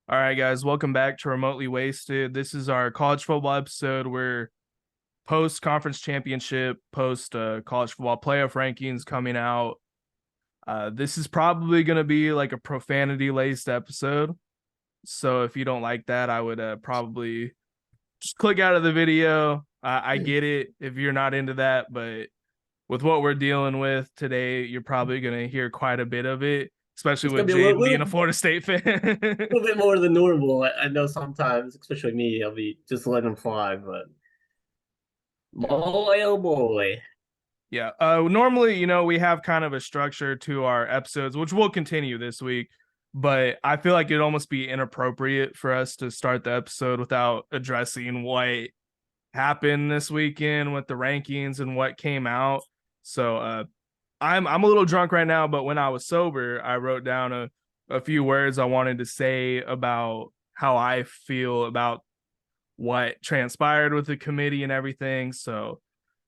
All right, guys, welcome back to Remotely Wasted. This is our college football episode. We're post conference championship, post college football playoff rankings coming out. This is probably going to be like a profanity laced episode. So if you don't like that, I would probably just click out of the video. I get it if you're not into that, but with what we're dealing with today, you're probably going to hear quite a bit of it, especially It's gonna with be a Jaden being a Florida State fan. little bit more than normal. I know sometimes, especially me, I'll be just letting them fly, but boy, oh boy. Yeah. Normally, we have kind of a structure to our episodes, which will continue this week, but I feel like it'd almost be inappropriate for us to start the episode without addressing what happened this weekend with the rankings and what came out. So I'm a little drunk right now, but when I was sober, I wrote down a few words I wanted to say about how I feel about what transpired with the committee and everything. So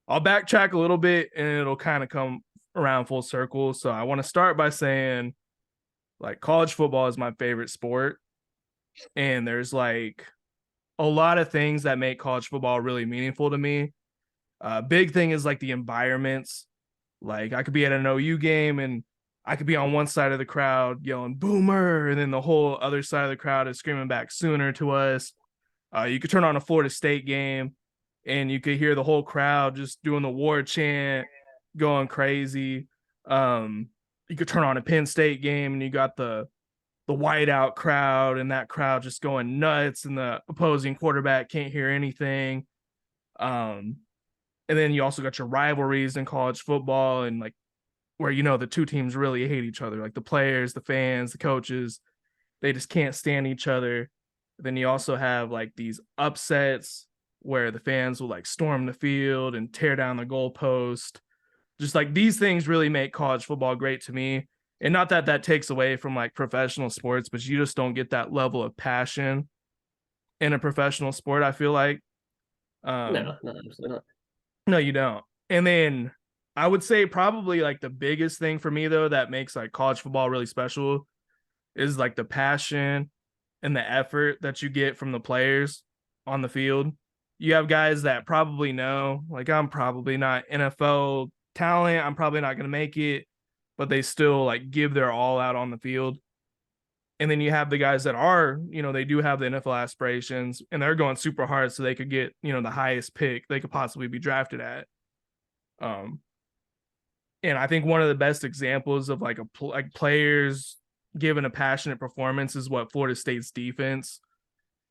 I'll backtrack a little bit and it'll kind of come around full circle. So I want to start by saying like college football is my favorite sport. And there's like a lot of things that make college football really meaningful to me. Big thing is like the environments. Like I could be at an OU game and I could be on one side of the crowd yelling boomer, and then the whole other side of the crowd is screaming back sooner to us. You could turn on a Florida State game and you could hear the whole crowd just doing the war chant, going crazy. You could turn on a Penn State game and you got the whiteout crowd and that crowd just going nuts, and the opposing quarterback can't hear anything. Um, and then you also got your rivalries in college football, and like where the two teams really hate each other, like the players, the fans, the coaches, they just can't stand each other. Then you also have like these upsets where the fans will like storm the field and tear down the goalpost. Just like these things really make college football great to me. And not that that takes away from like professional sports, but you just don't get that level of passion in a professional sport, I feel like. Um, No, absolutely not. no, you don't. And then I would say probably like the biggest thing for me though that makes like college football really special is like the passion and the effort that you get from the players on the field. You have guys that probably know, like, I'm probably not NFL talent, I'm probably not going to make it, but they still like give their all out on the field. And then you have the guys that are, they do have the NFL aspirations and they're going super hard so they could get, the highest pick they could possibly be drafted at. Um, and I think one of the best examples of like players giving a passionate performance is what Florida State's defense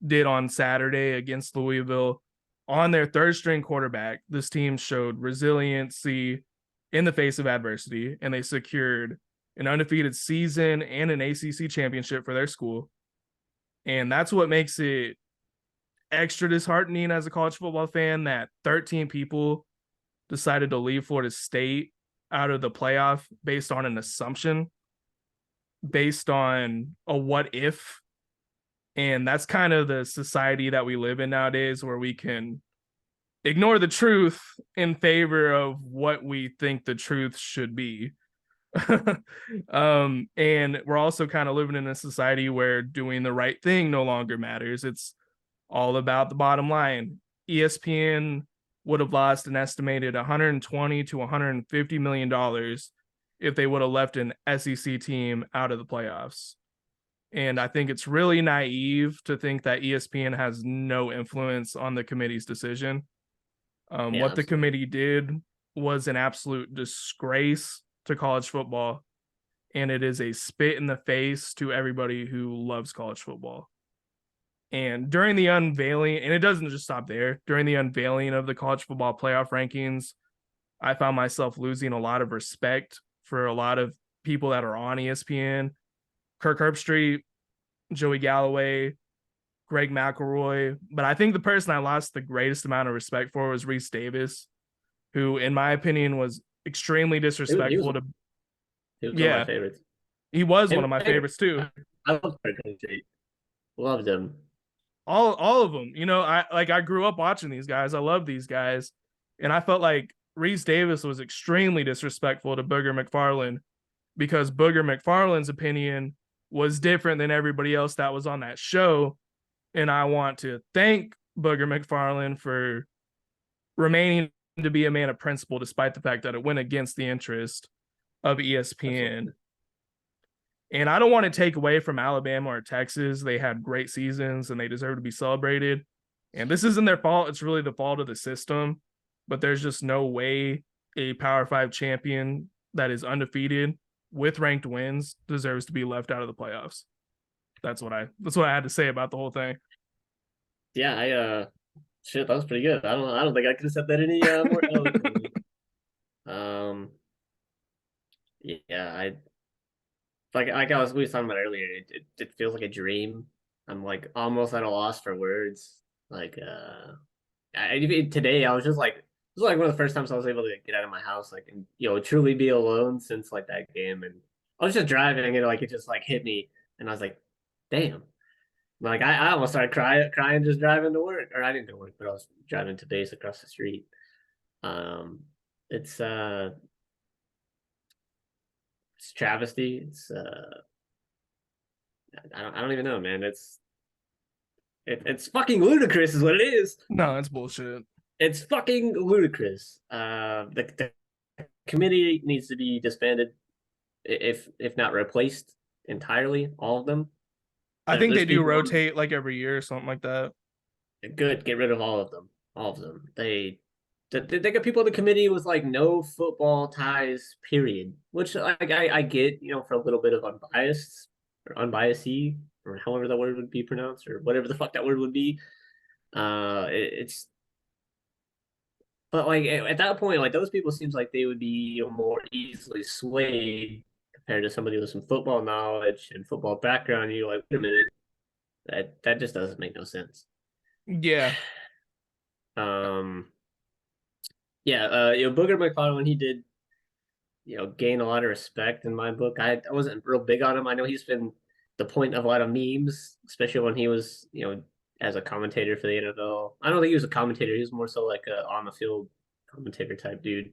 did on Saturday against Louisville. On their third string quarterback, this team showed resiliency in the face of adversity, and they secured an undefeated season and an ACC championship for their school. And that's what makes it extra disheartening as a college football fan that 13 people decided to leave Florida State out of the playoff based on an assumption, based on a what if. And that's kind of the society that we live in nowadays, where we can ignore the truth in favor of what we think the truth should be. And we're also kind of living in a society where doing the right thing no longer matters. It's all about the bottom line. ESPN would have lost an estimated 120 to 150 million dollars if they would have left an SEC team out of the playoffs. And I think it's really naive to think that ESPN has no influence on the committee's decision. Yeah, What the absolutely. committee did was an absolute disgrace to college football, and it is a spit in the face to everybody who loves college football. And during the unveiling, and it doesn't just stop there, during the unveiling of the college football playoff rankings, I found myself losing a lot of respect for a lot of people that are on ESPN. Kirk Herbstreit, Joey Galloway, Greg McElroy. But I think the person I lost the greatest amount of respect for was Reese Davis, who, in my opinion, was extremely He was disrespectful to. he was one of my Yeah, favorites. he was one Him, of my favorites too. I love Franklin Tate. Loved him. All of them. I grew up watching these guys. I love these guys, and I felt like Reese Davis was extremely disrespectful to Booger McFarland because Booger McFarland's opinion was different than everybody else that was on that show. And I want to thank Booger McFarland for remaining to be a man of principle, despite the fact that it went against the interest of ESPN. Absolutely. And I don't want to take away from Alabama or Texas. They had great seasons and they deserve to be celebrated. And this isn't their fault. It's really the fault of the system. But there's just no way a Power Five champion that is undefeated with ranked wins deserves to be left out of the playoffs. That's what I had to say about the whole thing. Yeah, shit, that was pretty good. I don't think I could have said that any more eloquently. Um, yeah, like we was talking about earlier, it feels like a dream. I'm like almost at a loss for words. Like even today I was just like, it was like one of the first times I was able to get out of my house, like, and truly be alone since like that game. And I was just driving and like it just like hit me, and I was like, damn. Like I almost started crying just driving to work, or I didn't go to work, but I was driving to base across the street. Um, it's it's travesty. I don't even know, man. It's fucking ludicrous, is what it is. No, that's bullshit. It's fucking ludicrous. The committee needs to be disbanded, if not replaced entirely. All of them. I think There's they do people rotate like every year or something like that. good. Get rid of all of them. All of them. They got people on the committee with like no football ties, period. Which like I get, for a little bit of unbiased or unbiased, or however that word would be pronounced, or whatever the fuck that word would be. It's but like at that point, like those people seems like they would be, more easily swayed compared to somebody with some football knowledge and football background. You're like, wait a minute, that just doesn't make no sense. Yeah. Um, yeah, Booger McFarland, he did, gain a lot of respect in my book. I wasn't real big on him. I know he's been the point of a lot of memes, especially when he was, as a commentator for the NFL. I don't think he was a commentator. He was more so like a on the field commentator type dude.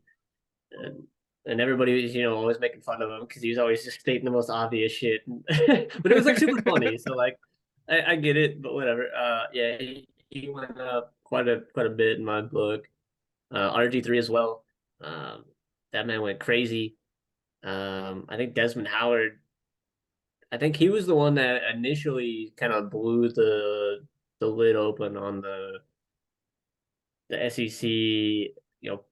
And and everybody was, always making fun of him because he was always just stating the most obvious shit. But it was like super funny. So like I get it, but whatever. Yeah, he went up quite a bit in my book. RG3 as well. Um, that man went crazy. I think Desmond Howard. I think he was the one that initially kind of blew the lid open on the SEC.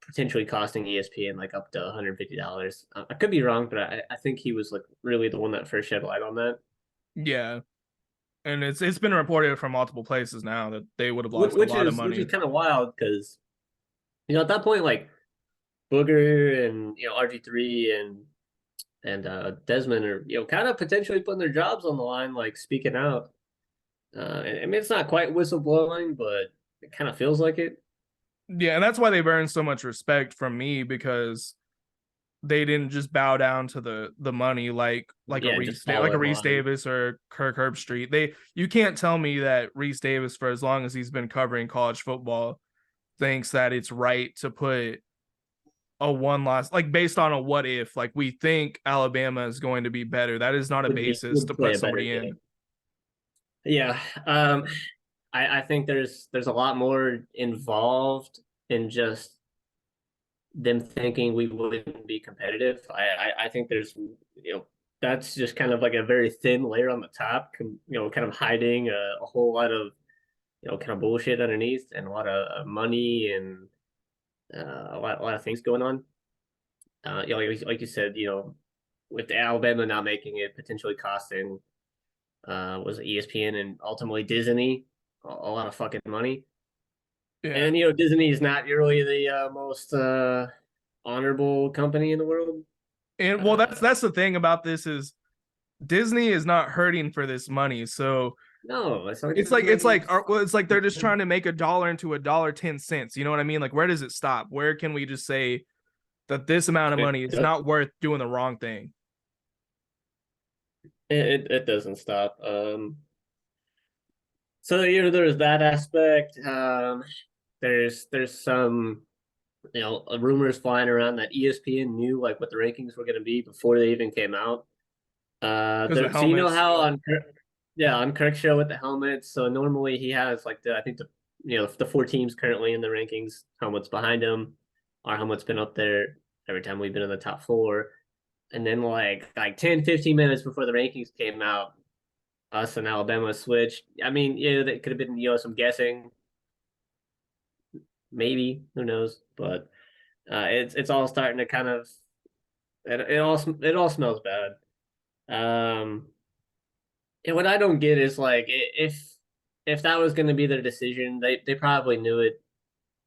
Potentially costing ESPN like up to $150. I could be wrong, but I think he was like really the one that first shed light on that. Yeah. And it's been reported from multiple places now that they would have Which, lost a which lot of is which is money. kind of wild because at that point like Booger and RG3 and Desmond are kind of potentially putting their jobs on the line, like speaking out. I mean, it's not quite whistleblowing, but it kind of feels like it. Yeah, and that's why they've earned so much respect from me because they didn't just bow down to the money Yeah, just fall A in Reese line. Davis or Kirk Herbstreit. You can't tell me that Reese Davis, for as long as he's been covering college football, thinks that it's right to put a one loss like based on a what if, like we think Alabama is going to be better. That is not a basis to Would play put a better somebody game. in. Yeah, I think there's a lot more involved in just them thinking we wouldn't be competitive. I think there's that's just kind of like a very thin layer on the top, kind of hiding a whole lot of kind of bullshit underneath, and a lot of money, and a lot of things going on. Like you said, with Alabama not making it, potentially costing was it ESPN and ultimately Disney a lot of fucking money. Yeah. And Disney is not really the most honorable company in the world. And well, that's Uh, that's the thing about this is Disney is not hurting for this money. So no, it's like it's just like it's making. like well, it's like they're just trying to make a dollar into a dollar 10 cents. You know what I mean? Like where does it stop? Where can we just say that this amount of money is not worth doing the wrong thing? It doesn't stop. So there's that aspect. There's some rumors flying around that ESPN knew like what the rankings were going to be before they even came out. because the So you know helmets. how on yeah, on Kirk's show with the helmets. So normally he has like the I think the the four teams currently in the rankings helmets behind him. Our helmet's been up there every time we've been in the top four. And then like 10, 15 minutes before the rankings came out, us and Alabama switched. I mean, yeah, that could have been some guessing, maybe who knows, but it's all starting to kind of it all smells bad. Um, and what I don't get is like if that was going to be their decision, they probably knew it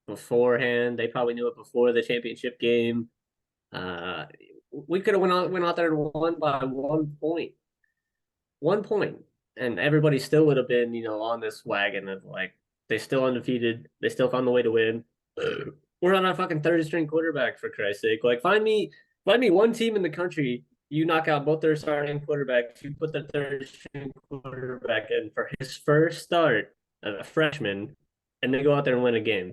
beforehand. They probably knew it before the championship game. Uh, we could have went out there and won by 1 point, 1 point, and everybody still would have been on this wagon of like they still undefeated. They still found the way to win. We're on our fucking third string quarterback for Christ's sake. Like find me one team in the country. You knock out both their starting quarterbacks. You put the third string quarterback in for his first start as a freshman, and then go out there and win a game.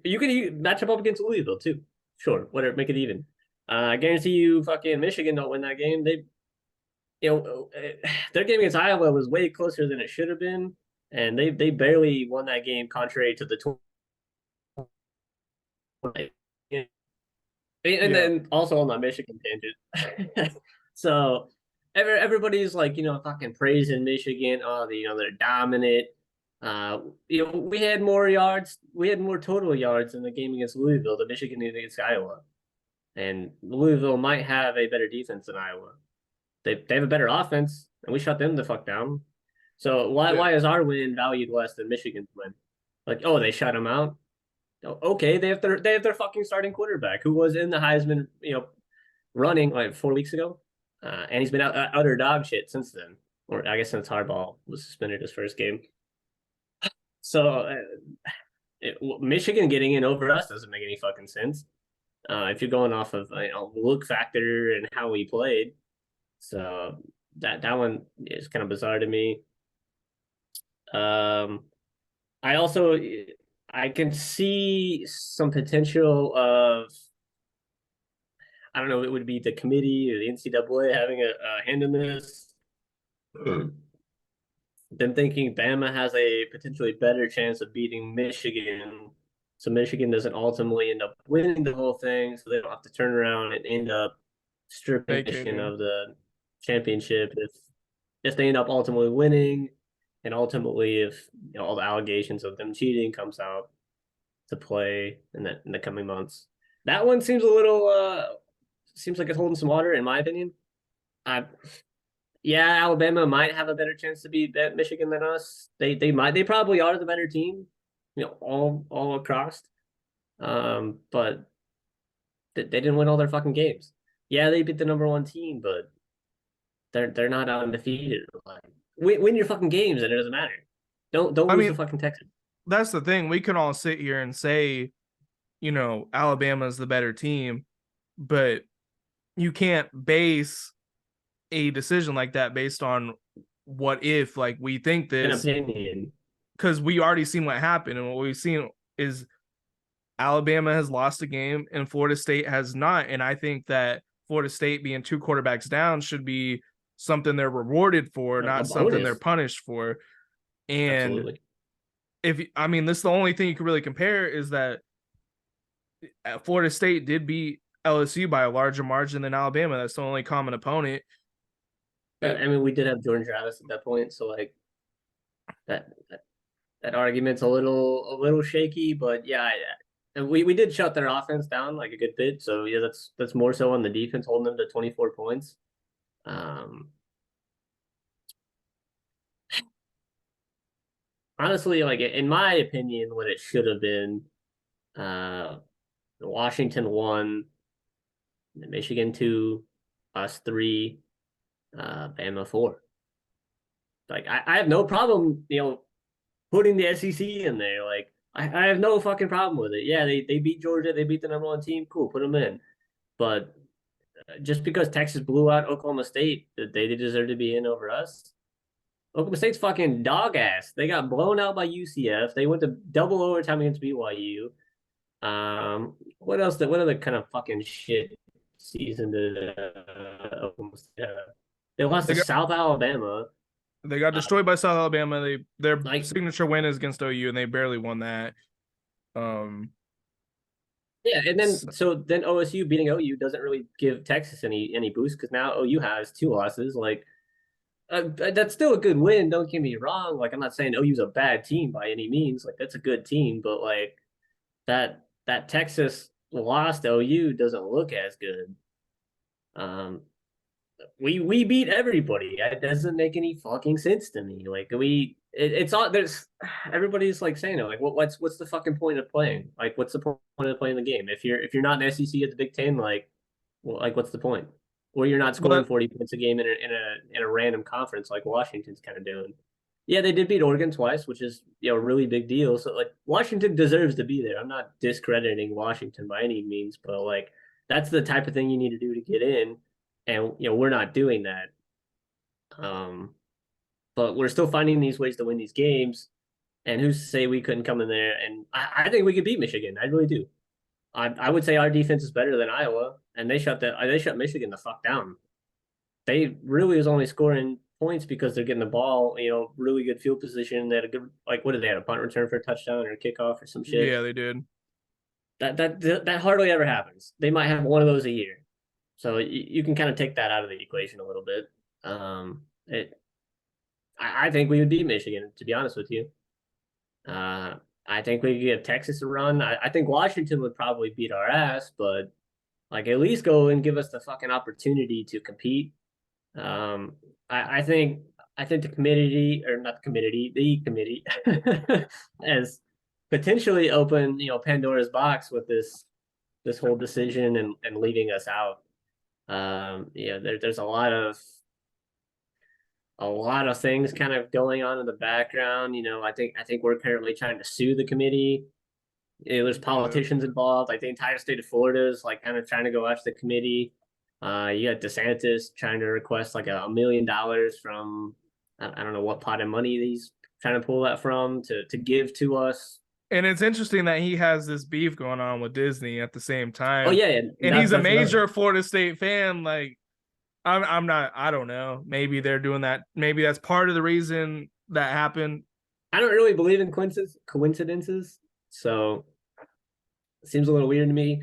You can match up against Louisville too. Sure, whatever, make it even. I guarantee you, fucking Michigan don't win that game. Their game against Iowa was way closer than it should have been, and they barely won that game, contrary to the 20. And Yeah, then also on my Michigan tangent. So everybody's like, fucking praising Michigan. Oh, they're dominant. We had more yards, we had more total yards in the game against Louisville than Michigan did against Iowa. And Louisville might have a better defense than Iowa. They have a better offense, and we shut them the fuck down. So why yeah. why is our win valued less than Michigan's win? Like, oh, they shut them out. Okay, they have their fucking starting quarterback who was in the Heisman, running like 4 weeks ago, and he's been utter dog shit since then. Or I guess since Harbaugh was suspended his first game. So Michigan getting in over us doesn't make any fucking sense. If you're going off of look factor and how we played, so that one is kind of bizarre to me. Um, I also I can see some potential of I don't know, it would be the committee or the NCAA having a hand in this. Them thinking Bama has a potentially better chance of beating Michigan, so Michigan doesn't ultimately end up winning the whole thing, so they don't have to turn around and end up stripping Michigan Vacating. of the championship if they end up ultimately winning, and ultimately if all the allegations of them cheating comes out to play in the coming months. That one seems like it's holding some water in my opinion. I Yeah, Alabama might have a better chance to beat Michigan than us. They probably are the better team, all across. But they didn't win all their fucking games. Yeah, they beat the number one team, but they're not undefeated. Like, win your fucking games, and it doesn't matter. Don't I lose the mean, fucking Texans. that's the thing. We can all sit here and say, Alabama's the better team, but you can't base a decision like that based on what if like we think An this, opinion. because we already seen what happened, and what we've seen is Alabama has lost a game and Florida State has not. And I think that Florida State being two quarterbacks down should be something they're rewarded for, A not something they're bonus. punished for. And Absolutely. this is the only thing you can really compare is that Florida State did beat LSU by a larger margin than Alabama. That's the only common opponent. But It, I mean, we did have Jordan Travis at that point, so like that that argument's a little shaky, but yeah, and we did shut their offense down like a good bit. So yeah, that's more so on the defense, holding them to 24 points. Um, Honestly, like in my opinion, what it should have been, uh, Washington won, Michigan two, us three, Bama four. Like I have no problem, putting the SEC in there. Like I have no fucking problem with it. Yeah, they beat Georgia, they beat the number one team. Cool, put them in. But just because Texas blew out Oklahoma State, they deserve to be in over us. Oklahoma State's fucking dog ass. They got blown out by UCF. They went to double overtime against BYU. What else? What other kind of fucking shit season did they lost They to got South Alabama. they got Uh, destroyed by South Alabama. Their like signature win is against OU, and they barely won that. Um, yeah, and then so- so then OSU beating OU doesn't really give Texas any boost because now OU has two losses. Like that's still a good win. Don't get me wrong. Like I'm not saying OU's a bad team by any means. Like that's a good team, but like that Texas loss to OU doesn't look as good. Um, we beat everybody. It doesn't make any fucking sense to me. Like it's all there's everybody's like saying it. Like what's the fucking point of playing? Like what's the point of playing the game if you're not an SEC at the Big Ten? Like well, like what's the point? Or you're not scoring but 40 points a game in a random conference like Washington's kind of doing. Yeah, they did beat Oregon twice, which is a really big deal. So like Washington deserves to be there. I'm not discrediting Washington by any means, but like that's the type of thing you need to do to get in, and we're not doing that. Um, but we're still finding these ways to win these games. And who's to say we couldn't come in there? And I think we could beat Michigan. I really do. I would say our defense is better than Iowa, and they shut Michigan the fuck down. They really was only scoring points because they're getting the ball, really good field position. They had a good like what did they have a punt return for a touchdown or a kickoff or some shit. yeah, they did. That hardly ever happens. They might have one of those a year, so you can kind of take that out of the equation a little bit. It I think we would beat Michigan, to be honest with you. Uh, I think we could give Texas a run. I think Washington would probably beat our ass, but like at least go and give us the fucking opportunity to compete. Um, I think the committee or not the committee has potentially opened Pandora's box with this whole decision and leaving us out. There's a lot of things kind of going on in the background. I think we're currently trying to sue the committee. There's Yeah. politicians involved. Like the entire state of Florida is like kind of trying to go after the committee. You got DeSantis trying to request like $1 million from I don't know what pot of money he's trying to pull that from to give to us. And it's interesting that he has this beef going on with Disney at the same Oh time. yeah, yeah. And That's he's a that's another. major Florida State fan. Like I'm not I don't know. Maybe they're doing that. Maybe that's part of the reason that happened. I don't really believe in coincidences, so it seems a little weird to me.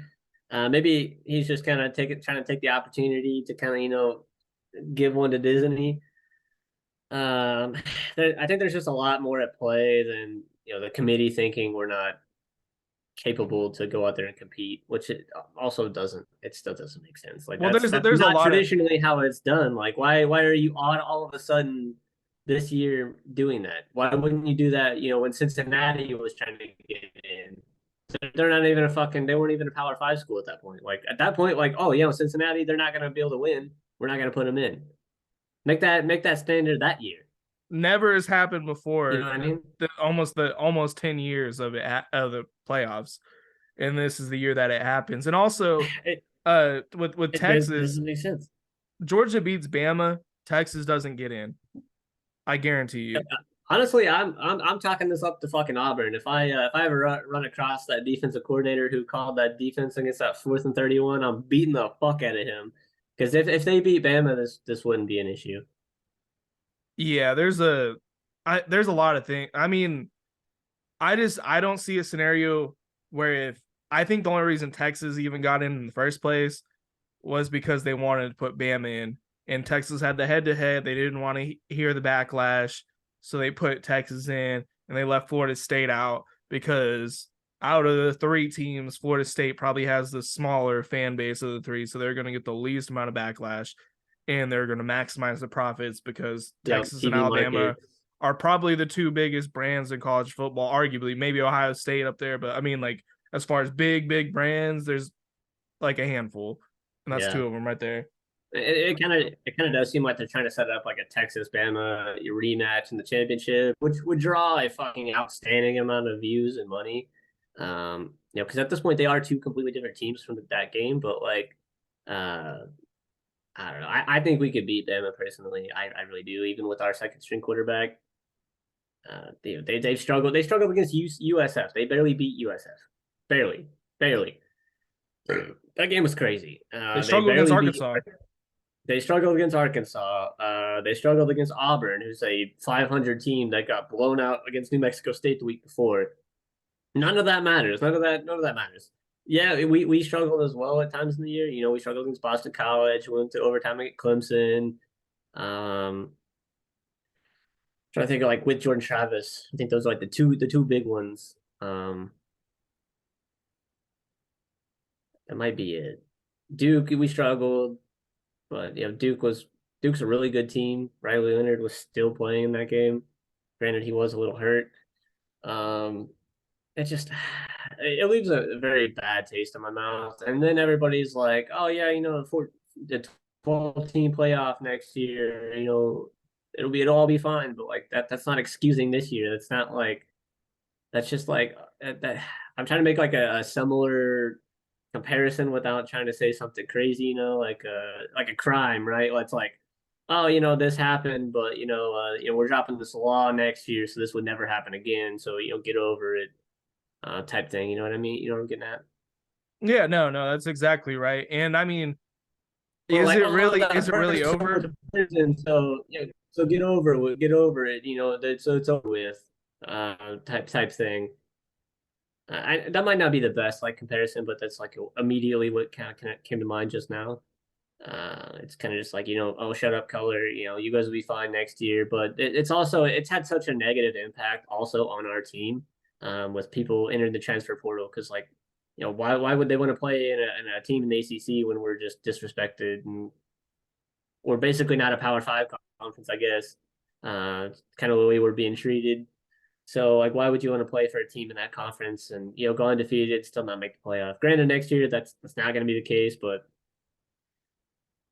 Maybe he's just kind of trying to take the opportunity to kind of give one to Disney. Um, I think there's just a lot more at play than the committee thinking we're not capable to go out there and compete, which it also doesn't. It still doesn't make sense. Like Well, that's there's a not lot of traditionally how it's done. Like why are you all of a sudden this year doing that? Why wouldn't you do that? When Cincinnati was trying to get in, they're not even they weren't even a Power Five school at that point. Like at that point, like oh Cincinnati, they're not going to be able to win. We're not going to put them in. Make that standard that year. never has happened You before. know what I mean? The almost 10 years of the playoffs, and this is the year that it happens. And also, It, with it Texas, doesn't make sense. Georgia beats Bama, Texas doesn't get in. I guarantee you. Honestly, I'm talking this up to fucking Auburn. If I ever run across that defensive coordinator who called that defense against that 4th and 31, I'm beating the fuck out of him. Because if they beat Bama, this wouldn't be an issue. Yeah, there's a lot of things. I mean, I don't see a scenario where if I think the only reason Texas even got in the first place was because they wanted to put Bama in, and Texas had the head to head. They didn't want to hear the backlash, so they put Texas in, and they left Florida State out because out of the three teams, Florida State probably has the smaller fan base of the three, so they're going to get the least amount of backlash, and they're going to maximize the profits because Yeah, Texas and TV Alabama market. are probably the two biggest brands in college football, arguably, maybe Ohio State up there, but I mean, like, as far as big brands, there's like a handful, and that's Yeah, two of them right there. it kind of does seem like they're trying to set up like a Texas Bama rematch in the championship, which would draw a fucking outstanding amount of views and money. Because at this point they are two completely different teams from that game, but like, uh, I don't know. I think we could beat Bama personally. I really do, even with our second string quarterback. They've struggled. They struggled against USF. They barely beat USF, barely. that game was crazy. They They struggled against barely beat. Arkansas. They struggled against Arkansas. They struggled against Auburn, who's a 500 team that got blown out against New Mexico State the week before. None of that matters. None of that matters. Yeah, we struggled as well at times in the year. You know, we struggled against Boston College, went to overtime against Clemson. Um, trying to think of like with Jordan Travis. I think those are like the two big ones. That might be it. Duke, we struggled, but you know, Duke's a really good team. Riley Leonard was still playing in that game. Granted, he was a little hurt. Um, it just it leaves a very bad taste in my mouth. And then everybody's like, "Oh yeah, you know, for the 12-team playoff next year, you know, it'll all be fine." But like that's not excusing this year. That's not like that's just like that. I'm trying to make like a similar comparison without trying to say something crazy, you know, like a crime, right? It's like, oh, you know, this happened, but you know, we're dropping this law next year, so this would never happen again. So you know, get over it, type thing. You know what I mean? You know what I'm getting at? Yeah, no, no, that's exactly right. And I mean, Or like, oh, is that it really person went over? to prison, so yeah, so get over it. You know, so it's over with, type thing. That might not be the best like comparison, but that's like immediately what kind of came to mind just now. It's kind of just like, you know, oh, shut up, color. You know, you guys will be fine next year. But it's also it's had such a negative impact also on our team, with people entering the transfer portal because like, you know, why would they want to play in a team in the ACC when we're just disrespected and we're basically not a Power Five conference, I guess. Kind of the way we're being treated. So like, why would you want to play for a team in that conference and you know go undefeated, still not make the playoff? Granted, next year that's not going to be the case, but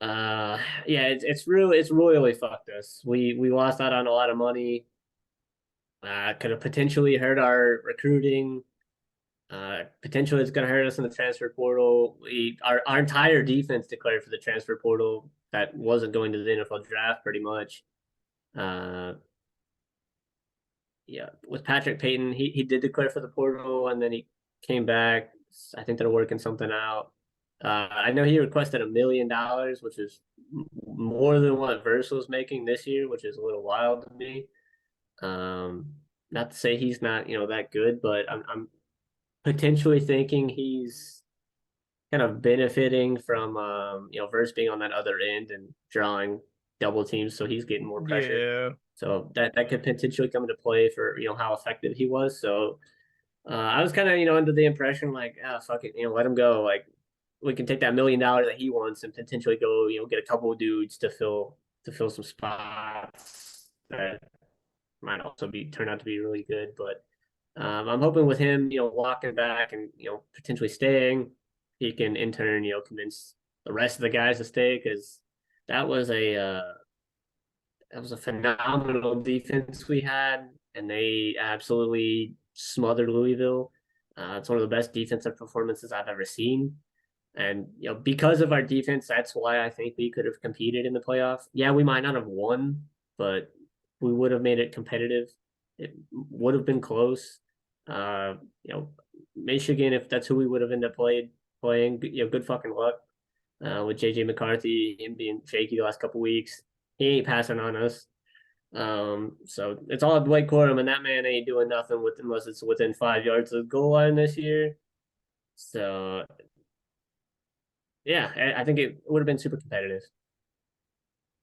yeah, it's royally fucked us. We lost out on a lot of money. Could have potentially hurt our recruiting. Potentially it's going to hurt us in the transfer portal. Our entire defense declared for the transfer portal that wasn't going to the NFL draft pretty much. Uh, yeah, with Patrick Payton, he did declare for the portal and then he came back. I think they're working something out. I know he requested $1 million, which is more than what Verse was making this year, which is a little wild to me. Um, Not to say he's not, you know, that good, but I'm potentially thinking he's kind of benefiting from you know, Verse being on that other end and drawing double teams, so he's getting more pressure. Yeah. So that could potentially come into play for you know how effective he was. So I was kind of you know under the impression like ah fuck it you know let him go like we can take that $1 million that he wants and potentially go you know get a couple of dudes to fill some spots that might also be turn out to be really good. But I'm hoping with him you know walking back and you know potentially staying, he can in turn you know convince the rest of the guys to stay because that was a uh, that was a phenomenal defense we had, and they absolutely smothered Louisville. It's one of the best defensive performances I've ever seen. And you know, because of our defense, that's why I think we could have competed in the playoff. Yeah, we might not have won, but we would have made it competitive. It would have been close. You know, Michigan, if that's who we would have ended up playing, you know, good fucking luck. With JJ McCarthy, him being shaky the last couple weeks, he ain't passing on us. So it's all Blake Corum, and that man ain't doing nothing with unless it's within 5 yards of the goal line this year. So yeah, I think it would have been super competitive,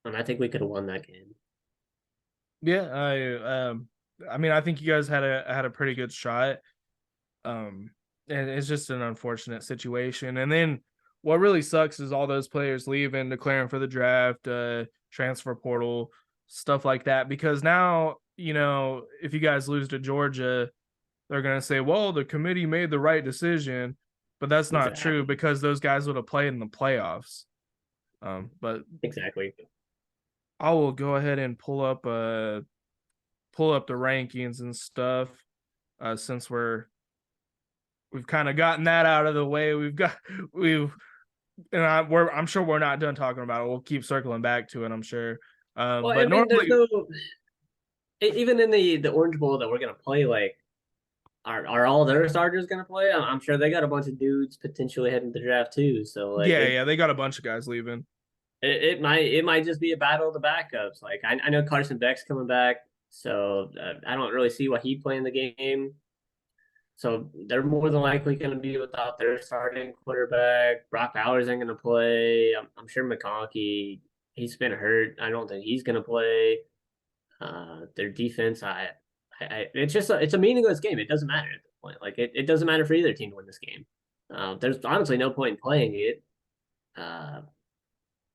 and I think we could have won that game. Yeah, I mean I think you guys had a pretty good shot. Um and it's just an unfortunate situation. And then what really sucks is all those players leaving, declaring for the draft, transfer portal, stuff like that. Because now, you know, if you guys lose to Georgia, they're gonna say, well, the committee made the right decision. But that's not true Exactly. because those guys would have played in the playoffs. But Exactly. I will go ahead and pull up the rankings and stuff. Since we've kind of gotten that out of the way, we've I'm sure we're not done talking about it. We'll keep circling back to it, I'm sure. Well, I But mean, there's normally, no even in the Orange Bowl that we're gonna play. Like, are all their starters going to play? I'm sure they got a bunch of dudes potentially heading to the draft too. So like Yeah, yeah, they got a bunch of guys leaving. it might just be a battle of the backups. Like I know Carson Beck's coming back, so I don't really see why he playing the game. So they're more than likely going to be without their starting quarterback. Brock Bowers ain't going to play. I'm sure McConkey, he's been hurt. I don't think he's going to play. Their defense, it's just it's a meaningless game. It doesn't matter at this point. Like it doesn't matter for either team to win this game. There's honestly no point in playing it. Uh,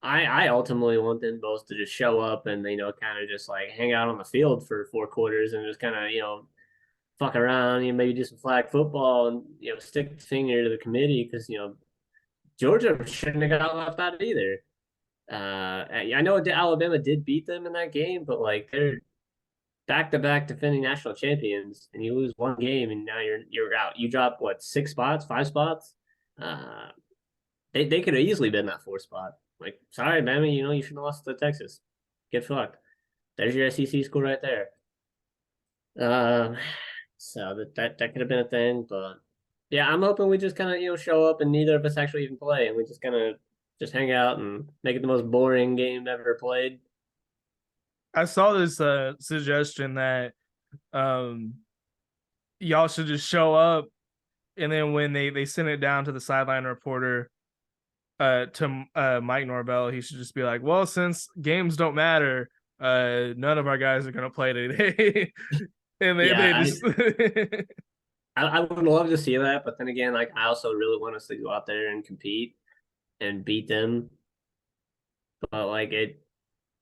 I ultimately want them both to just show up and kind of just like hang out on the field for 4 quarters and just kind of fuck around, maybe do some flag football and stick the finger to the committee because Georgia shouldn't have got left out either. I know Alabama did beat them in that game, but like they're back-to-back defending national champions, and you lose one game, and now you're out. You drop what 6 spots, 5 spots. Uh, they could have easily been that 4 spot. Like, sorry, Bama, you shouldn't have lost to Texas. Get fucked. There's your SEC school right there. Um, so that could have been a thing, but yeah, I'm hoping we just kind of show up and neither of us actually even play, and we just kind of just hang out and make it the most boring game ever played. I saw this suggestion that um y'all should just show up, and then when they send it down to the sideline reporter, to Mike Norvell, he should just be like, well, since games don't matter, none of our guys are gonna play today. And they Yeah, just I would love to see that, but then again, like I also really want us to go out there and compete and beat them. But like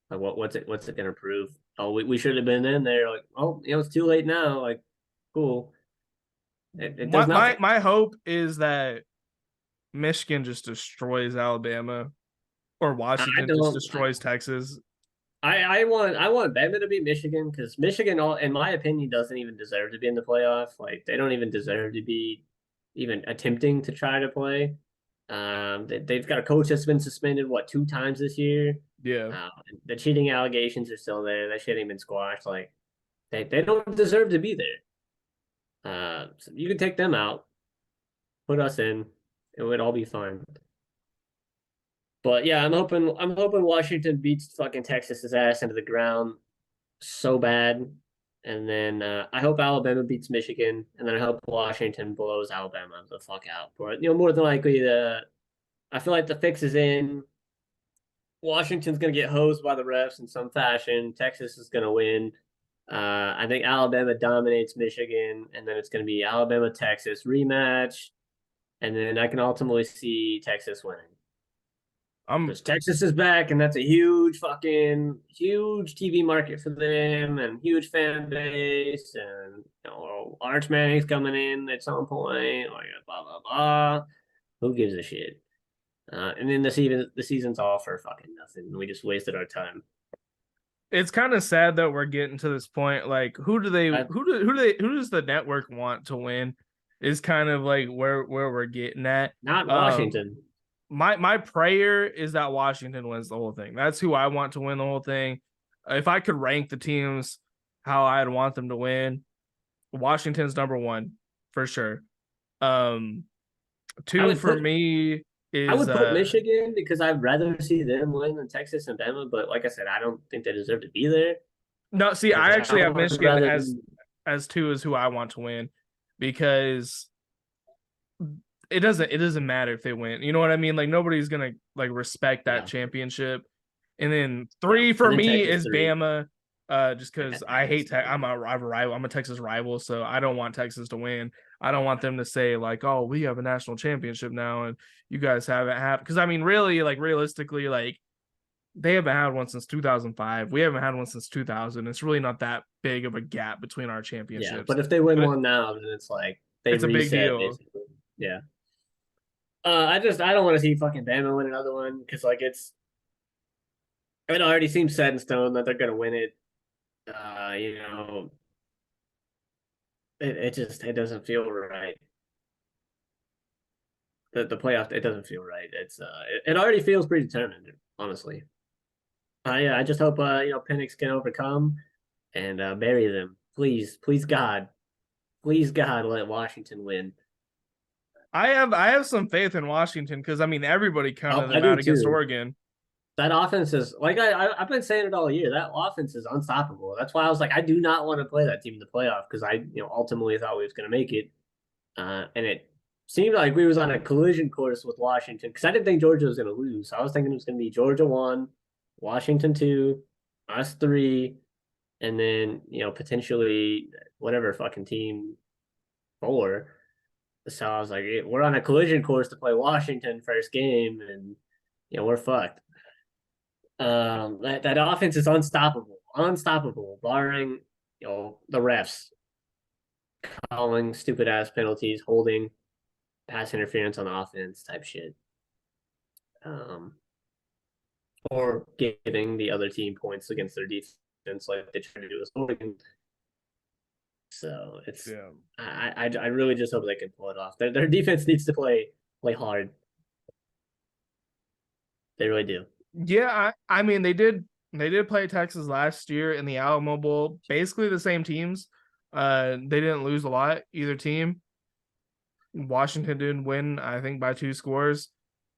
what's it gonna prove? Oh, we should have been in there. Like, oh, it's too late now. Like, cool. It does my nothing. my hope is that Michigan just destroys Alabama, or I Washington just don't. destroys Texas. I want Bama to beat Michigan because Michigan, all in my opinion, doesn't even deserve to be in the playoff. Like they don't even deserve to be even attempting to try to play. They've got a coach that's been suspended 2 times this year. Yeah. Uh, the cheating allegations are still there. That shit ain't been squashed. Like they don't deserve to be there. So you can take them out, put us in, it would all be fine. But yeah, I'm hoping Washington beats fucking Texas's ass into the ground so bad. And then I hope Alabama beats Michigan, and then I hope Washington blows Alabama the fuck out. But more than likely, I feel like the fix is in. Washington's gonna get hosed by the refs in some fashion. Texas is gonna win. I think Alabama dominates Michigan, and then it's gonna be Alabama Texas rematch, and then I can ultimately see Texas winning. I'm Because Texas is back, and that's a huge TV market for them, and huge fan base, and Arch Manning's coming in at some point, like blah blah blah. Who gives a shit? And then the season's all for fucking nothing. We just wasted our time. It's kind of sad that we're getting to this point. Like, I, who does the network want to win? Is kind of like where we're getting at. not Um, Washington. my prayer is that Washington wins the whole thing. That's who I want to win the whole thing. If I could rank the teams how I'd want them to win, Washington's number one for sure. Um, I two would for put me I is would put Michigan because I'd rather see them win than Texas and Bama. But like I said, I don't think they deserve to be there. no. See, I Like I actually have would Michigan rather. as two is who I want to win, because it doesn't matter if they win. You know what I mean? Like nobody's gonna like respect that Yeah, championship. And then yeah. three for And then me Texas is three. Bama. Just I got because I Texas hate three. I'm a rival. I'm a Texas rival, so I don't want Texas to win. I don't want them to say like, "Oh, we have a national championship now, and you guys haven't had." Because I mean, really, like realistically, like they haven't had one since 2005. We haven't had one since 2000. It's really not that big of a gap between our Yeah, championships, but if they win but one now, then it's like they it's a big reset deal. basically. Yeah. I don't want to see fucking Bama win another one because like it already seems set in stone that they're gonna win it. Uh, you know, it doesn't feel right. The playoff it doesn't feel right. It already feels predetermined, honestly. I just hope Penix can overcome and bury them. Please, please God, Please God, let Washington win. I have some faith in Washington because I mean everybody Oh, counted I them do out against too. Oregon. That offense is like I've been saying it all year. That offense is unstoppable. That's why I was like, I do not want to play that team in the playoff because I ultimately thought we was going to make it, and it seemed like we was on a collision course with Washington because I didn't think Georgia was going to lose. So I was thinking it was going to be Georgia 1, Washington 2, us 3, and then potentially whatever fucking team 4. So I was like, we're on a collision course to play Washington first game, and we're fucked. That offense is unstoppable, barring the refs calling stupid ass penalties, holding, pass interference on offense type shit, um, or giving the other team points against their defense like they try to do with Oregon. So it's Yeah. I really just hope they can pull it off. Their defense needs to play hard. They really do. Yeah, I mean they did play Texas last year in the Alamo Bowl. Basically the same teams. They didn't lose a lot either team. Washington didn't win, I think, by 2 scores.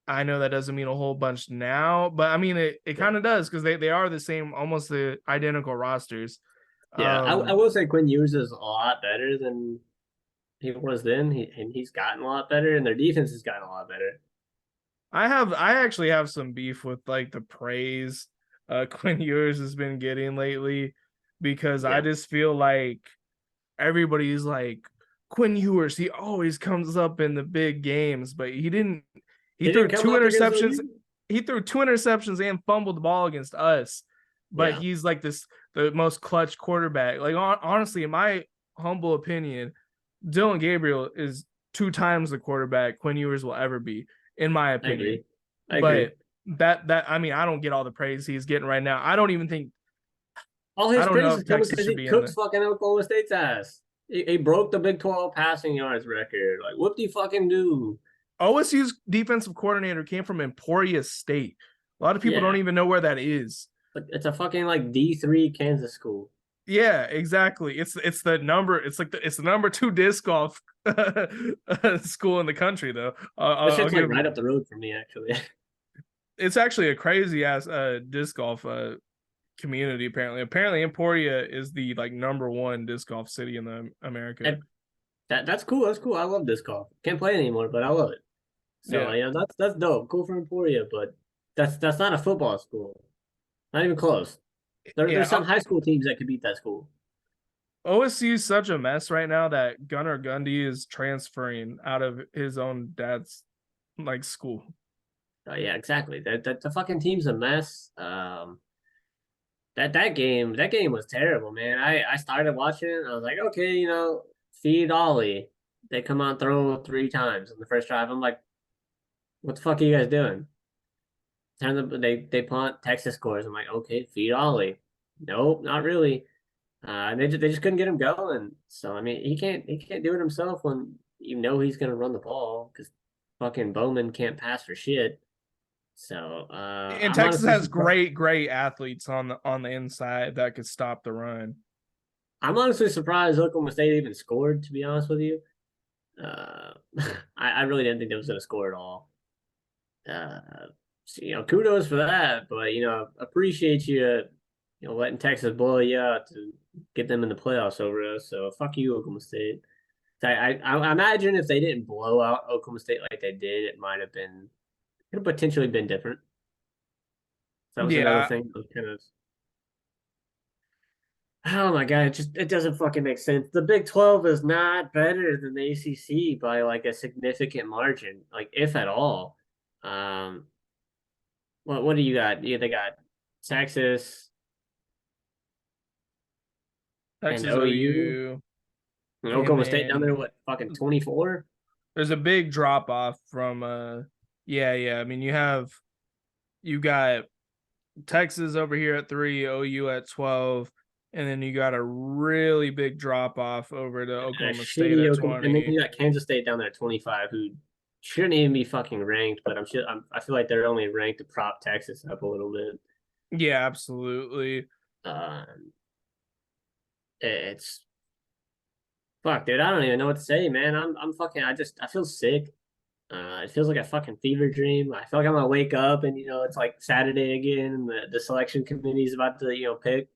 I know that doesn't mean a whole bunch now, but I mean it Yeah. kind of does because they are the same, almost the identical rosters. Yeah, I Um will say Quinn Ewers is a lot better than he was then. He's gotten a lot better, and their defense has gotten a lot better. I actually have some beef with like the praise Quinn Ewers has been getting lately because I Yeah, just feel like everybody's like Quinn Ewers, he always comes up in the big games, but he he threw didn't come two up against interceptions. OU. He threw 2 interceptions and fumbled the ball against us. But Yeah, he's like the most clutch quarterback. Like honestly, in my humble opinion, Dylan Gabriel is 2 times the quarterback Quinn Ewers will ever be, in my I opinion. agree. I agree. But that I mean, I don't get all the praise he's getting right now. I don't even think All I his don't know praise is if coming Texas because should he be in cooks the fucking Oklahoma State's ass. He broke the Big 12 passing yards record. Like, what do you fucking do? OSU's defensive coordinator came from Emporia State. A lot of people don't Yeah, even know where that is. but it's a fucking like D3 Kansas school. Yeah, exactly. It's the number. It's the number 2 disc golf school in the country, though. This I'll shit's like give. right up the road from me, actually. It's actually a crazy ass disc golf community. Apparently Emporia is the like number 1 disc golf city in the America. And that's cool. That's cool. I love this golf. Can't play anymore, but I love it. So Yeah, that's dope. Cool for Emporia, but that's not a football school. Not even close. There's yeah. some high school teams that could beat that school. OSU is such a mess right now that Gunnar Gundy is transferring out of his own dad's like school. Yeah, exactly. That the fucking team's a mess. That game was terrible, man. I started watching it and I was like, okay, feed Ollie. They come out and throw 3 times in the first drive. I'm like, what the fuck are you guys doing? They punt, Texas scores. I'm like, okay, feed Ollie. Nope, not really. And they just couldn't get him going. So I mean, he can't do it himself when he's gonna run the ball because fucking Bowman can't pass for shit. So And I'm Texas honestly has surprised. great athletes on the inside that could stop the run. I'm honestly surprised Oklahoma State even scored. To be honest with you, uh, I really didn't think they was gonna score at all. So, kudos for that, but appreciate you, letting Texas blow you out to get them in the playoffs over us. So fuck you, Oklahoma State. I imagine if they didn't blow out Oklahoma State like they did, it could have potentially been different. That was another Yeah, thing that was kind of, oh my god, it doesn't fucking make sense. The Big 12 is not better than the ACC by like a significant margin, like if at all. Um, what do you got? Yeah, they got Texas and Texas OU OU, and and Oklahoma State down there. then What fucking 24? there's a big drop off from yeah. I mean you got Texas over here at 3, OU at 12, and then you got a really big drop off over to And a Oklahoma State shitty at Oklahoma, and then 20. you got Kansas State down there at 25, who shouldn't even be fucking ranked. But I feel like they're only ranked to prop Texas up a little bit. Yeah, absolutely. Um, it's fuck, dude, I don't even know what to say, man. I'm fucking. I feel sick. It feels like a fucking fever dream. I feel like I'm gonna wake up and it's like Saturday again, and the selection committee is about to pick.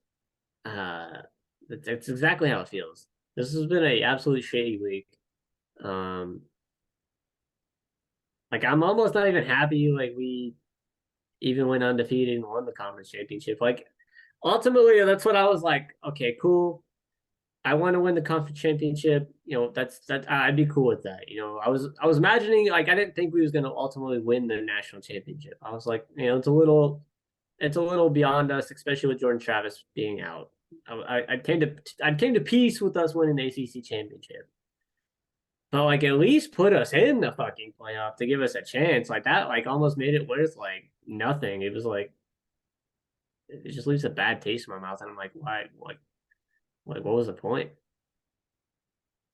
Uh, it's exactly how it feels. This has been a absolutely shady week. Um, like I'm almost not even happy. Like we even went undefeated and won the conference championship. Like ultimately, that's what I was like. Okay, cool. I want to win the conference championship. That I'd be cool with that. I was imagining like I didn't think we was gonna ultimately win the national championship. I was like, it's a little beyond us, especially with Jordan Travis being out. I came to peace with us winning the ACC championship. But like at least put us in the fucking playoff to give us a chance. Like that, like almost made it worth like nothing. It was like it just leaves a bad taste in my mouth. And I'm like, why? Like what was the point?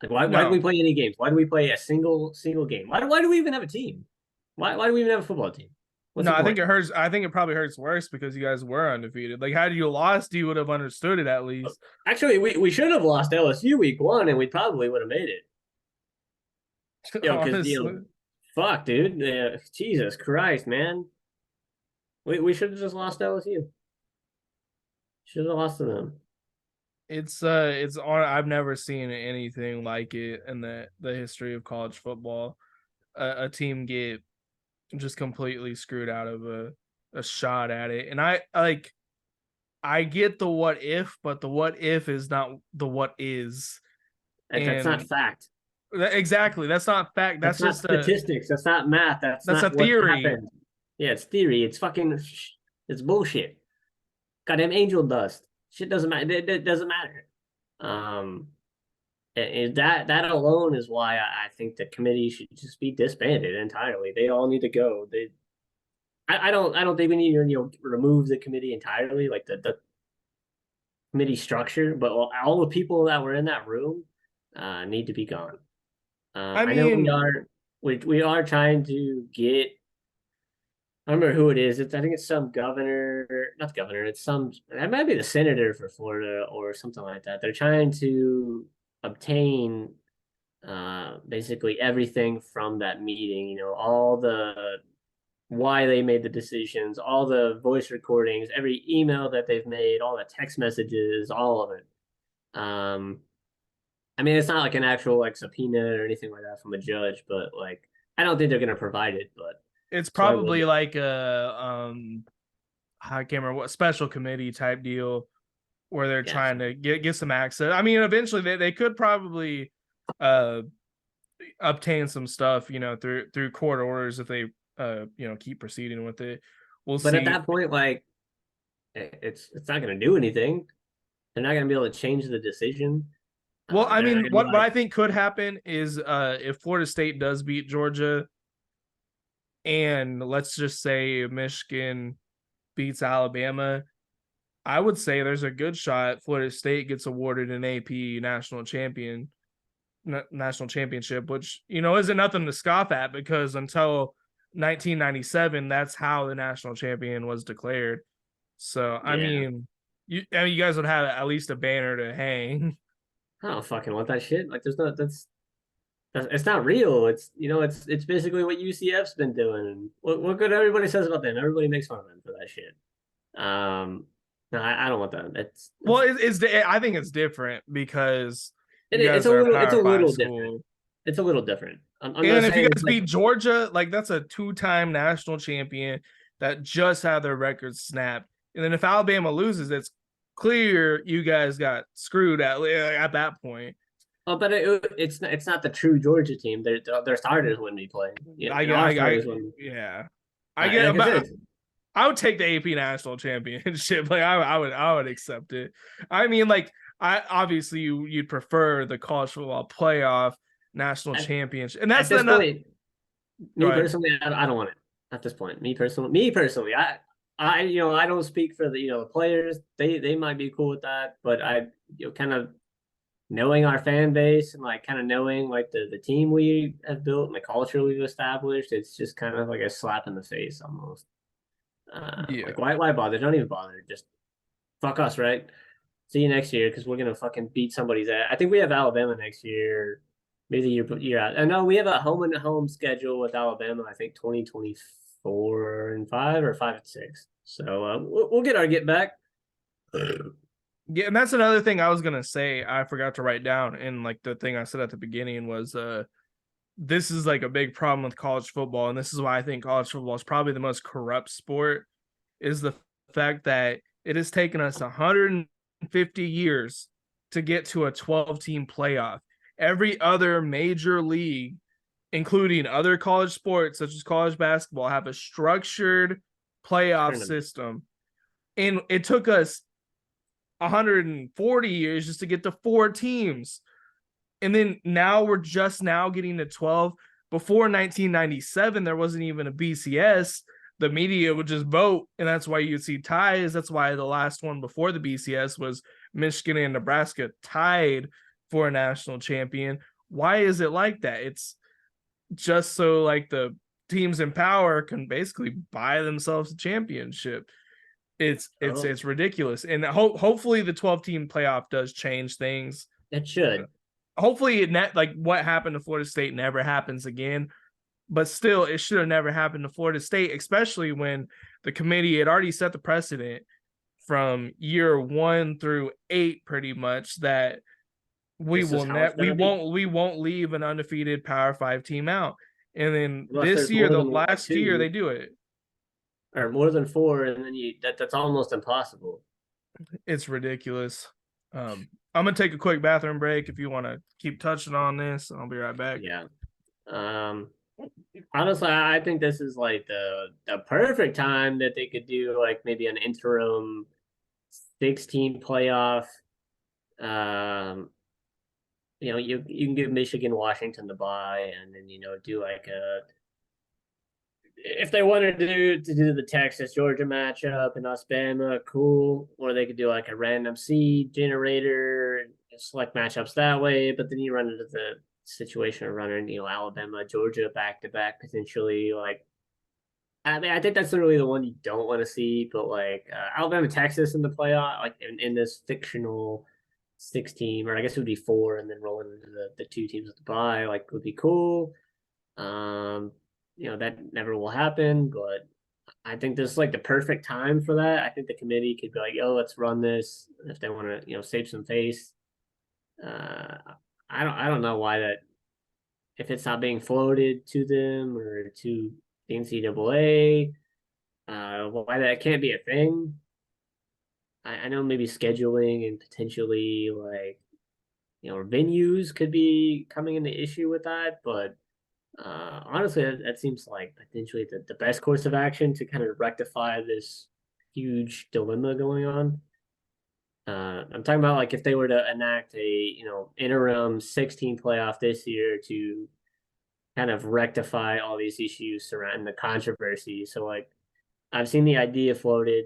Like why do we No, play any games? Why do we play a single game? Why do we even have a team? Why do we even have a football team? What's no, the I think point? it hurts. I think it probably hurts worse because you guys were undefeated. Like, had you lost, you would have understood it at least. Actually, we should have lost LSU week 1 and we probably would have made it. Because Honestly, fuck, dude. Jesus Christ, man. We should have just lost LSU. Should have lost to them. it's on. I've never seen anything like it in the history of college football. A team get just completely screwed out of a shot at it, and I get the what if, but the what if is not the what is, That's not and fact. exactly that's not fact. That's That's not just a statistics. That's not math. That's that's a not what theory. happened. Yeah, it's theory. It's fucking. It's bullshit. Goddamn angel dust. Shit doesn't matter. It doesn't matter. Um, that alone is why I think the committee should just be disbanded entirely. They all need to go. I don't think we need to remove the committee entirely, like the committee structure, but all the people that were in that room need to be gone. I I know we mean, are we are trying to get. I don't remember who it is. I think it's some governor, not the governor. It's some. It might be the senator for Florida or something like that. They're trying to obtain basically everything from that meeting. All the why they made the decisions, all the voice recordings, every email that they've made, all the text messages, all of it. Um, I mean, it's not like an actual like subpoena or anything like that from a judge, but like I don't think they're going to provide it. But it's so I would. probably like a I can't remember what special committee type deal where they're Yeah, trying to get some access. I mean, eventually they could probably uh obtain some stuff, through court orders if they keep proceeding with it. We'll but at see. that point, like it's not going to do anything. They're not going to be able to change the decision. Well, I They're not mean, going to be what I like, think could happen is if Florida State does beat Georgia, and let's just say Michigan beats Alabama, I would say there's a good shot Florida State gets awarded an AP national championship, which isn't nothing to scoff at because until 1997, that's how the national champion was declared. So I yeah, mean, you guys would have at least a banner to hang. I don't fucking want that shit. Like, there's no that's it's not real. It's basically what UCF's been doing. What good everybody says about them. Everybody makes fun of them for that shit. No, I don't want that. Well, I think it's different because you It's guys a are a little it's Power a Five little different. school. It's a little different. I'm not And if you saying it's guys like, beat Georgia, like that's a two-time national champion that just had their records snapped. And then if Alabama loses, it's clear you guys got screwed at that point. oh, but it's not the true Georgia team. Their starters wouldn't be playing. I get, Our I starters wouldn't. yeah, I get, Like I said, but I would take the AP national championship. Like I would accept it. I mean, like I obviously you'd prefer the college football playoff national at, championship, and at that's this not. point, Go me ahead. personally, I don't want it. At this point, me personally, I don't speak for the players. They might be cool with that, but kind of knowing our fan base and like kind of knowing like the team we have built and the culture we've established, it's just kind of like a slap in the face almost. Like Yeah. why bother? Don't even bother. Just fuck us, right? See you next year because we're gonna fucking beat somebody's ass. I think we have Alabama next year. Maybe the year out. I know we have a home and home schedule with Alabama. I think 2024 and 5 or 5 and 6. So we'll get our get back. Yeah, and that's another thing I was gonna say. I forgot to write down, and like the thing I said at the beginning was, this is like a big problem with college football, and this is why I think college football is probably the most corrupt sport. Is the fact that it has taken us 150 years to get to a 12 team playoff. Every other major league, including other college sports such as college basketball, have a structured playoff Tournament. system. And it took us 140 years just to get to 4 teams. And then now we're just now getting to 12. Before 1997, there wasn't even a BCS. The media would just vote, and that's why you'd see ties. That's why the last one before the BCS was Michigan and Nebraska tied for a national champion. Why is it like that? It's just so like the teams in power can basically buy themselves a championship. Oh, It's ridiculous, and hopefully the 12 team playoff does change things. it should. Hopefully it like what happened to Florida State never happens again, but still it should have never happened to Florida State, especially when the committee had already set the precedent from year 1 through 8 pretty much that This is how it's gonna be. we won't leave an undefeated Power 5 team out. And then Unless this there's year, more the than like last year they two do it. or more than four, and then that's almost impossible. It's ridiculous. I'm gonna take a quick bathroom break. If you want to keep touching on this, I'll be right back. Yeah. Um, Honestly, I think this is like the perfect time that they could do like maybe an interim 16 playoff. Um, you can give Michigan, Washington the bye, and then do like a if they wanted to do the Texas Georgia matchup and us Bama, cool. Or they could do like a random seed generator and select matchups that way. But then you run into the situation of running, Alabama, Georgia back to back potentially. Like, I mean, I think that's literally the one you don't want to see. But like Alabama, Texas in the playoff, like in this fictional 6 team, or I guess it would be four, and then rolling into the 2 teams at the bye, like would be cool. Um, that never will happen, but I think this is like the perfect time for that. I think the committee could be like, "Yo, let's run this." If they want to, save some face. Uh, I don't know why that if it's not being floated to them or to the NCAA, why that can't be a thing. I know maybe scheduling and potentially like venues could be coming into issue with that, but honestly, that seems like potentially the best course of action to kind of rectify this huge dilemma going on. I'm talking about like if they were to enact a interim 16 playoff this year to kind of rectify all these issues surrounding the controversy. So like I've seen the idea floated,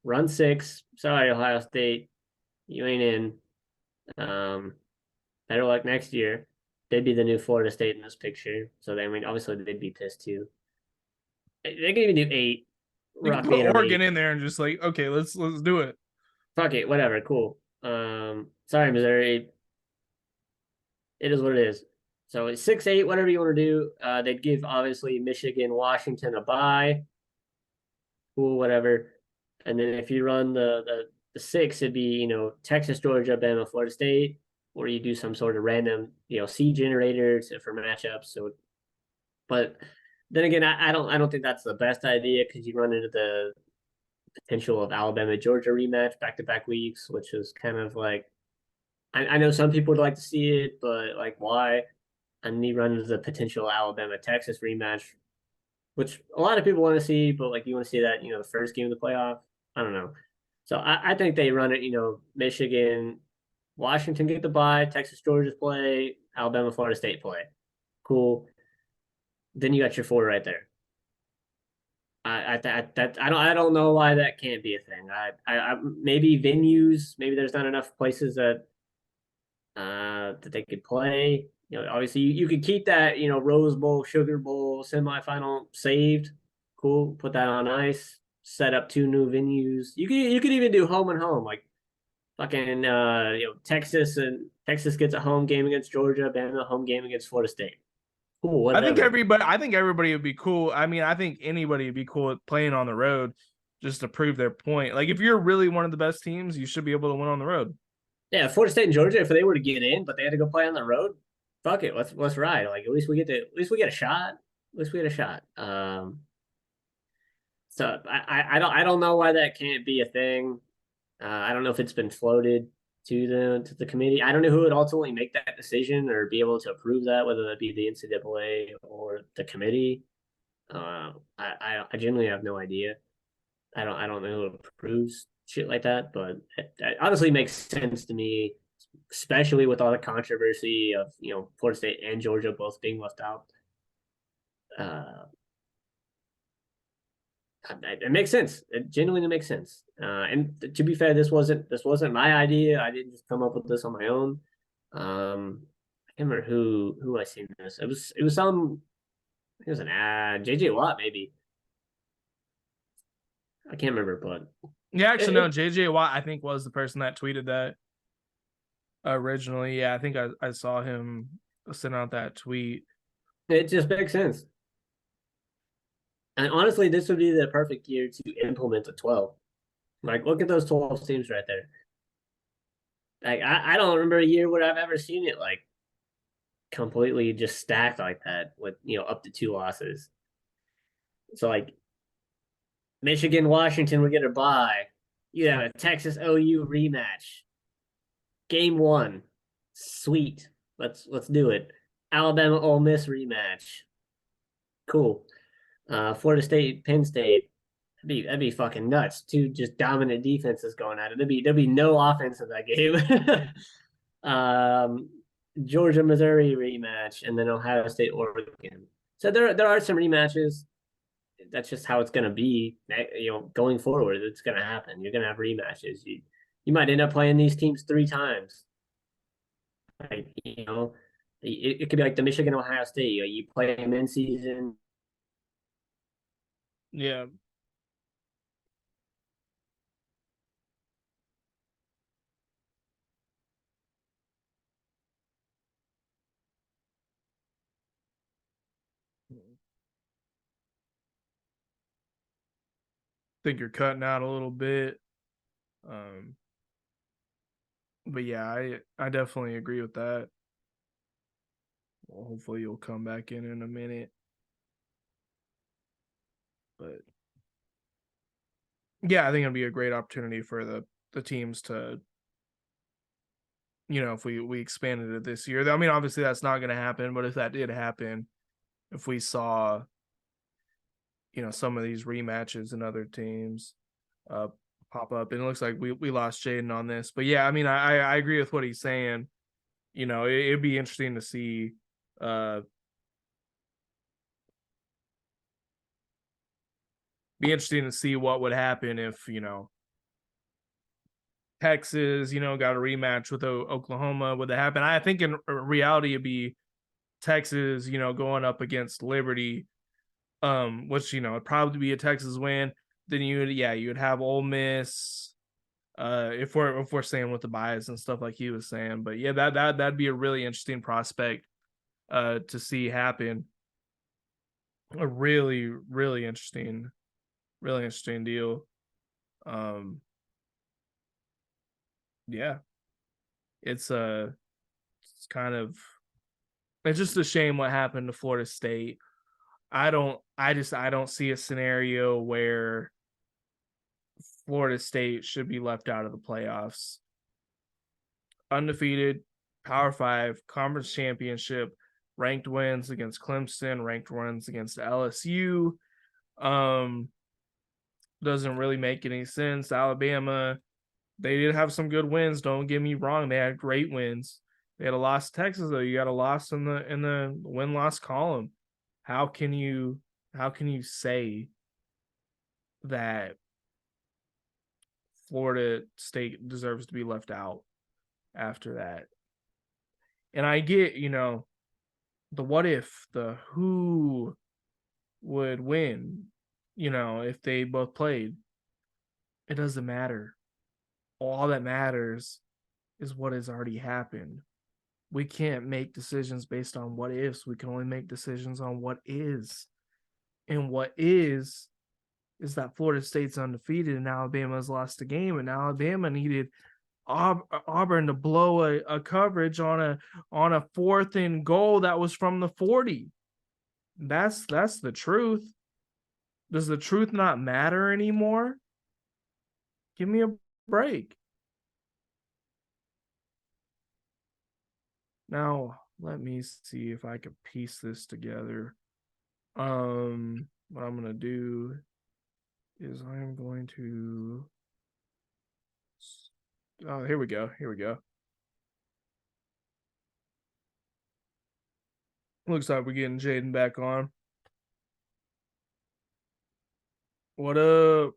run six. Sorry, Ohio State, you ain't in. Um, Better luck next year. They'd be the new Florida State in this picture. So they, I mean, obviously they'd be pissed too. They can even do 8, You can rock put the Oregon 8. in there and just like, okay, let's do it. Fuck it, whatever, cool. Sorry, Missouri. It is what it is. So it's 6-8, whatever you want to do. They'd give obviously Michigan, Washington a bye. Cool, whatever. And then if you run the six, it'd be Texas, Georgia, Bama, Florida State, or you do some sort of random seed generators for matchups. So, but then again, I don't think that's the best idea because you run into the potential of Alabama Georgia rematch back to back weeks, which is kind of like I know some people would like to see it, but like why? And you run into the potential Alabama Texas rematch, which a lot of people want to see, but like you want to see that the first game of the playoff. I don't know. So I think they run it. Michigan, Washington get the bye, Texas Georgia's play, Alabama Florida State play. Cool. Then you got your four right there. I don't know why that can't be a thing. I maybe venues, maybe there's not enough places that they could play. Obviously you could keep that Rose Bowl, Sugar Bowl semifinal saved. Cool, put that on ice. Set up 2 new venues. You could even do home and home. Like Fucking Texas gets a home game against Georgia, Bama a home game against Florida State. Cool, whatever. I think everybody would be cool. I mean, I think anybody would be cool with playing on the road just to prove their point. Like if you're really one of the best teams, you should be able to win on the road. Yeah, Florida State and Georgia, if they were to get in, but they had to go play on the road, fuck it, let's ride. Like at least we get a shot. At least we get a shot. So I don't know why that can't be a thing. I don't know if it's been floated to the committee. I don't know who would ultimately make that decision or be able to approve that, whether that be the NCAA or the committee. I genuinely have no idea. I don't know who approves shit like that, but it honestly makes sense to me, especially with all the controversy of Florida State and Georgia both being left out. Uh, it makes sense. It genuinely makes sense. And to be fair, this wasn't my idea. I didn't just come up with this on my own. I can't remember who I seen this. It was some. I think it was an ad. JJ Watt maybe. I can't remember, but Yeah, actually, no. it, JJ Watt, I think, was the person that tweeted that originally. Yeah, I think I saw him send out that tweet. it just makes sense. And honestly, this would be the perfect year to implement the 12. Like, look at those 12 teams right there. Like, I don't remember a year where I've ever seen it like completely just stacked like that with up to two losses. So like Michigan, Washington would get a bye. You have a Texas OU rematch. Game one. Sweet. Let's do it. Alabama Ole Miss rematch. Cool. Florida State, Penn State. That'd be fucking nuts. Two just dominant defenses going at it. There'd be no offense in that game. um, Georgia Missouri rematch, and then Ohio State Oregon. So there are some rematches. That's just how it's gonna be. Going forward, it's gonna happen. You're gonna have rematches. You might end up playing these teams three times. Like it could be like the Michigan Ohio State. You play them in season. Yeah, think you're cutting out a little bit. Um, but yeah, I definitely agree with that. Well, hopefully you'll come back in a minute. But yeah, I think it'd be a great opportunity for the teams to, if we expanded it this year. I mean, obviously that's not going to happen, but if that did happen, if we saw, some of these rematches and other teams uh pop up, and it looks like we lost Jaden on this, but yeah, I mean, I agree with what he's saying. It'd be interesting to see uh what would happen if Texas got a rematch with Oklahoma. Would that happen? I think in reality it'd be Texas going up against Liberty, which it'd probably be a Texas win. Then you'd have Ole Miss, if we're saying with the bias and stuff like he was saying. But yeah, that'd be a really interesting prospect to see happen. A really interesting deal. Um, yeah, it's it's kind of it's just a shame what happened to Florida State. I don't see a scenario where Florida State should be left out of the playoffs. Undefeated, Power 5, conference championship, ranked wins against Clemson, ranked wins against LSU. Um, doesn't really make any sense. Alabama, they did have some good wins. Don't get me wrong; they had great wins. They had a loss to Texas though. You got a loss in the win loss column. How can you say that Florida State deserves to be left out after that? And I get the what if, the who would win, if they both played. It doesn't matter. all that matters is what has already happened. We can't make decisions based on what ifs. We can only make decisions on what is. And what is that Florida State's undefeated and Alabama's lost a game, and Alabama needed Auburn to blow a coverage on a 4th and goal that was from the 40. That's the truth. Does the truth not matter anymore? Give me a break. Now, let me see if I can piece this together. What I'm going to do is I'm going to oh, here we go. Here we go. Looks like we're getting Jaden back on. What up?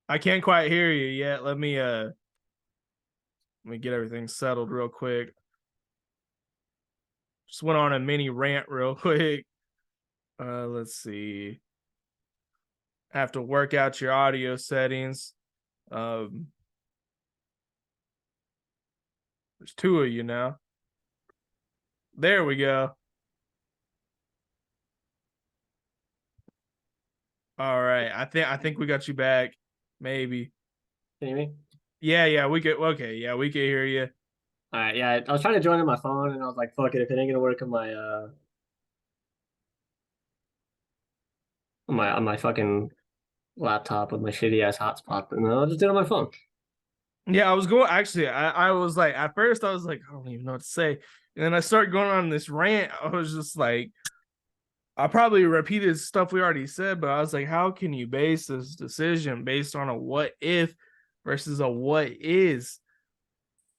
I can't quite hear you yet. Let me get everything settled real quick. Just went on a mini rant real quick. Let's see. Have to work out your audio settings. There's 2 of you now. There we go. All right. I think we got you back. Maybe. Can you hear me? Yeah, we could okay, yeah, we could hear you. All right, yeah, I was trying to join on my phone, and I was like, "Fuck it, if it ain't gonna work on my on my fucking laptop with my shitty ass hotspot, then I'll just do it on my phone." Yeah, I was going actually, I was like, at first I was like, I don't even know what to say. And then I started going on this rant. I was just like, I probably repeated stuff we already said, but I was like, how can you base this decision based on a what if versus a what is?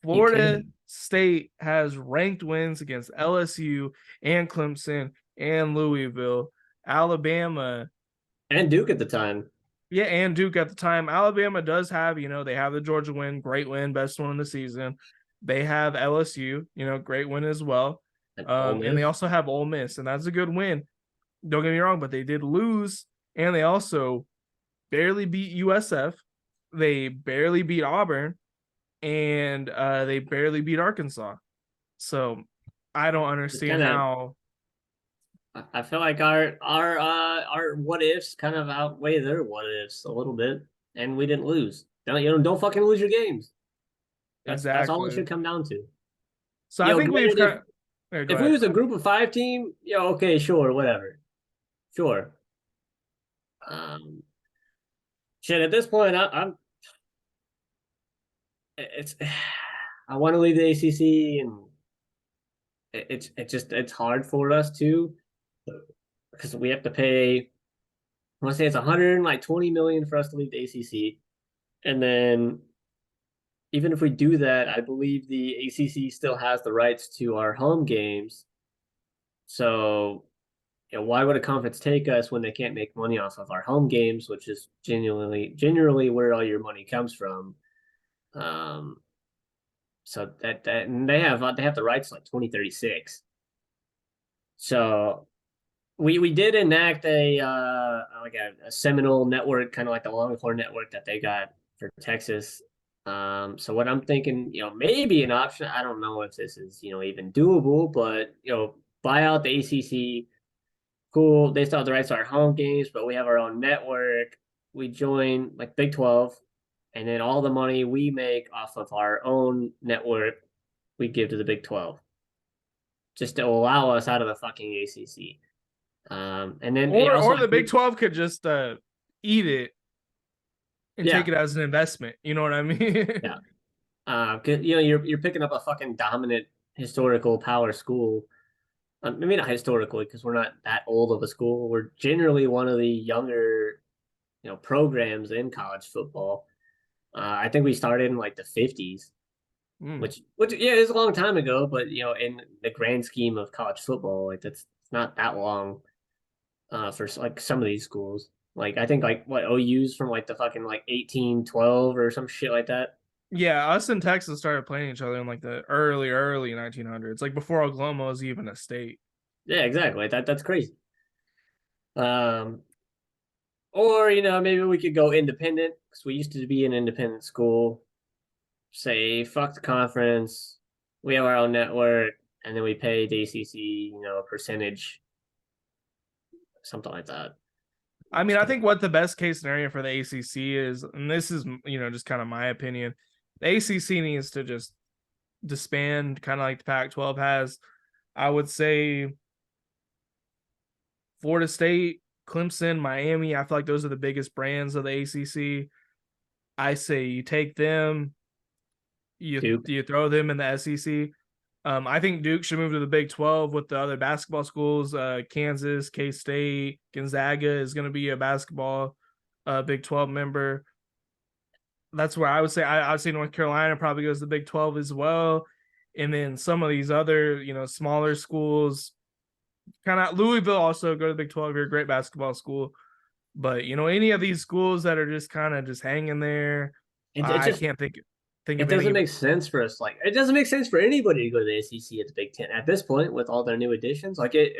You Florida can. State has ranked wins against LSU and Clemson and Louisville. Alabama, And Duke at the time. yeah, and Duke at the time. Alabama does have, they have the Georgia win, great win, best one in the season. They have LSU, great win as well. And Ole And they Miss. also have Ole Miss, and that's a good win. Don't get me wrong, but they did lose, and they also barely beat USF. They barely beat Auburn, and they barely beat Arkansas. So I don't It's understand kind of. how. I feel like our what ifs kind of outweigh their what ifs a little bit, and we didn't lose. Don't fucking lose your games. That's all it Exactly. should come down to. So I think we've Granted, kind of. Yeah, go if we ahead. was a group of 5 team, okay, sure, whatever, sure. Um, Shit. At this point, I'm it's I want to leave the ACC, and it's hard for us to because we have to pay. I want to say it's 120 million for us to leave the ACC, and then even if we do that, I believe the ACC still has the rights to our home games. So, why would a conference take us when they can't make money off of our home games, which is genuinely where all your money comes from? Um, so that and they have the rights like 2036. So we did enact a Seminole network, kind of like the Longhorn network that they got for Texas. So what I'm thinking, maybe an option. I don't know if this is even doable, but buy out the ACC. Cool. They still have the rights to our home games, but we have our own network. We join like Big 12, and then all the money we make off of our own network, we give to the Big 12, just to allow us out of the fucking ACC. And then also, Or the Big 12 could just eat it and take yeah, it as an investment. You know what I mean? yeah. 'Cause, you're picking up a fucking dominant historical power school. Maybe not historically because we're not that old of a school. We're generally one of the younger, programs in college football. I think we started in like the 50s, Mm. which yeah, is a long time ago, but in the grand scheme of college football, like that's not that long for like some of these schools. Like I think like what OU's from like the fucking like 1812 or some shit like that. Yeah, us and Texas started playing each other in like the early 1900s, like before Oklahoma was even a state. Yeah, exactly. That's crazy. Um, or maybe we could go independent because we used to be an independent school. Say fuck the conference. We have our own network, and then we pay the ACC, a percentage, something like that. I mean, I Something. think what the best case scenario for the ACC is, and this is, just kind of my opinion, the ACC needs to just disband, kind of like the Pac-12 has. I would say Florida State, Clemson, Miami. I feel like those are the biggest brands of the ACC. I say you take them, Duke. you throw them in the SEC. I think Duke should move to the Big 12 with the other basketball schools. Kansas, K State, Gonzaga is going to be a basketball Big 12 member. That's where I would say I would say North Carolina probably goes to the Big 12 as well. And then some of these other, smaller schools, kind of Louisville also go to the Big 12. You're a great basketball school. But any of these schools that are just kind of just hanging there, It I just can't think it of doesn't any. make sense for us. Like it doesn't make sense for anybody to go to the SEC at the Big Ten at this point with all their new additions. Like it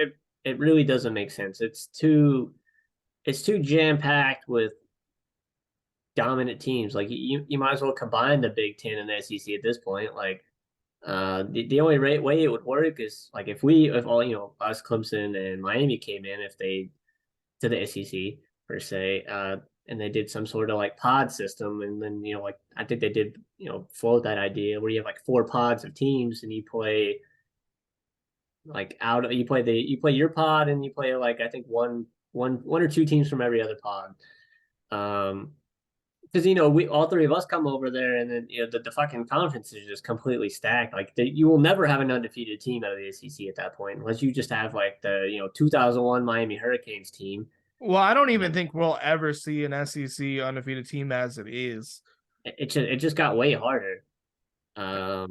really doesn't make sense. It's too jam packed with dominant teams. Like you might as well combine the Big Ten and the SEC at this point. Like the only way it would work is like if all us Clemson and Miami came in if they to the SEC per se, and they did some sort of like pod system, and then like I think they did float that idea where you have like four pods of teams and you play like out you play your pod and you play like I think one or two teams from every other pod. Um, because we all three of us come over there, and then the fucking conference is just completely stacked. Like you will never have an undefeated team out of the SEC at that point, unless you just have like the 2001 Miami Hurricanes team. Well, I don't even And think we'll ever see an SEC undefeated team as it is. it just got way harder. So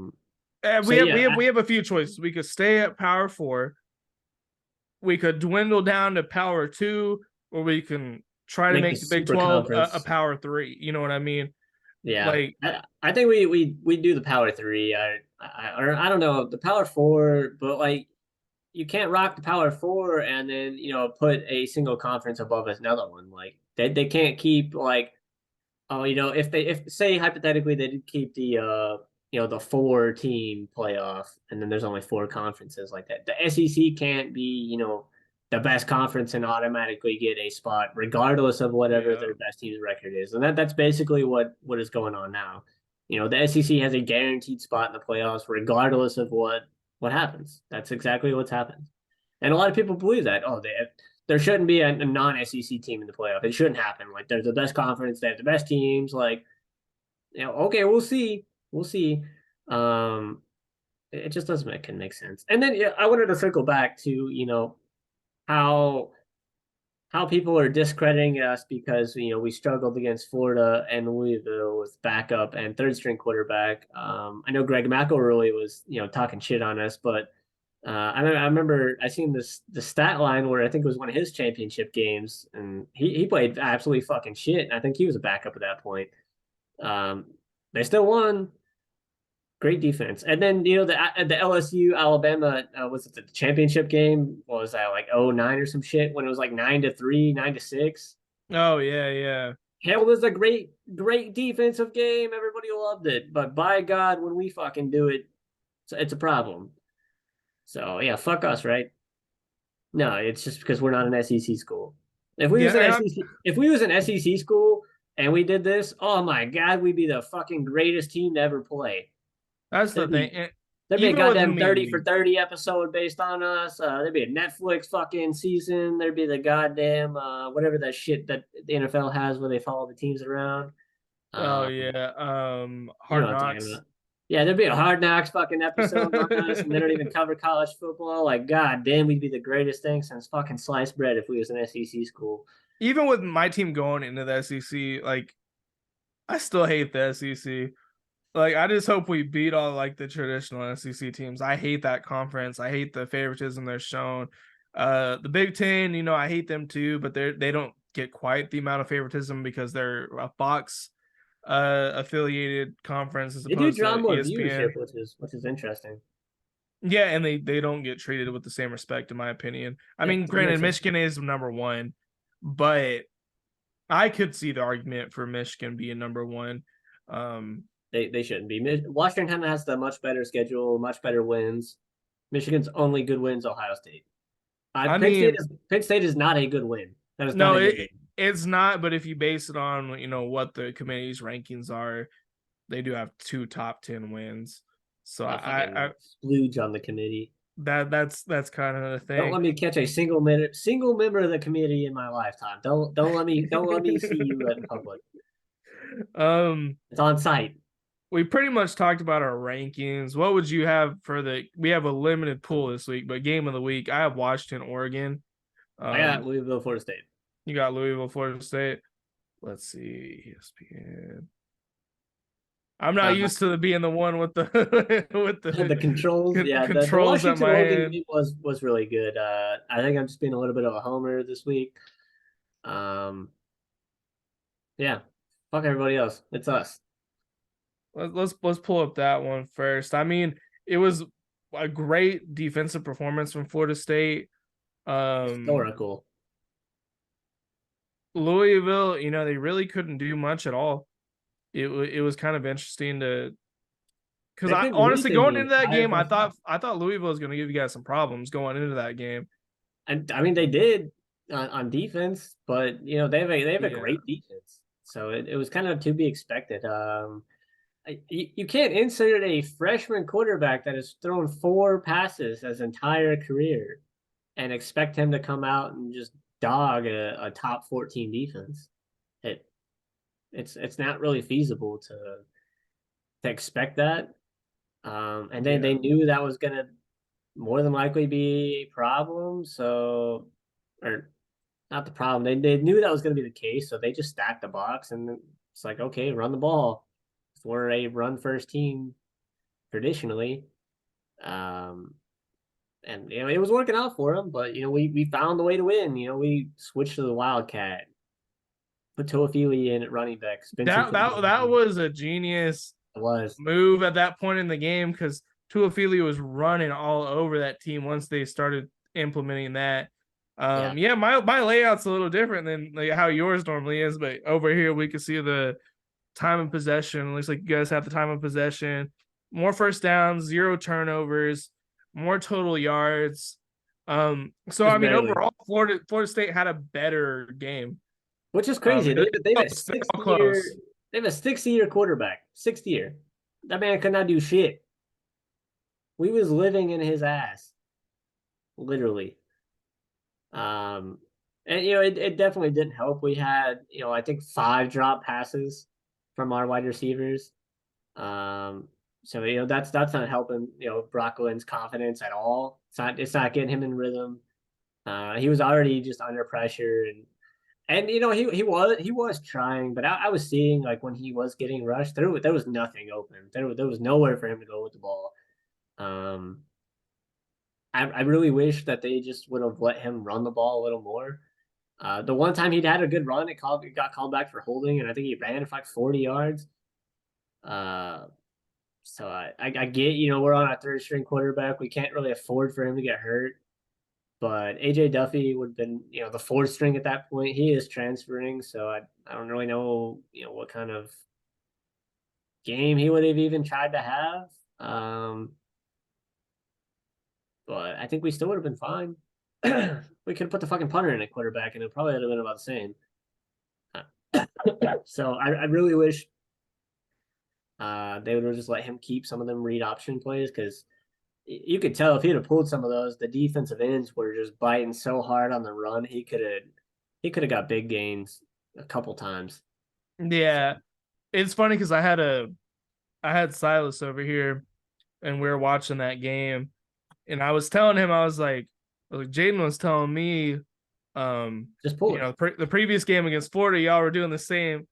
We have we yeah, have we have a few choices. We could stay at Power Four. We could dwindle down to Power Two, or we can try to make the make the Big super 12 a conference. Power Three. You know what I mean? Yeah, Like, I think we do the Power Three. Or I don't know the Power Four, but like you can't rock the Power Four and then put a single conference above another one. Like they can't keep like oh, if say hypothetically they did keep the four team playoff and then there's only four conferences like that. The SEC can't be, the best conference and automatically get a spot regardless of whatever yeah, their best team's record is. And that's basically what is going on now. The SEC has a guaranteed spot in the playoffs regardless of what happens. That's exactly what's happened. And a lot of people believe that. Oh, there shouldn't be a non-SEC team in the playoff. It shouldn't happen. Like they're the best conference, they have the best teams. Like, okay, we'll see, we'll see. Um, it just doesn't make sense. And then I wanted to circle back to how how people are discrediting us because we struggled against Florida and Louisville with backup and third string quarterback. I know Greg McElroy was talking shit on us, but I remember I seen the stat line where I think it was one of his championship games, and he played absolutely fucking shit. I think he was a backup at that point. Um, they still won. Great defense, and then the LSU Alabama was it the championship game? What was that like 09 or some shit when it was like 9-3, 9-6? oh yeah, yeah. Hell, was a great defensive game. Everybody loved it, but by God, when we fucking do it, it's a problem. So yeah, fuck us, right? No, it's just because we're not an SEC school. If we Yeah, was an and SEC, if we was an SEC school and we did this, oh my God, we'd be the fucking greatest team to ever play. that's the There'd thing. be And there'd be a even with goddamn 30 for me, 30 episode based on us. There'd be a Netflix fucking season. There'd be the goddamn whatever that shit that the NFL has where they follow the teams around. oh Um, yeah, you know Hard what I'm talking Knocks. about. Yeah, there'd be a Hard Knocks fucking episode on us, and they don't even cover college football. Like, god damn, we'd be the greatest thing since fucking sliced bread if we was an SEC school. Even with my team going into the SEC, like I still hate the SEC. Like I just hope we beat all like the traditional SEC teams. I hate that conference. I hate the favoritism they're shown. The Big Ten, I hate them too, but they don't get quite the amount of favoritism because they're a Fox affiliated conference as They do opposed draw to more ESPN. viewership, which is interesting. Yeah, and they don't get treated with the same respect, in my opinion. I Yeah, mean, that makes granted, sense. Michigan is number one, but I could see the argument for Michigan being number one. Um, They shouldn't be. Washington has the much better schedule, much better wins. Michigan's only good wins Ohio State. I mean, Penn State is not a good win. That is not no, a good win. it's not. But if you base it on what the committee's rankings are, they do have two top 10 wins. So A I fucking splooge on the committee. that's kind of the Don't thing. let me catch a single member of the committee in my lifetime. Don't let me see you in public. Um, It's on site. we pretty much talked about our rankings. What would you have for the? We have a limited pool this week, but game of the week, I have Washington, Oregon. I got Um, Louisville, Florida State. you got Louisville, Florida State. Let's see, ESPN. I'm not Uh, used to being the one with the with the the controls, yeah, the controls at Washington my Oregon hand. game was really good. I think I'm just being a little bit of a homer this week. Um, yeah, fuck everybody else. It's us. Let's pull up that one first. I mean, it was a great defensive performance from Florida State. Um, Historical. Louisville, they really couldn't do much at all. It was kind of interesting to because They I couldn't do honestly anything going the into that entire game, first half. I thought Louisville was going to give you guys some problems going into that game. And I mean, they did on defense, but they have a Yeah, great defense, so it was kind of to be expected. You can't insert a freshman quarterback that has thrown 4 passes his entire career and expect him to come out and just dog a top 14 defense. It it's not really feasible to expect that. And then they yeah. knew that was gonna more than likely be a problem. So, or not the problem. They knew that was going to be the case, so they just stacked the box, and it's like, okay, run the ball. We're a run first team traditionally, um, and it was working out for them. But we found the way to win. We switched to the Wildcat, put Toafili in at running back, Spencer That Feast. was a genius It was, move at that point in the game because Tuafili was running all over that team once they started implementing that. yeah, Yeah, my layout's a little different than like how yours normally is, but over here we can see the time of possession. Looks like you guys have the time of possession, more first downs, 0 turnovers, more total yards. So I just mean, barely. overall, Florida State had a better game. Which is crazy. They've a They're sixth all year close. they have a 6 year quarterback. 6th year. That man could not do shit. We was living in his ass, literally. Um, and it definitely didn't help. We had I think 5 drop passes from our wide receivers. Um, so that's not helping Brock Lynn's confidence at all. It's not getting him in rhythm. He was already just under pressure and he was trying, but I was seeing like when he was getting rushed, there was nothing open. There was nowhere for him to go with the ball. Um, I really wish that they just would have let him run the ball a little more. The one time he'd had a good run, it got called back for holding, and I think he ran for like 40 yards. Uh, so I get we're on a third string quarterback. We can't really afford for him to get hurt. But AJ Duffy would have been the fourth string at that point. He is transferring, so I don't really know what kind of game he would have even tried to have. But I think we still would have been fine. We could have put the fucking punter in at quarterback, and it probably would have been about the same. So I really wish they would have just let him keep some of them read option plays because you could tell if he'd have pulled some of those, the defensive ends were just biting so hard on the run. He could have got big gains a couple times. So Yeah, it's funny because I had Silas over here and we were watching that game, and I was telling him Jaden was telling me, just pull it. the previous game against Florida, y'all were doing the same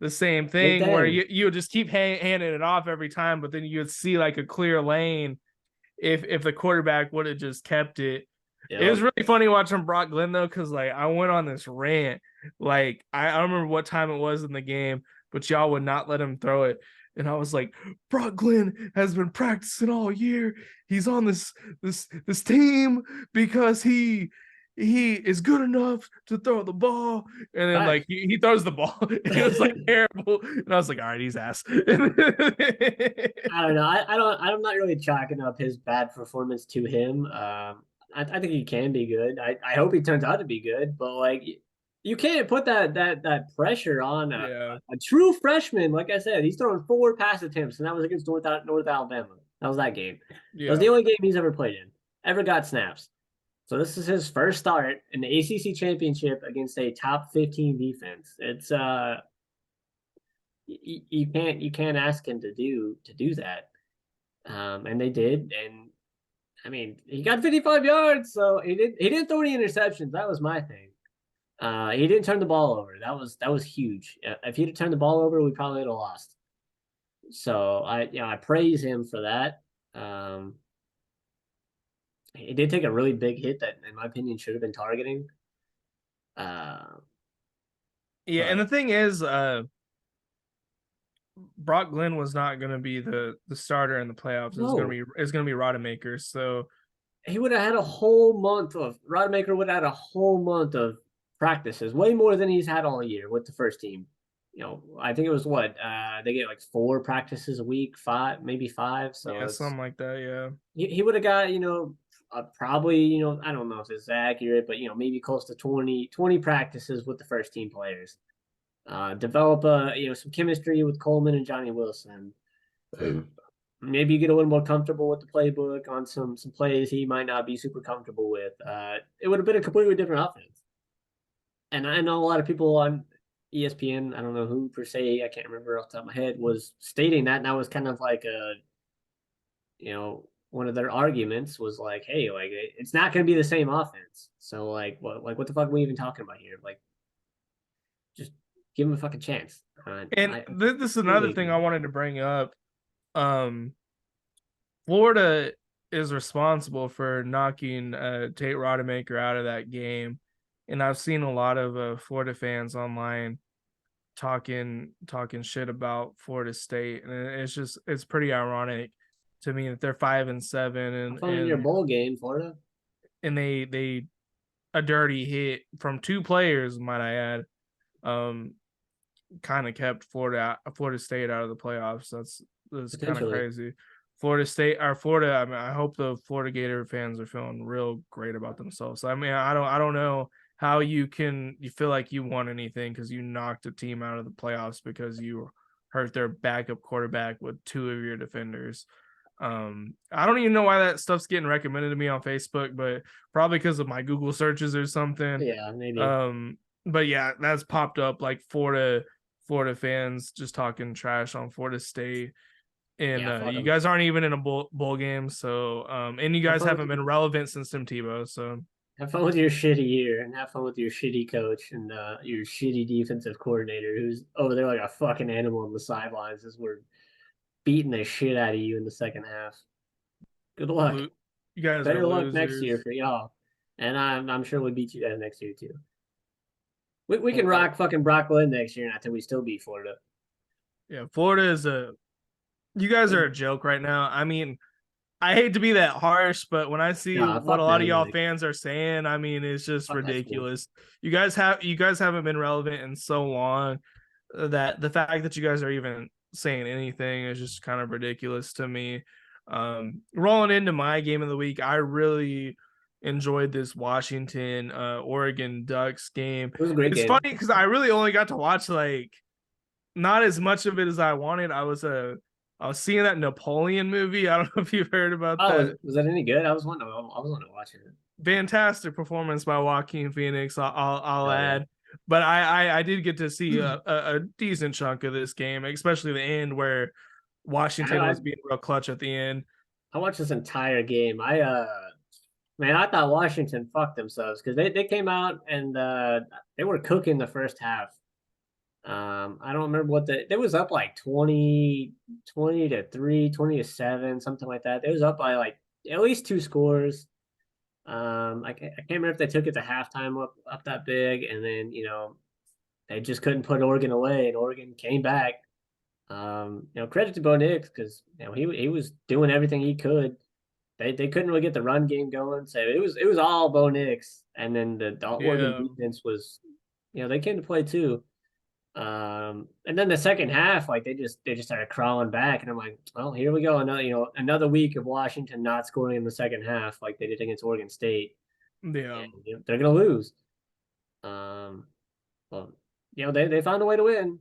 Same thing where thing. you would just keep handing it off every time, but then you would see like a clear lane if the quarterback would have just kept it. It was Yep. really funny watching Brock Glenn though, because like I went on this rant. Like I don't remember what time it was in the game, but y'all would not let him throw it. And I was like, Brock Glenn has been practicing all year. He's on this team because he is good enough to throw the ball. And then like Facts. he throws the ball. It was like terrible. And I was like, all right, he's ass. I don't know. I'm not really chalking up his bad performance to him. I think he can be good. I hope he turns out to be good, but like you can't put that pressure on Yeah. a true freshman. Like I said, he's throwing 4 pass attempts, and that was against North Alabama. That was that game. That was Yeah. the only game he's ever played in, ever got snaps. So this is his first start in the ACC championship against a top 15 defense. It's you can't ask him to do that. And they did, and I mean he got 55 yards, so he didn't throw any interceptions. That was my thing. He didn't turn the ball over. That was huge. If he'd have turned the ball over, we probably would have lost. So I praise him for that. Um, he did take a really big hit that, in my opinion, should have been targeting. Uh, Yeah. And the but thing is, Brock Glenn was not going to be the starter in the playoffs. no, It's going to be Rodemaker. So he would have had a whole month of Rodemaker would have had a whole month of practices, way more than he's had all year with the first team. I think it was what they get like 4 practices a week, 5, maybe 5. So yeah, it's something like that. Yeah. he would have got probably I don't know if it's accurate, but maybe close to 20 practices with the first team players. Develop some chemistry with Coleman and Johnny Wilson. Maybe you get a little more comfortable with the playbook on some plays he might not be super comfortable with. It would have been a completely different offense. And I know a lot of people on ESPN, I don't know who per se, I can't remember off the top of my head, was stating that, and that was kind of like one of their arguments was like, hey, like it's not going to be the same offense. So what the fuck are we even talking about here? Like, just give him a fucking chance. And I this is another really thing agree. I wanted to bring up. Um, Florida is responsible for knocking Tate Rodemaker out of that game, and I've seen a lot of Florida fans online talking shit about Florida State, and it's pretty ironic to me that they're 5-7 I'm and following your and bowl game, Florida. and they a dirty hit from two players, might I add, um, kind of kept Florida State out of the playoffs. That's kind of Potentially. crazy. Florida State or Florida. I mean, I hope the Florida Gator fans are feeling real great about themselves. I mean, I don't know how you feel like you won anything because you knocked a team out of the playoffs because you hurt their backup quarterback with two of your defenders. I don't even know why that stuff's getting recommended to me on Facebook, but probably because of my Google searches or something. Yeah, maybe. Um, but yeah, that's popped up like Florida fans just talking trash on Florida State. And Yeah, fuck you them. guys aren't even in a bowl game, so and you Have guys fun with haven't been relevant since Tim Tebow. So have fun with your shitty year, and have fun with your shitty coach and your shitty defensive coordinator who's over there like a fucking animal on the sidelines as we're beating the shit out of you in the second half. Good luck. lo- you guys are Better luck next year losers. for y'all. And I'm sure we'll beat you guys next year too. We can Well, rock fucking Brock Glenn next year, and I think we still beat Florida. yeah, Florida is a. You guys are a joke right now. I mean, I hate to be that harsh, but when I see Nah, what a fuck lot of them. y'all Like, fans are saying, I mean, it's just fuck that school. ridiculous. You guys haven't been relevant in so long that the fact that you guys are even saying anything is just kind of ridiculous to me. Rolling into my game of the week, I really enjoyed this Washington Oregon Ducks game. It was a great It's game. funny because I really only got to watch like not as much of it as I wanted. I was seeing that Napoleon movie. I don't know if you've heard about Oh, that. was that any good? I was wanting to watch it. Fantastic performance by Joaquin Phoenix. I'll Oh yeah. add, but I did get to see a decent chunk of this game, especially the end where I, Washington I was being real clutch at the end. I watched this entire game. Man, I thought Washington fucked themselves because they came out and they were cooking the first half. I don't remember what it was up like 20 to 3, 20 to 7, something like that. It was up by like at least 2 scores. I can't remember if they took it to halftime up that big, and then they just couldn't put Oregon away, and Oregon came back. Credit to Bo Nix because he was doing everything he could. They couldn't really get the run game going, so it was all Bo Nix, and then the Oregon Yeah. defense was, they came to play too. And then the second half, like they just started crawling back, and I'm like, well, here we go, another week of Washington not scoring in the second half like they did against Oregon State, Yeah. and they're gonna lose. Well, they found a way to win.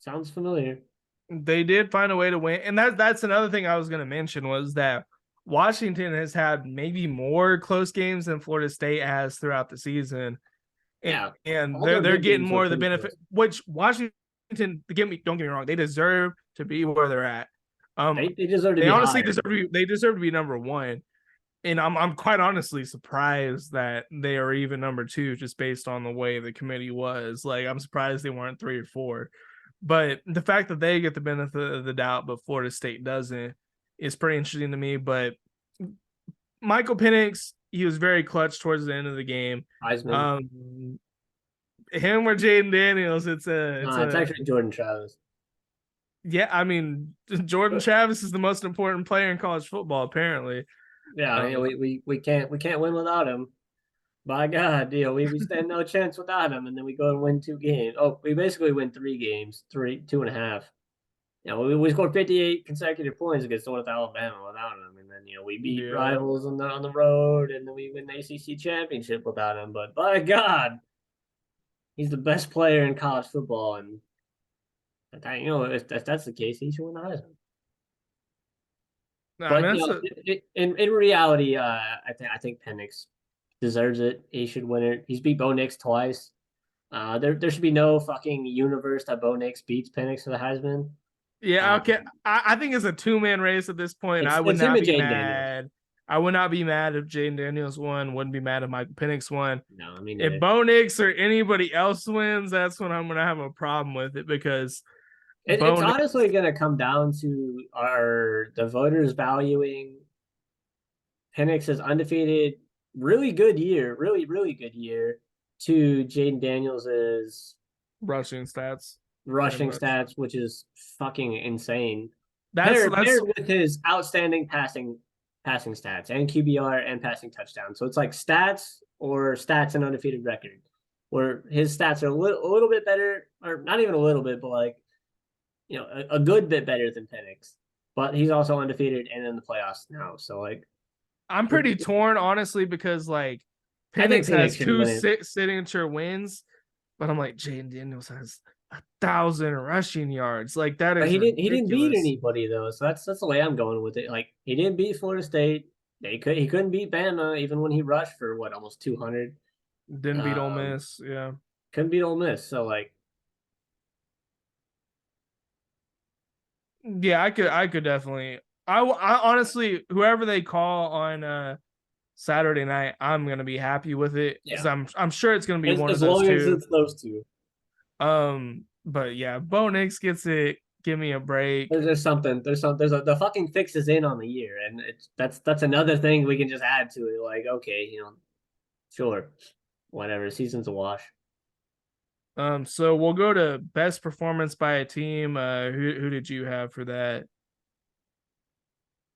Sounds familiar. They did find a way to win. And that's another thing I was gonna mention was that Washington has had maybe more close games than Florida State has throughout the season. And, Yeah, and all they're their they're good getting games were more of the pretty benefit, close. which Washington don't get me wrong, they deserve to be where they're at. They deserve to They be honestly higher. deserve to be number one. And I'm quite honestly surprised that they are even number two just based on the way the committee was. Like I'm surprised they weren't three or four. But the fact that they get the benefit of the doubt, but Florida State doesn't, is pretty interesting to me. But Michael Penix, he was very clutch towards the end of the game. Heisman. Um, him or Jaden Daniels, it's No, it's a actually Jordan Travis. yeah. I mean, Jordan Travis is the most important player in college football, apparently. Yeah, Um, we can't win without him. By God, we stand no chance without him, and then we go and win 2 games. Oh, we basically win 3 games, 2.5. We scored 58 consecutive points against North Alabama without him, and then we beat yeah, rivals on the road, and then we win the ACC championship without him. But by God, he's the best player in college football, and if that's the case, he should win the Heisman. I mean But that's a in reality, I think Penix deserves it. He should win it. He's beat Bo Nix twice. There should be no fucking universe that Bo Nix beats Penix for the Heisman. yeah, Uh, okay. I think it's a two-man race at this point. I would it's him not and be Jaden Daniels. mad. I would not be mad if Jaden Daniels won. Wouldn't be mad if Michael Penix won. No, I mean If neither. Bo Nix or anybody else wins, that's when I'm gonna have a problem with it because It's Bo Nix, honestly going to come down to are the voters valuing Penix's undefeated, really good year, really really good year, to Jaden Daniels's rushing stats, pretty rushing much. stats, which is fucking insane. That's Paired with his outstanding passing stats and QBR and passing touchdowns. So it's like stats or stats and undefeated record, where his stats are a little bit better, or not even a little bit, but like a good bit better than Penix. But he's also undefeated and in the playoffs now. So like, I'm pretty torn honestly because like I think Penix Penix has should two win it. signature wins, but I'm like Jaden Daniels has 1,000 rushing yards. Like that But is he didn't beat ridiculous. anybody though. So that's the way I'm going with it. Like he didn't beat Florida State. He couldn't beat Bama even when he rushed for what almost 200. Didn't beat Ole Um, Miss. Yeah. couldn't beat Ole Miss. So like, Yeah, I could definitely. I honestly, whoever they call on Saturday night, I'm gonna be happy with it because yeah, I'm sure it's gonna be one of as those long as two. it's those two. But yeah, Bo Nix gets it. Give me a break. There's something. The fucking fix is in on the year, and that's another thing we can just add to it. Like, okay, sure, whatever. Season's a wash. So we'll go to best performance by a team. Who did you have for that?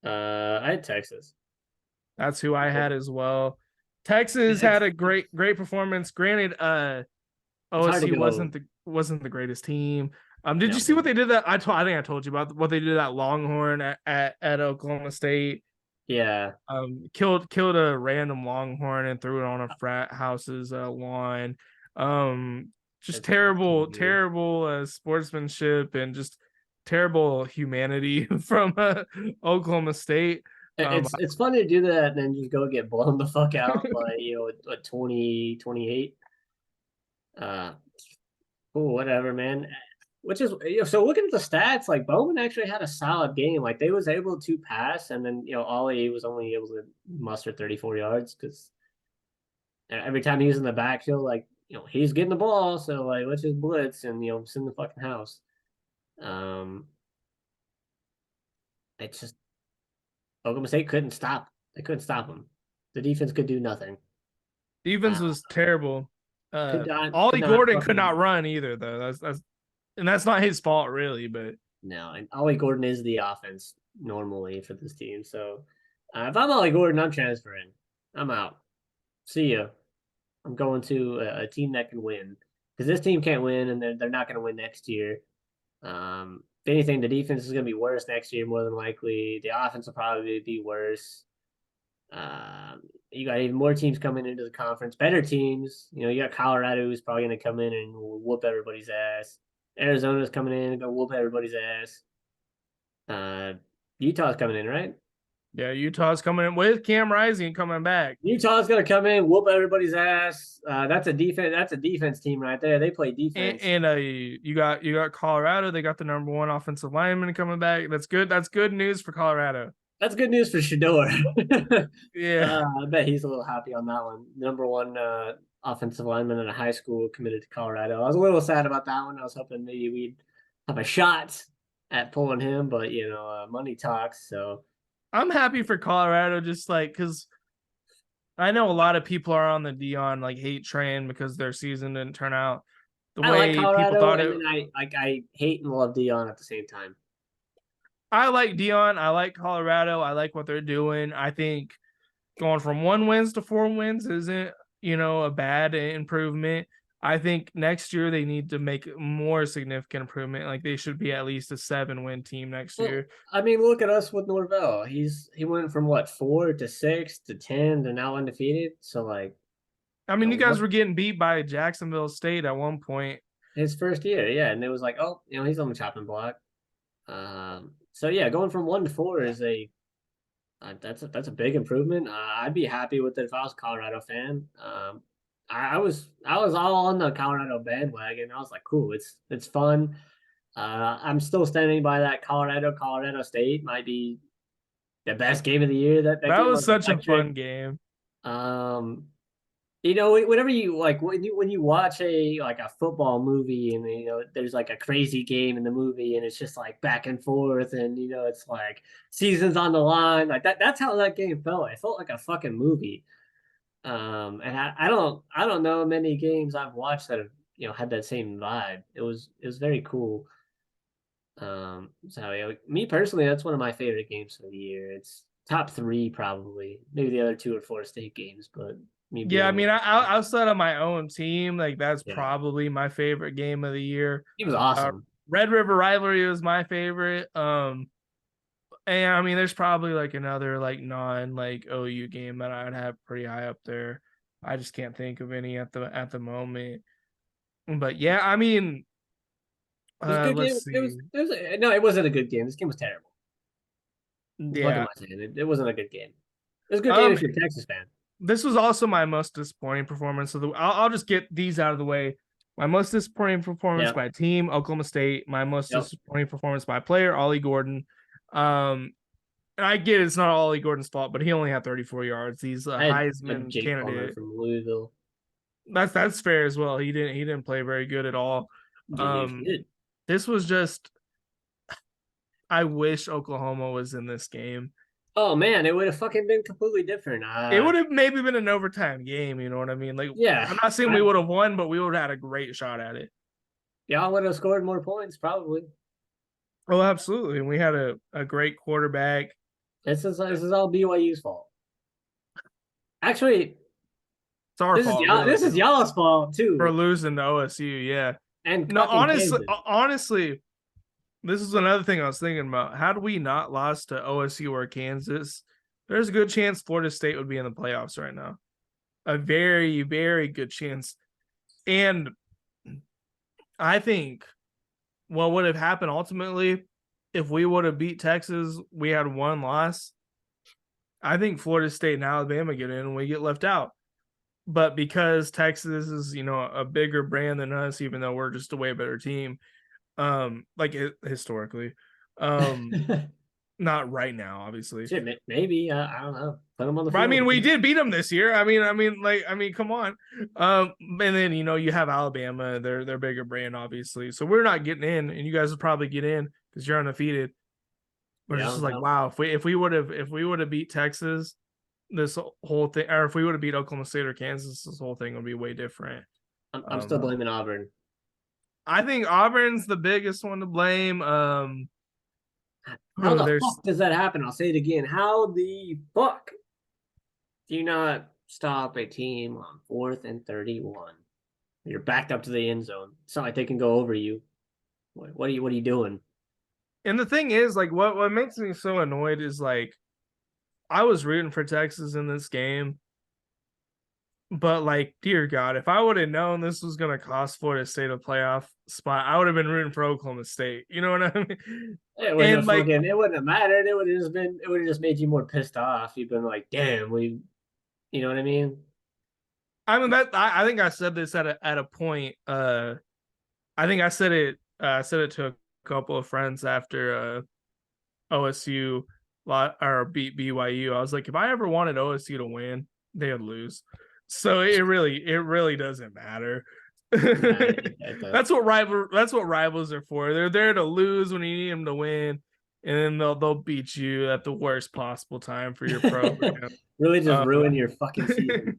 I had Texas. That's who I had as well. Texas had It's a great performance. Granted, it's hard to OSU go. wasn't the greatest team. Did you see what No, they did that I think I told you about what they did to that Longhorn at Oklahoma State. yeah, Killed a random Longhorn and threw it on a frat house's lawn. Just it's kind of weird. terrible sportsmanship and just terrible humanity from Oklahoma State. Um, It's fun to do that and then just go get blown the fuck out by a 2028. Uh, oh, whatever, man. Which is so looking at the stats, like Bowman actually had a solid game. Like they was able to pass, and then Ollie was only able to muster 34 yards because every time he was in the backfield, like he's getting the ball, so like let's just blitz and send the fucking house. Um, it's just Oklahoma State couldn't stop. They couldn't stop him. The defense could do nothing. Defense Uh, was terrible. could not Ollie could not Gordon could not fucking run either, though. That's and that's not his fault really, but No, and Ollie Gordon is the offense normally for this team. So if I'm Ollie Gordon, I'm transferring. I'm out. See ya. I'm going to a team that can win because this team can't win, and they're not going to win next year. If anything, the defense is going to be worse next year, more than likely. The offense will probably be worse. You got even more teams coming into the conference, better teams. You got Colorado who's probably going to come in and whoop everybody's ass. Arizona's coming in and going to whoop everybody's ass. Uh, Utah's coming in, right? yeah, Utah's coming in with Cam Rising coming back. Utah's going to come in, whoop everybody's ass. That's a defense. That's a defense team right there. They play defense. And you got Colorado. They got the number one offensive lineman coming back. That's good. That's good news for Colorado. That's good news for Shador. Yeah. I bet he's a little happy on that one. Number one offensive lineman in a high school committed to Colorado. I was a little sad about that one. I was hoping maybe we'd have a shot at pulling him, but money talks. So I'm happy for Colorado, just like because I know a lot of people are on the Dion like hate train because their season didn't turn out the I like way people Colorado, thought and it. then I hate and love Dion at the same time. I like Dion. I like Colorado. I like what they're doing. I think going from 1 wins to 4 wins isn't, a bad improvement. I think next year they need to make more significant improvement. Like they should be at least a 7-win team next Well, year. I mean, look at us with Norvell. He went from what 4 to 6 to 10 to now undefeated. So like, I mean, you guys what were getting beat by Jacksonville State at one point. his first year, yeah, and it was like, oh, he's on the chopping block. So yeah, going from 1 to 4 is that's a big improvement. I'd be happy with it if I was a Colorado fan. I was all on the Colorado bandwagon. I was like, cool, it's fun. I'm still standing by that Colorado State might be the best game of the year. That That game was was such a fun electric. game. Um, whenever you like when you watch a football movie and there's like a crazy game in the movie and it's just like back and forth and it's like seasons on the line like that's how that game felt. It felt like a fucking movie. And I don't know many games I've watched that have had that same vibe. It was very cool. So me personally, that's one of my favorite games of the year. It's top three probably. Maybe the other two are Florida State games, but me being Yeah, a I mean, little outside of my own team, like that's yeah, probably my favorite game of the year. he was Uh, awesome. Red River Rivalry was my favorite. And I mean, there's probably like another like non like OU game that I'd have pretty high up there. I just can't think of any at the moment. But yeah, I mean, It was a good game. let's see. No, it wasn't a good game. This game was terrible. What am Yeah. I saying? It wasn't a good game. It was a good game Um, if you're a Texas fan. this was also my most disappointing performance of the. I'll just get these out of the way. My most disappointing performance Yep. by team, Oklahoma State. My most Yep. disappointing performance by player, Ollie Gordon. Um, and I get it's not Ollie Gordon's fault, but he only had 34 yards. He's a I had Heisman Jake Plummer candidate. from Louisville. That's fair as well. He didn't play very good at all. He was Um, good. this was just. I wish Oklahoma was in this game. Oh man, it would have fucking been completely different. It would have maybe been an overtime game. You know what I mean? Like Yeah, I'm not saying we would have won, but we would have had a great shot at it. y'all would have scored more points probably. Oh, absolutely. And we had a great quarterback. This is all BYU's fault. Actually, It's our fault, really, this is y'all's fault for too, losing to OSU. Yeah. and No, fucking honestly, Kansas. honestly, this is another thing I was thinking about. Had we not lost to OSU or Kansas, there's a good chance Florida State would be in the playoffs right now. A very, very good chance. And I think what would have happened ultimately if we would have beat Texas, we had one loss. I think Florida State and Alabama get in and we get left out. But because Texas is, a bigger brand than us, even though we're just a way better team, like historically, um, not right now, obviously. Shit, maybe I don't know. Put them on the But I field. mean, we did beat them this year. Come on. And then you have Alabama. They're bigger brand, obviously. So we're not getting in, and you guys would probably get in because you're undefeated. But it's Yeah, just like, wow, if we would have beat Texas, this whole thing, or if we would have beat Oklahoma State or Kansas, this whole thing would be way different. I'm still Um, blaming Auburn. I think Auburn's the biggest one to blame. How the There's fuck does that happen? I'll say it again. How the fuck do you not stop a team on 4th and 31? You're backed up to the end zone. It's not like they can go over you. What are you doing? and the thing is, like, what makes me so annoyed is like I was rooting for Texas in this game, but like, dear God, if I would have known this was gonna cost Florida State a playoff spot, I would have been rooting for Oklahoma State. You know what I mean? It wouldn't And have like, fucking. It wouldn't have mattered. It would have just made you more pissed off. You've been like, damn, we. You know what I mean? I mean that I think I said this at a point. I think I said it to a couple of friends after OSU or beat BYU. I was like, if I ever wanted OSU to win, they would lose. So it really doesn't matter. Yeah, it does. That's what rivals are for. They're there to lose when you need them to win, and then they'll beat you at the worst possible time for your program. Really, just Uh, ruin your fucking season.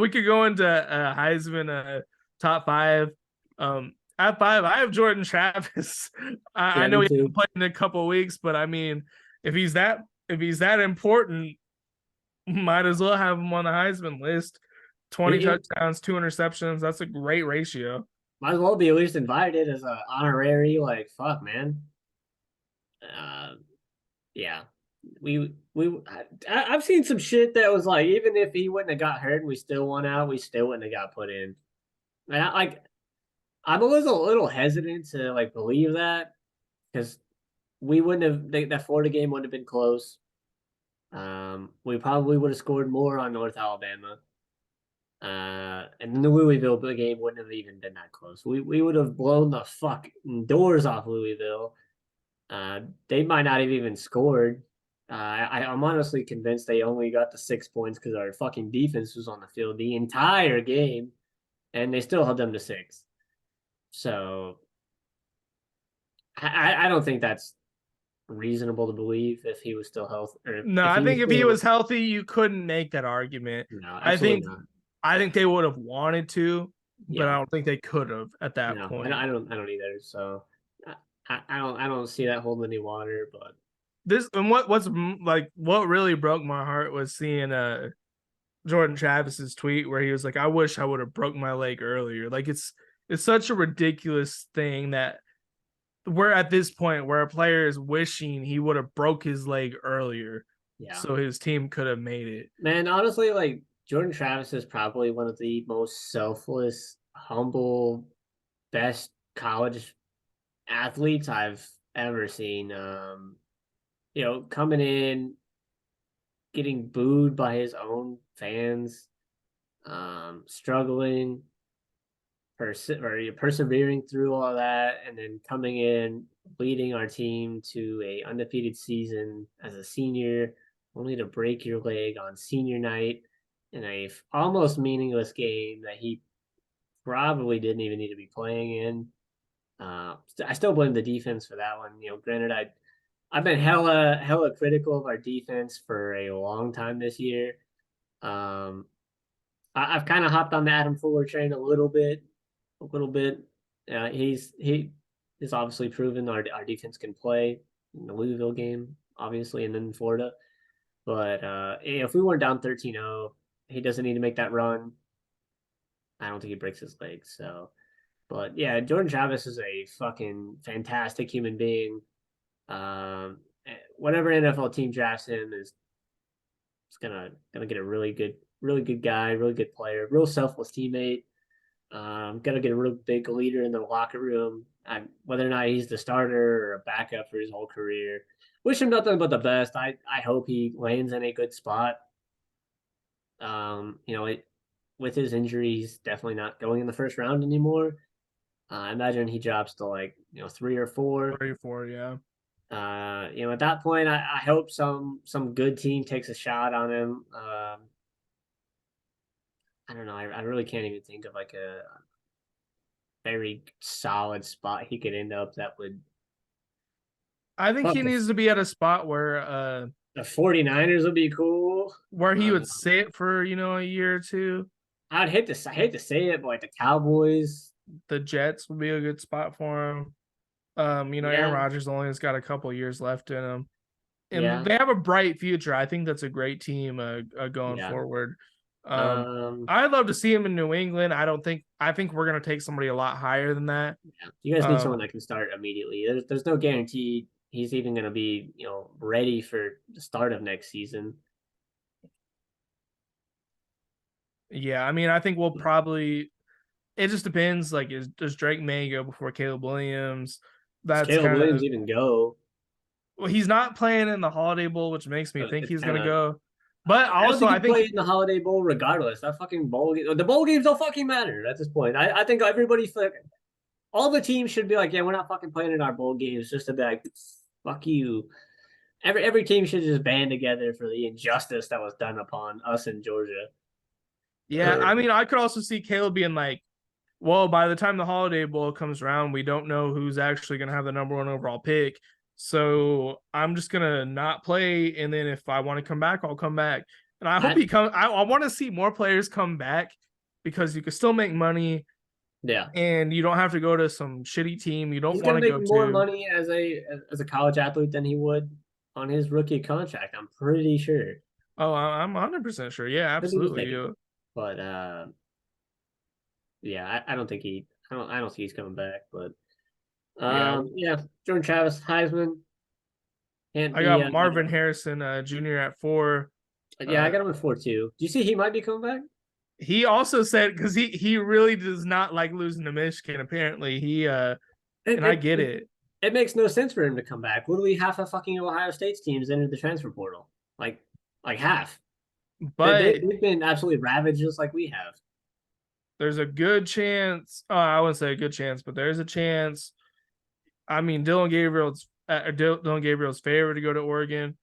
we could go into Heisman top five. At five, I have Jordan Travis. I Yeah, know me he hasn't too. played in a couple of weeks, but I mean, if he's that important, might as well have him on the Heisman list. 20 He touchdowns, 2 interceptions. That's a great ratio. might as well be at least invited as a honorary. Like, fuck, man. Uh, yeah, I've seen some shit that was like, even if he wouldn't have got hurt and we still won out, we still wouldn't have got put in. Like, I'm always a little hesitant to like believe that because we wouldn't have that Florida game wouldn't have been close. We probably would have scored more on North Alabama. And the Louisville game wouldn't have even been that close. We would have blown the fucking doors off Louisville. They might not have even scored. I'm honestly convinced they only got the 6 points because our fucking defense was on the field the entire game, and they still held them to six. So I don't think that's reasonable to believe if he was still healthy or No, if I he was think if he still was healthy, you couldn't make that argument. no, I absolutely think not. I think they would have wanted to, but I Yeah, don't think they could have at that no, point. I don't either. So I don't see that holding any water. But This and what really broke my heart was seeing Jordan Travis's tweet where he was like, "I wish I would have broke my leg earlier." Like it's such a ridiculous thing that we're at this point where a player is wishing he would have broke his leg earlier yeah, so his team could have made it. man, honestly, like Jordan Travis is probably one of the most selfless, humble, best college athletes I've ever seen. Coming in, getting booed by his own fans, struggling, persevering through all that, and then coming in, leading our team to a undefeated season as a senior, only to break your leg on senior night in a almost meaningless game that he probably didn't even need to be playing in. I still blame the defense for that one. Granted, I've been hella critical of our defense for a long time this year. Um, I've kind of hopped on the Adam Fuller train a little bit. He is obviously proven our defense can play in the Louisville game, obviously, and then in Florida. But if we weren't down 13-0, he doesn't need to make that run. I don't think he breaks his leg. So, but yeah, Jordan Travis is a fucking fantastic human being. Whatever NFL team drafts him is gonna get a really good guy, really good player, real selfless teammate. Gonna get a real big leader in the locker room. Whether or not he's the starter or a backup for his whole career, wish him nothing but the best. I hope he lands in a good spot. With his injury, he's definitely not going in the first round anymore. I imagine he drops to like 3 or 4. 34, yeah. At that point, I hope some good team takes a shot on him. I don't know. I really can't even think of like a very solid spot he could end up that would I think fuck he needs to be at a spot the 49ers would be cool. where he Uh, would sit for, a year or two. I hate to say it, but like the Cowboys, the Jets would be a good spot for him. Aaron Yeah, Rodgers only has got a couple years left in him, and yeah, they have a bright future. I think that's a great team going yeah. forward. Um, I'd love to see him in New England. I think we're gonna take somebody a lot higher than that. yeah. You guys need someone Um, that can start immediately. There's no guarantee he's even going to be, ready for the start of next season. yeah, I mean, I think we'll probably. It just depends. Like, does Drake May go before Caleb Williams? Does That's Caleb kind Williams of even go? well, he's not playing in the Holiday Bowl, which makes me think It's he's kind gonna of. go. But I don't also, think I he think played in the Holiday Bowl regardless. That fucking the bowl games don't fucking matter at this point. I think everybody, all the teams should be like, yeah, we're not fucking playing in our bowl games just to be like, fuck you. Every team should just band together for the injustice that was done upon us in Georgia. yeah, I mean, I could also see Caleb being like, well, by the time the Holiday Bowl comes around, we don't know who's actually going to have the number one overall pick. So I'm just going to not play. And then if I want to come back, I'll come back. And I hope I he come. I want to see more players come back because you can still make money Yeah, and you don't have to go to some shitty team you don't he's want gonna to make go more to. money as a college athlete than he would on his rookie contract. I'm pretty sure. Oh, I'm 100% sure. Yeah, Could be absolutely. mistaken, but yeah, I don't think I don't see he's coming back. But Yeah. yeah, Jordan Travis Heisman can't I be. got Marvin Harrison Jr. at 4. Yeah, I Uh, got him at 4-2. Do you see he might be coming back? he also said because he really does not like losing to Michigan. Apparently, It, and I it get it it, it makes no sense for him to come back. Literally half of fucking Ohio State's teams entered the transfer portal. Like like half. but They've been absolutely ravaged just like we have. there's a good chance. I wouldn't say a good chance, but there's a chance. I mean, Dylan Gabriel's favorite to go to Oregon.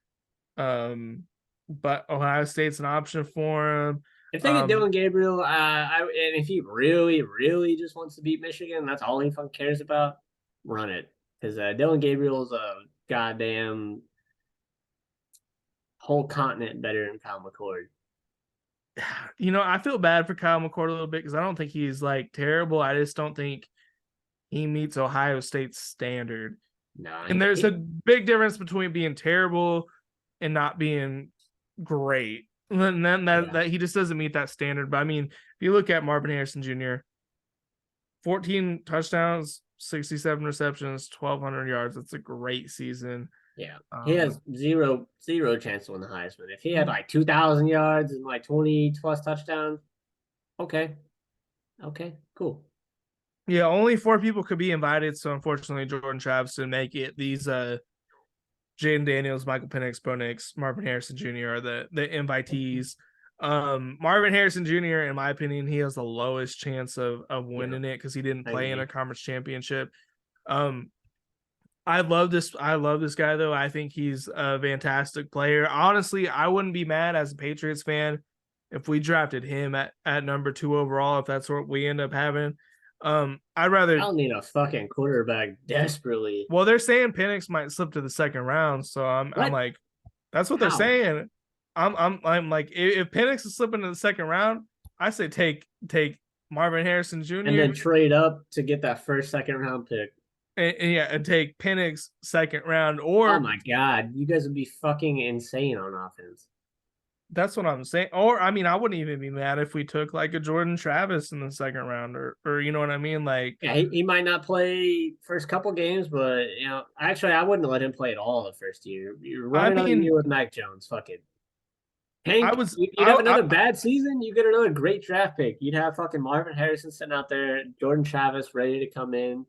Um, but Ohio State's an option for him. If they get Um, Dylan Gabriel, and if he really, really just wants to beat Michigan, that's all he fucking cares about. Run it, because Dylan Gabriel's a goddamn whole continent better than Kyle McCord. I feel bad for Kyle McCord a little bit because I don't think he's like terrible. I just don't think he meets Ohio State's standard. Nah, And there's a big difference between being terrible and not being great. And then yeah, that he just doesn't meet that standard. But I mean, if you look at Marvin Harrison Jr., 14 touchdowns, 67 receptions, 1,200 yards. That's a great season. yeah. He Um, has zero chance to win the Heisman. If he had like 2,000 yards and like 20 plus touchdowns, okay, okay, cool. yeah, only 4 people could be invited. So unfortunately, Jordan Travis didn't make it. These Jaden Daniels, Michael Penix, Bo Nix, Marvin Harrison Jr. are the invitees. Marvin Harrison Jr., in my opinion, he has the lowest chance of Yeah, winning it because he didn't I play in a agree. conference championship. Um, I love this. I love this guy though. I think he's a fantastic player. Honestly, I wouldn't be mad as a Patriots fan if we drafted him at number 2 overall. If that's what we end up having, I'd I rather. don't need a fucking quarterback desperately. Well, they're saying Penix might slip to the second round, so I'm What? like, that's what they're How? saying. I'm like, if Penix is slipping to the second round, I say take Marvin Harrison And Jr. then trade up to get that first, second round pick. And yeah, and take Penix second round, Oh or my god, you guys would be fucking insane on offense. that's what I'm saying. Or I mean, I wouldn't even be mad if we took like a Jordan Travis in the second round, or you know what I mean? Like, Yeah, he might not play first couple games, but actually, I wouldn't let him play at all the first year. You run I another year mean, with Mac Jones. Fuck it. I Hank, was you'd have I another bad season. You get another great draft pick. You'd have fucking Marvin Harrison sitting out there, Jordan Travis ready to come in,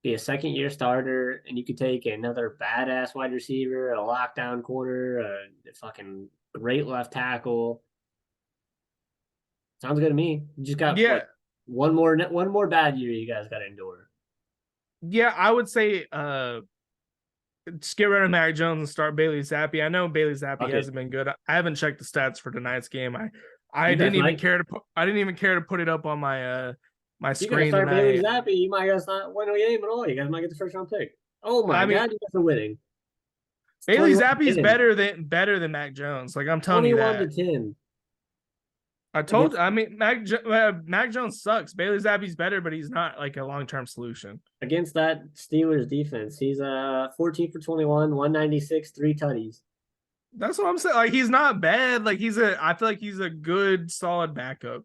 be a second year starter, and you could take another badass wide receiver, a lockdown corner, a fucking great left tackle. Sounds good to me. You just got yeah, what one more bad year you guys got to endure. yeah, I would say just get rid of Mac Jones and start Bailey Zappi. I know Bailey Zappi Fuck it. hasn't been good. I haven't checked the stats for tonight's game. I You guys didn't even might care to I didn't even care to put it up on my you gotta screen start Bailey tonight. Zappi. You might guys not win a game at all. You guys might get the first round pick. Oh my I mean, god, you guys are winning. It's Bailey 21 to Zappi's 10. better than Mac Jones. Like I'm telling you 21 to that. 10. I told. against I mean, Mac Jones sucks. Bailey Zappi's better, but he's not like a long term solution. against that Steelers defense. He's 14 for 21, 196, three tutties. That's what I'm saying. Like he's not bad. Like he's a. I feel like he's a good, solid backup.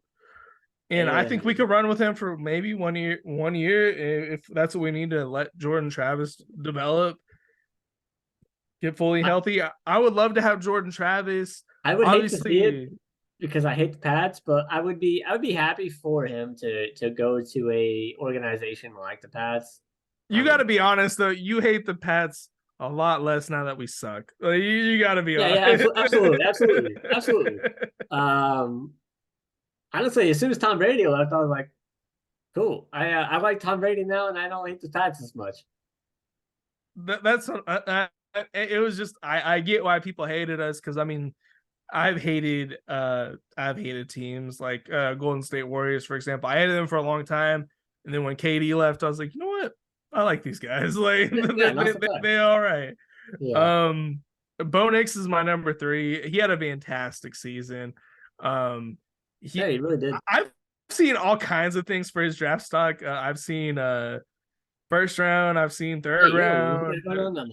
And I think we And could run with him for maybe 1 year. 1 year, if that's what we need to let Jordan Travis develop, get fully I, healthy. I would love to have Jordan Travis. I would hate to see it Obviously, because I hate the Pats, but I would be happy for him to go to a organization like the Pats. you got to be honest though. You hate the Pats a lot less now that we suck. Like, you got to be Yeah, yeah, honest. absolutely, absolutely, absolutely. Um, Honestly, as soon as Tom Brady left, I was like, cool. I like Tom Brady now, and I don't hate the Pats as much. That's it was just I get why people hated us because I mean I've hated teams like Golden State Warriors, for example. I hated them for a long time. And then when KD left, I was like, you know what? I like these guys. Like Yeah, not so bad. they all right. Yeah, Um Bo Nix is my number three. He had a fantastic season. Um yeah, he he really did. I've seen all kinds of things for his draft stock. I've seen first round, I've seen Hey, third yo, what you round, got going on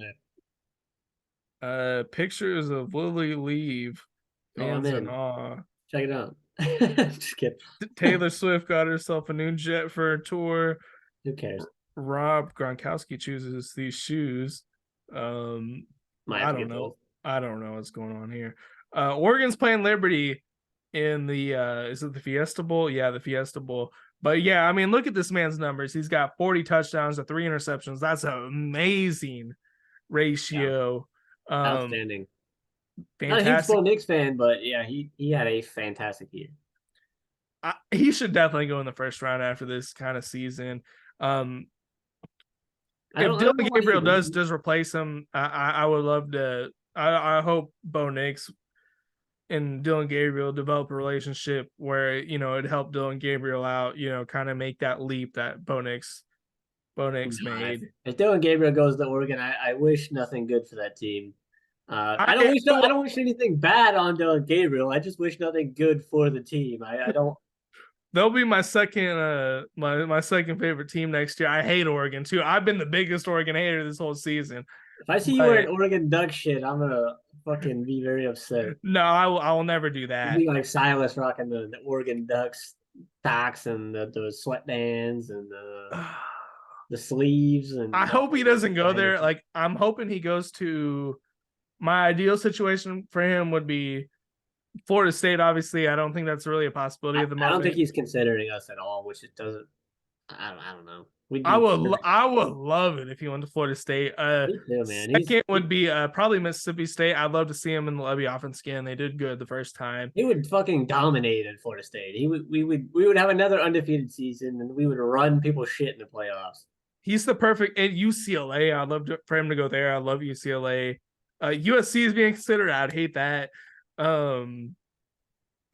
there? pictures of Lily Leave, Oh, I'm fans in in. awe. Check it out. Just kidding. Taylor Swift got herself a new jet for a tour. Who cares? Rob Gronkowski chooses these shoes. Um, Might have I to don't get those. know. I don't know what's going on here. Oregon's playing Liberty in the is it the Fiesta Bowl? Yeah, the Fiesta Bowl. But yeah, I mean, look at this man's numbers. He's got 40 touchdowns to 3 interceptions. That's an amazing Yeah, ratio. Um, outstanding. Not a huge fantastic. Bo Nix fan, but yeah, he had a fantastic year. He should definitely go in the first round after this kind of season. Um, if I don't know Dylan why he Gabriel does wouldn't. does replace him, I would love to. I hope Bo Nix and Dylan Gabriel develop a relationship where it helped Dylan Gabriel out. Kind of make that leap that Bo Nix God, made. if Dylan Gabriel goes to Oregon, I wish nothing good for that team. I I well, don't wish anything bad on Dylan Gabriel. I just wish nothing good for the team. I don't. they'll be my second my second favorite team next year. I hate Oregon too. I've been the biggest Oregon hater this whole season, If I see you wearing but Oregon Duck shit, I'm gonna fucking be very upset. no, I will never do It'd that. be like Silas rocking the Oregon Ducks socks and the sweatbands and the sleeves I and hope he all doesn't go kind of there. shit. Like I'm hoping he goes to my ideal situation for him would be Florida State. Obviously, I don't think that's really a possibility at the I don't think moment. he's considering us at all, which it doesn't. I don't know. We'd I be would I would love it if he went to Florida State. me too, man. Second would be probably Mississippi State. I'd love to see him in the Levy offense again. They did good the first time. He would fucking dominate at Florida State. We would have another undefeated season and we would run people shit in the playoffs. He's the perfect at UCLA. I'd love for him to go there. I love UCLA. USC is being considered. I'd hate that. Um,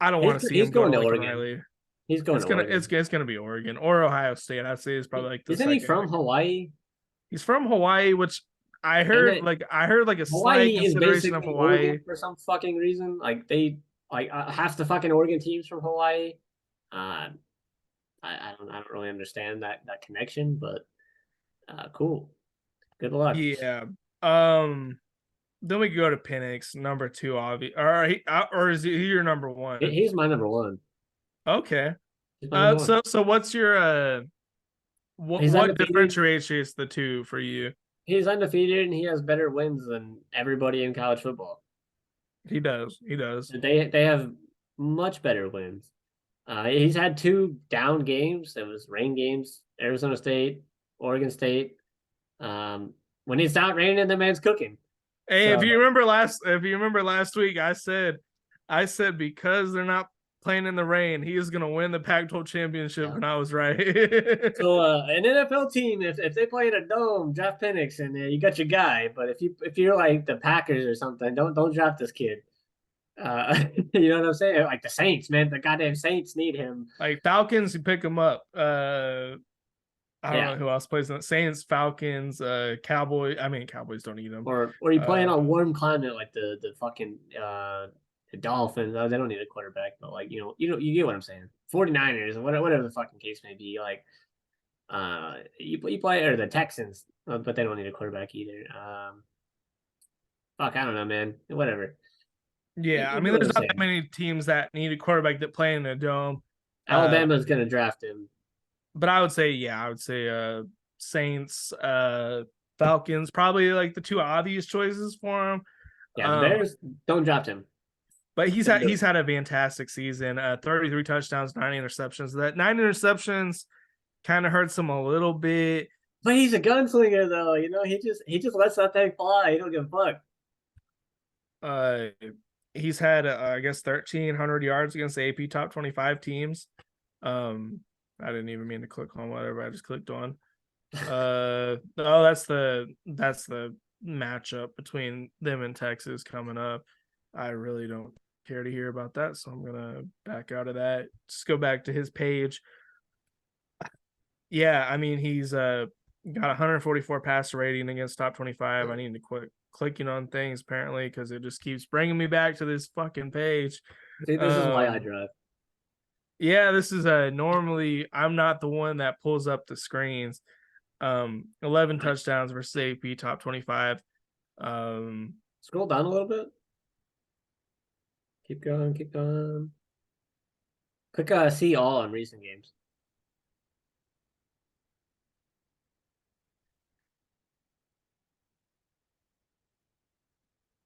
I don't want to see He's him go going to to Lincoln Oregon. Riley. He's going It's to gonna it's Oregon. it's gonna be Oregon or Ohio State. I'd say is probably like the Isn't he second. from Hawaii? He's from Hawaii, which And that I heard like a slight Hawaii is consideration of basically Oregon Hawaii. for some fucking reason. Half the fucking Oregon teams from Hawaii. Uh, I don't really understand that connection, but cool. Good luck. Yeah. Then we go to Penix, number two, obvious. Or is he your number one? He's my number one. Okay. He's my number one. So what's your He's what undefeated. differentiates the two for you? He's undefeated, and he has better wins than everybody in college football. He does. He does. They have much better wins. He's had two down games. It was rain games, Arizona State, Oregon State. When it's not raining, the man's cooking. Hey, So if you remember last week, I said because they're not playing in the rain, he is gonna win the Pac-12 championship, yeah. and I was right. So an NFL team, if they play in a dome, draft Penix, and you got your guy. But if you're like the Packers or something, don't draft this kid. You know what I'm saying? Like the Saints, man, the goddamn Saints need him. Like Falcons, you pick him up. I don't Yeah, know who else plays in the Saints, Falcons, Cowboys. I mean, Cowboys don't need him. or you playing Uh, on warm climate like the fucking the Dolphins, they don't need a quarterback, but like you get what I'm saying. 49ers, whatever the fucking case may be, like you play or the Texans, but they don't need a quarterback either. Fuck, I don't know, man. Whatever. Yeah, I You mean, get what there's I'm not that saying. many teams that need a quarterback that play in a dome. Uh, Alabama's gonna draft him. but I would say, yeah, I would say Saints, Falcons, probably like the two obvious choices for him. Yeah, the Um, Bears don't draft him. but Don't do he's it. had a fantastic season. 33 touchdowns, 9 interceptions. That 9 interceptions kind of hurts him a little bit. But he's a gunslinger, though. He just lets that thing fly. He don't give a fuck. Uh, he's had I guess 1,300 yards against the AP top 25 teams. I didn't even mean to click on whatever I just clicked on. Oh, that's the matchup between them and Texas coming up. I really don't care to hear about that, so I'm gonna back out of that. Just go back to his page. Yeah, I mean he's got 144 passer rating against top 25. I need to quit clicking on things apparently because it just keeps bringing me back to this fucking page. See, this is why I Um, drive. yeah, this is normally I'm not the one that pulls up the screens. 11 touchdowns versus AP top 25. Um, Scroll down a little bit. Keep going. Keep going. Click see all in recent games.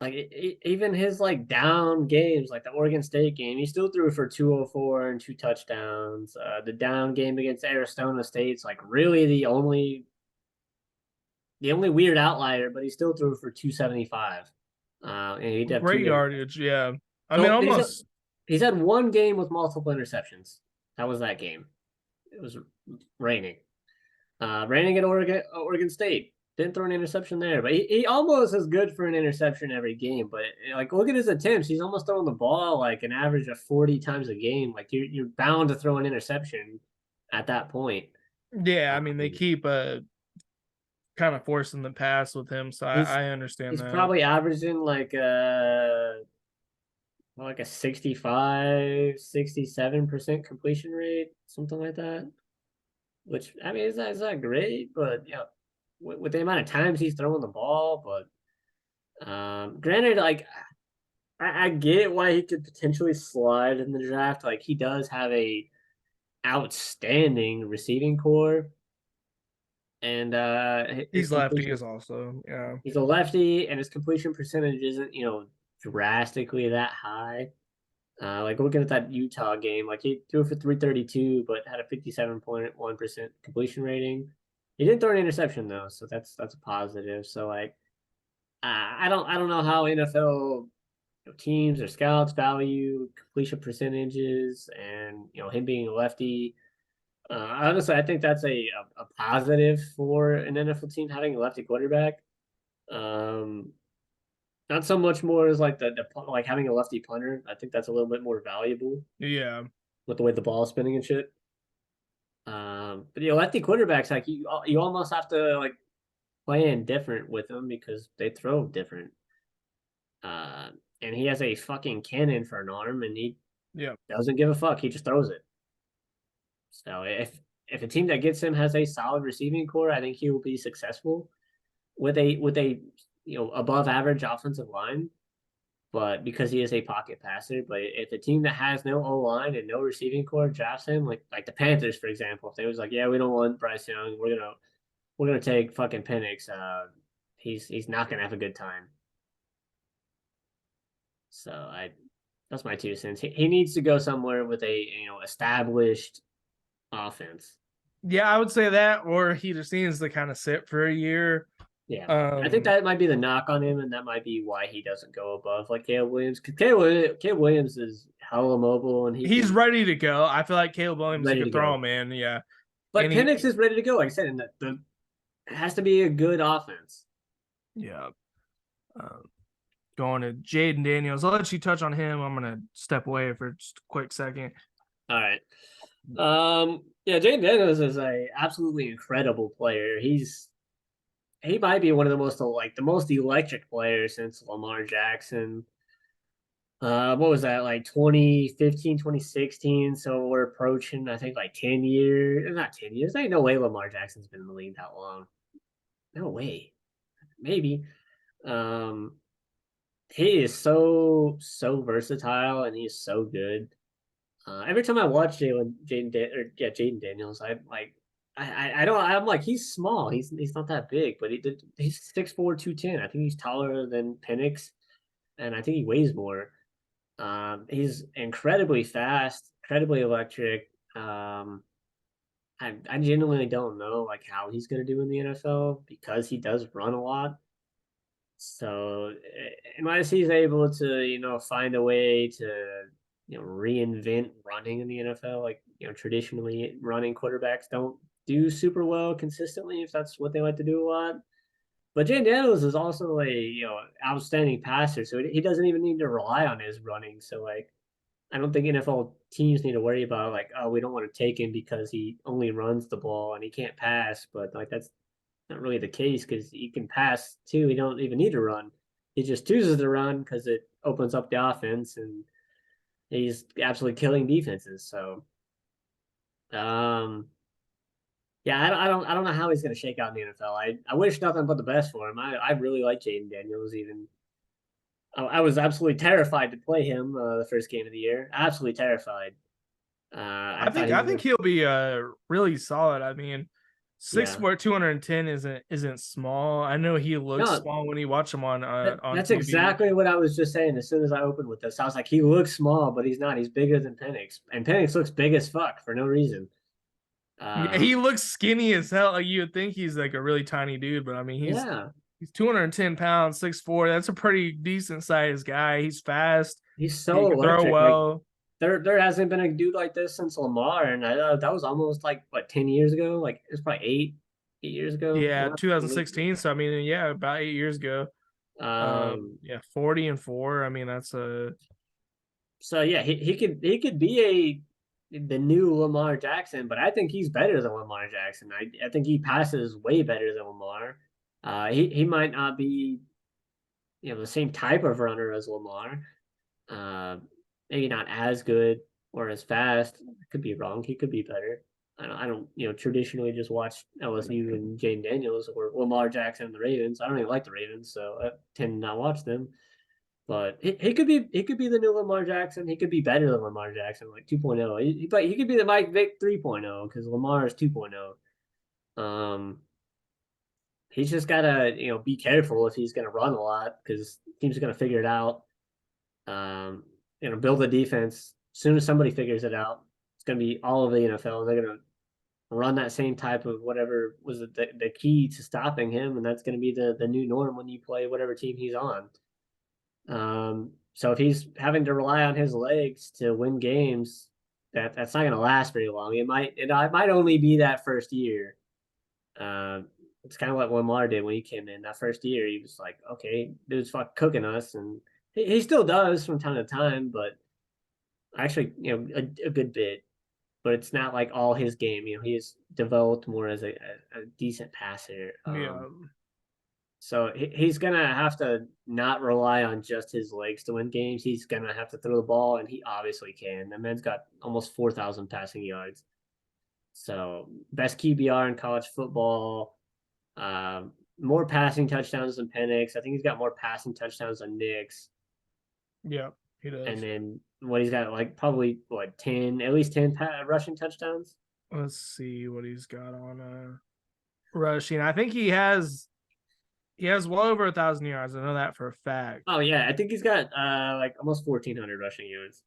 Like even his like down games, like the Oregon State game, he still threw for 204 and two touchdowns. The down game against Arizona State's like really the only weird outlier, but he still threw for 275. And he'd have two great games. yardage, yeah. I mean, So almost he's had one game with multiple interceptions. That was that game. It was raining. Raining at Oregon State. Didn't throw an interception there, but he almost is good for an interception every game. But like, look at his attempts. He's almost throwing the ball like an average of 40 times a game. Like you're bound to throw an interception at that point. yeah. I mean, they Um, keep kind of forcing the pass with him, so he's I understand he's that. probably averaging like a 67% completion rate, something like that. Which I mean, it's not great, but with the amount of times he's throwing the ball, but granted, like I get why he could potentially slide in the draft. Like he does have a outstanding receiving core, and his He's lefty completion. is also, yeah. He's a lefty, and his completion percentage isn't drastically that high. Like looking at that Utah game, like he threw for 332, but had a 57.1% completion rating. He didn't throw an interception though, so that's a positive. So like, I don't know how NFL teams or scouts value completion percentages, and him being a lefty. Honestly, I think that's a positive for an NFL team having a lefty quarterback. Um, Not so much more as like like having a lefty punter. I think that's a little bit more valuable Yeah. with the way the ball is spinning and shit. But lefty quarterbacks, like you almost have to like plan different with them because they throw different. Uh, and he has a fucking cannon for an arm, and he Yeah. doesn't give a fuck. He just throws it. So if a team that gets him has a solid receiving core, I think he will be successful with a above average offensive line. But because he is a pocket passer, but if a team that has no O line and no receiving core drafts him, like the Panthers, for example, if they was like, yeah, we don't want Bryce Young, we're gonna take fucking Penix, he's not gonna have a good time. So that's my 2 cents. He needs to go somewhere with a established offense. Yeah, I would say that, or he just needs to kind of sit for a year. Yeah, I think Um, that might be the knock on him, and that might be why he doesn't go above like Caleb Williams. Because Caleb Williams is hella mobile, and he's ready to go. I feel like Caleb he's Williams, you ready to could throw go. him in, yeah. But And Penix is ready to go. Like I said, and it has to be a good offense. yeah. Um, Going to Jaden Daniels. I'll let you touch on him. I'm gonna step away for just a quick second. All right. Yeah, Jaden Daniels is a absolutely incredible player. He might be one of the most electric players since Lamar Jackson. What was that, like 2015, 2016? So we're approaching, I think, like 10 years. Not 10 years. Ain't no way Lamar Jackson's been in the league that long. No way. Maybe. Um, he is so versatile and he's so good. Every time I watch Jaden Daniels, I don't I'm like he's small. He's not that big, but he's 6'4", 210. I think he's taller than Penix, and I think he weighs more. He's incredibly fast, incredibly electric. I genuinely don't know like how he's gonna do in the NFL because he does run a lot. So unless he's able to, find a way to, reinvent running in the NFL, like, traditionally running quarterbacks don't do super well consistently if that's what they like to do a lot. But Jay Daniels is also a, outstanding passer, so he doesn't even need to rely on his running. So like I don't think NFL teams need to worry about like, oh, we don't want to take him because he only runs the ball and he can't pass. But like that's not really the case because he can pass too. He don't even need to run. He just chooses to run because it opens up the offense and he's absolutely killing defenses. So, um, yeah, I don't know how he's going to shake out in the NFL. I wish nothing but the best for him. I really like Jaden Daniels. Even I was absolutely terrified to play him the first game of the year. Absolutely terrified. I I thought think he I was think going to. he'll be really solid. I mean, six Yeah. foot 210 isn't small. I know he looks No, small when you watch him on that's TV. exactly what I was just saying as soon as I opened with this. I was like, he looks small, but he's not. He's bigger than Penix. And Penix looks big as fuck for no reason. Yeah, he Um, looks skinny as hell. Like you would think he's like a really tiny dude, but I mean yeah, he's 210 pounds, 6'4". That's a pretty decent sized guy. He's fast. he's He so can throw electric. Like well. there hasn't been a dude like this since Lamar, and that was almost like what 10 years ago. Like it was probably 8 years ago. Yeah, Not 2016. So I mean, yeah, about 8 years ago. um, Yeah, 40-4. I mean, that's a so yeah, he could be the new Lamar Jackson, but I think he's better than Lamar Jackson. I think he passes way better than Lamar. He might not be the same type of runner as Lamar. Uh, Maybe not as good or as fast. I could be wrong. He could be better. I don't traditionally just watch LSU and Jane Daniels or Lamar Jackson and the Ravens. I don't even like the Ravens, so I tend to not watch them. But he could be the new Lamar Jackson. He could be better than Lamar Jackson, like 2.0. But he could be the Mike Vick 3.0 because Lamar is 2.0. Um, he's just gotta be careful if he's gonna run a lot because teams are gonna figure it out. Um, build a defense. As soon as somebody figures it out, it's gonna be all of the NFL, and they're gonna run that same type of whatever was the key to stopping him, and that's gonna be the new norm when you play whatever team he's on. So if he's having to rely on his legs to win games, that's not going to last very long. It might only be that first year. It's kind of what Lamar did when he came in that first year. He was like, okay, dude's fuck cooking us, and he still does from time to time, but actually, a good bit. But it's not like all his game. He's developed more as a decent passer. yeah. So he's gonna have to not rely on just his legs to win games. He's gonna have to throw the ball, and he obviously can. The man's got almost 4,000 passing yards. So best QBR in college football. More passing touchdowns than Penix. I think he's got more passing touchdowns than Nix. Yeah, he And does. then what he's got like probably what 10, at least 10 rushing touchdowns. Let's see what he's got on rushing. I think he has well over 1,000 yards. I know that for a fact. Oh yeah, I think he's got like almost 1,400 rushing yards.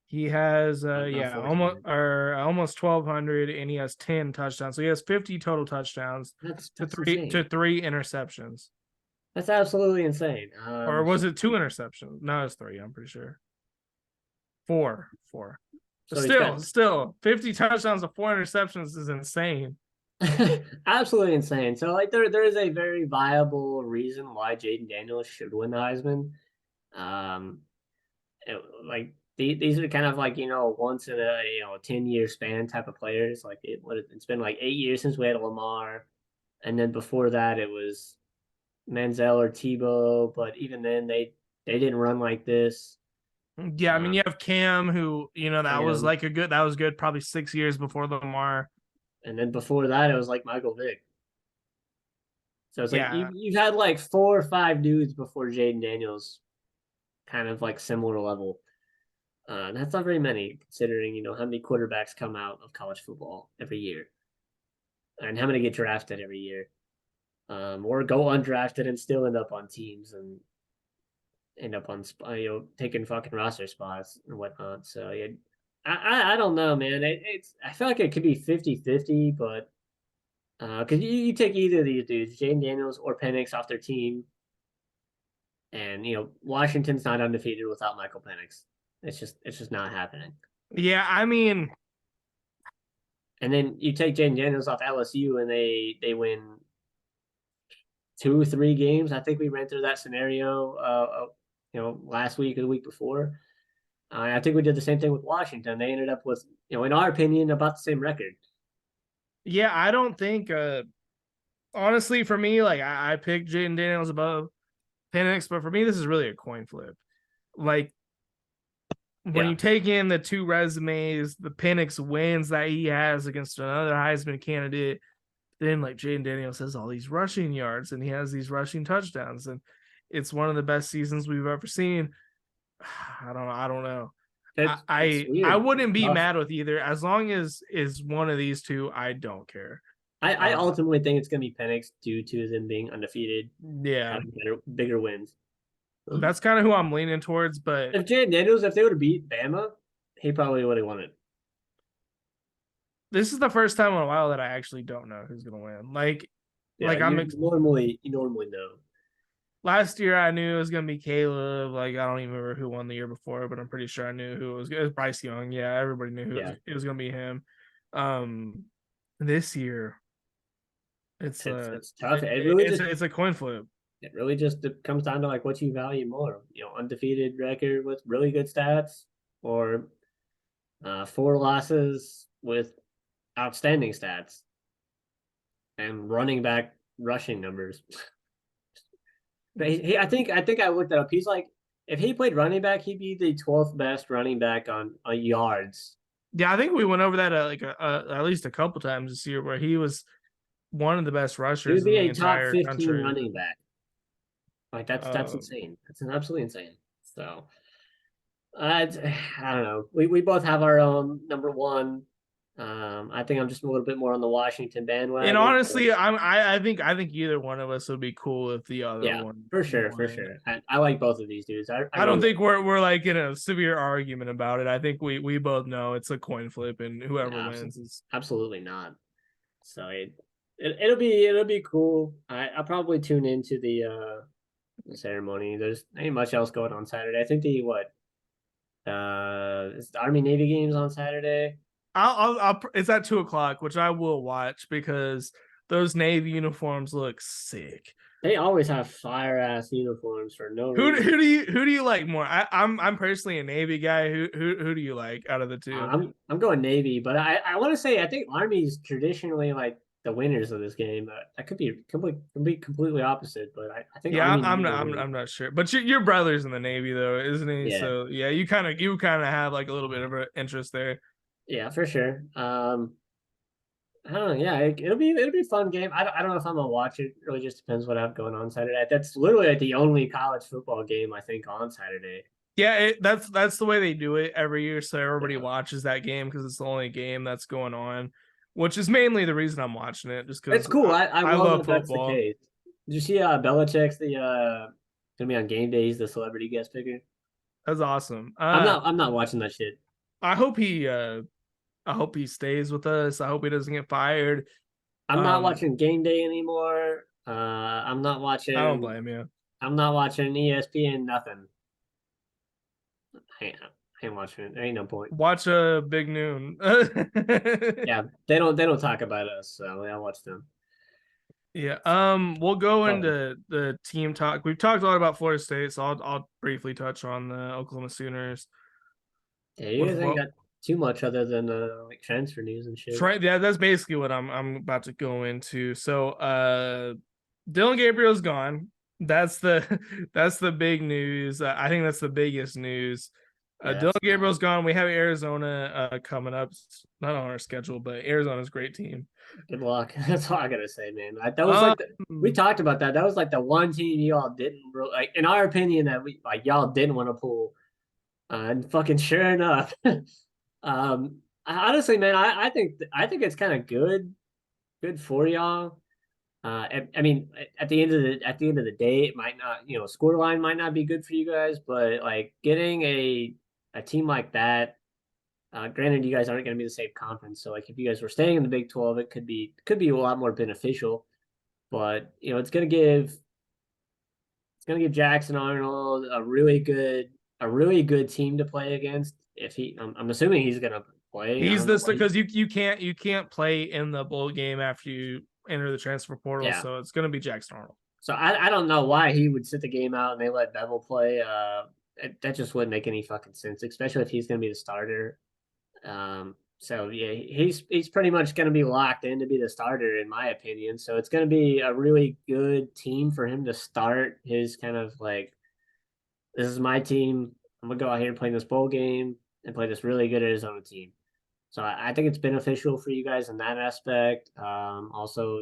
He has About yeah, almost 1,400. or almost 1,200, and he has 10 touchdowns. So he has 50 total touchdowns to That's three to insane. three interceptions. That's absolutely insane. Or was it two interceptions? No, it's three, I'm pretty sure. Four. But So he's got still 50 touchdowns to four interceptions is insane. absolutely insane. So like there is a very viable reason why Jaden Daniels should win the Heisman. Um, like these are kind of like once in a 10-year span type of players. Like it's been like 8 years since we had Lamar, and then before that it was Manziel or Tebow. But even then They didn't run like this. Yeah, I mean, Uh, you have Cam, who Cam, that was good, probably 6 years before Lamar. and then before that, it was like Michael Vick. So it's like Yeah, you've had like 4 or 5 dudes before Jaden Daniels, kind of like similar level. That's not very many, considering how many quarterbacks come out of college football every year, and how many get drafted every year, or go undrafted and still end up on teams and end up on taking fucking roster spots and whatnot. So yeah, I don't know, man. It's I feel like it could be 50-50, but because you take either of these dudes, Jaden Daniels or Penix, off their team, and Washington's not undefeated without Michael Penix. It's just not happening. yeah. I mean, And then you take Jaden Daniels off LSU, and they win 2 3 games. I think we ran through that scenario, last week or the week before. I think we did the same thing with Washington. They ended up with, in our opinion, about the same record. yeah, I don't think. Honestly, for me, like I picked Jaden Daniels above Penix, but for me, this is really a coin flip. Like when Yeah, you take in the two resumes, the Penix wins that he has against another Heisman candidate, then like Jaden Daniels has all these rushing yards and he has these rushing touchdowns, and it's one of the best seasons we've ever seen. I don't know. it's I weird. It's wouldn't be tough. mad with either as long as is one of these two. I don't care. I Uh, ultimately think it's going to be Penix due to them being undefeated, yeah, having bigger wins. that's kind of who I'm leaning towards, but If Jaden Daniels, if they would have beat Bama, he probably would have won it. this is the first time in a while that I actually don't know who's gonna win. Yeah, you normally know. last year I knew it was gonna be Caleb. Like I don't even remember who won the year before, but I'm pretty sure I knew who it was. It was Bryce Young. Yeah, everybody knew Yeah, it was gonna be him. This year it's tough. It really just it's a coin flip. it really just comes down to like what you value more. Undefeated record with really good stats, or 4 losses with outstanding stats and running back rushing numbers. But I think I looked it up. He's like, if he played running back, he'd be the 12th best running back on yards. Yeah, I think we went over that at least a couple times this year where he was one of the best He rushers would in be the a top entire 15 country. running back. Like that's Um, insane. That's absolutely insane. So I don't know. We both have our own number one. I think I'm just a little bit more on the Washington and bandwagon. But honestly, I think either one of us would be cool if the other yeah, one for sure, for won. sure. I like both of these dudes. I I don't really like. think we're like in a severe argument about it. I think we both know it's a coin flip, and whoever Yeah, wins is. absolutely not. So it'll be cool. I'll probably tune into the ceremony. There's ain't much else going on Saturday. I think it's the Army Navy games on Saturday. It's at 2 o'clock, which I will watch because those Navy uniforms look sick. They always have fire ass uniforms for no reason. Who do you like more? I'm personally a Navy guy. Who do you like out of the two? I'm going Navy, but I want to say I think Army's traditionally like the winners of this game. That could be completely opposite, but I think Yeah, Army Navy will I'm win. I'm not sure, but your brother's in the Navy though, isn't he? Yeah, So yeah, you kind of have like a little bit of an interest there. yeah, for sure. I don't know. Yeah, it'll be a fun game. I don't know if I'm gonna watch it. It really just depends what I have going on Saturday. That's literally like the only college football game I think on Saturday. Yeah, that's the way they do it every year, so everybody Yeah, watches that game because it's the only game that's going on, which is mainly the reason I'm watching it, just it's because cool. I I love love that that's the football. case. Did you see Belichick's the gonna be on game days, the celebrity guest picker? That's awesome. I'm not watching that shit. I hope he I hope he stays with us. I hope he doesn't get fired. I'm not Um, watching game day anymore. I don't blame you. I'm not watching ESPN nothing. I ain't watching it. There ain't no point. Watch a Big Noon. Yeah, they don't talk about us, so I watch them. Yeah. We'll go Oh, into the team talk. We've talked a lot about Florida State, so I'll briefly touch on the Oklahoma Sooners. yeah, you With guys ain't what got too much other than like transfer news and shit. try yeah, that's basically what I'm about to go into. So Dylan Gabriel's gone. That's the that's the big news. I think that's the biggest news. Yeah, Dylan that's Gabriel's gone. We have Arizona coming up. It's not on our schedule, but Arizona's a great team. good luck. That's all I gotta say, man. That was Um, like we talked about that. That was like the one team y'all didn't really, like, in our opinion, that we like y'all didn't want to pull. And fucking sure enough, honestly, man, I think it's kind of good for y'all. I mean, at the end of the day, it might not, score line might not be good for you guys, but like getting a team like that. Granted, you guys aren't going to be the same conference, so like if you guys were staying in the Big 12, it could be a lot more beneficial. But it's gonna give Jackson Arnold a really good team to play against. If I'm assuming he's gonna play. I he's don't know this what he. because you can't play in the bowl game after you enter the transfer portal, Yeah. so it's gonna be Jackson Arnold. So I don't know why he would sit the game out and they let Bevel play. That just wouldn't make any fucking sense, especially if he's gonna be the starter. So yeah, he's pretty much going to be locked in to be the starter, in my opinion. So it's going to be a really good team for him to start his kind of like, this is my team. I'm gonna go out here and play this bowl game and play this really good Arizona team. So I think it's beneficial for you guys in that aspect. Also,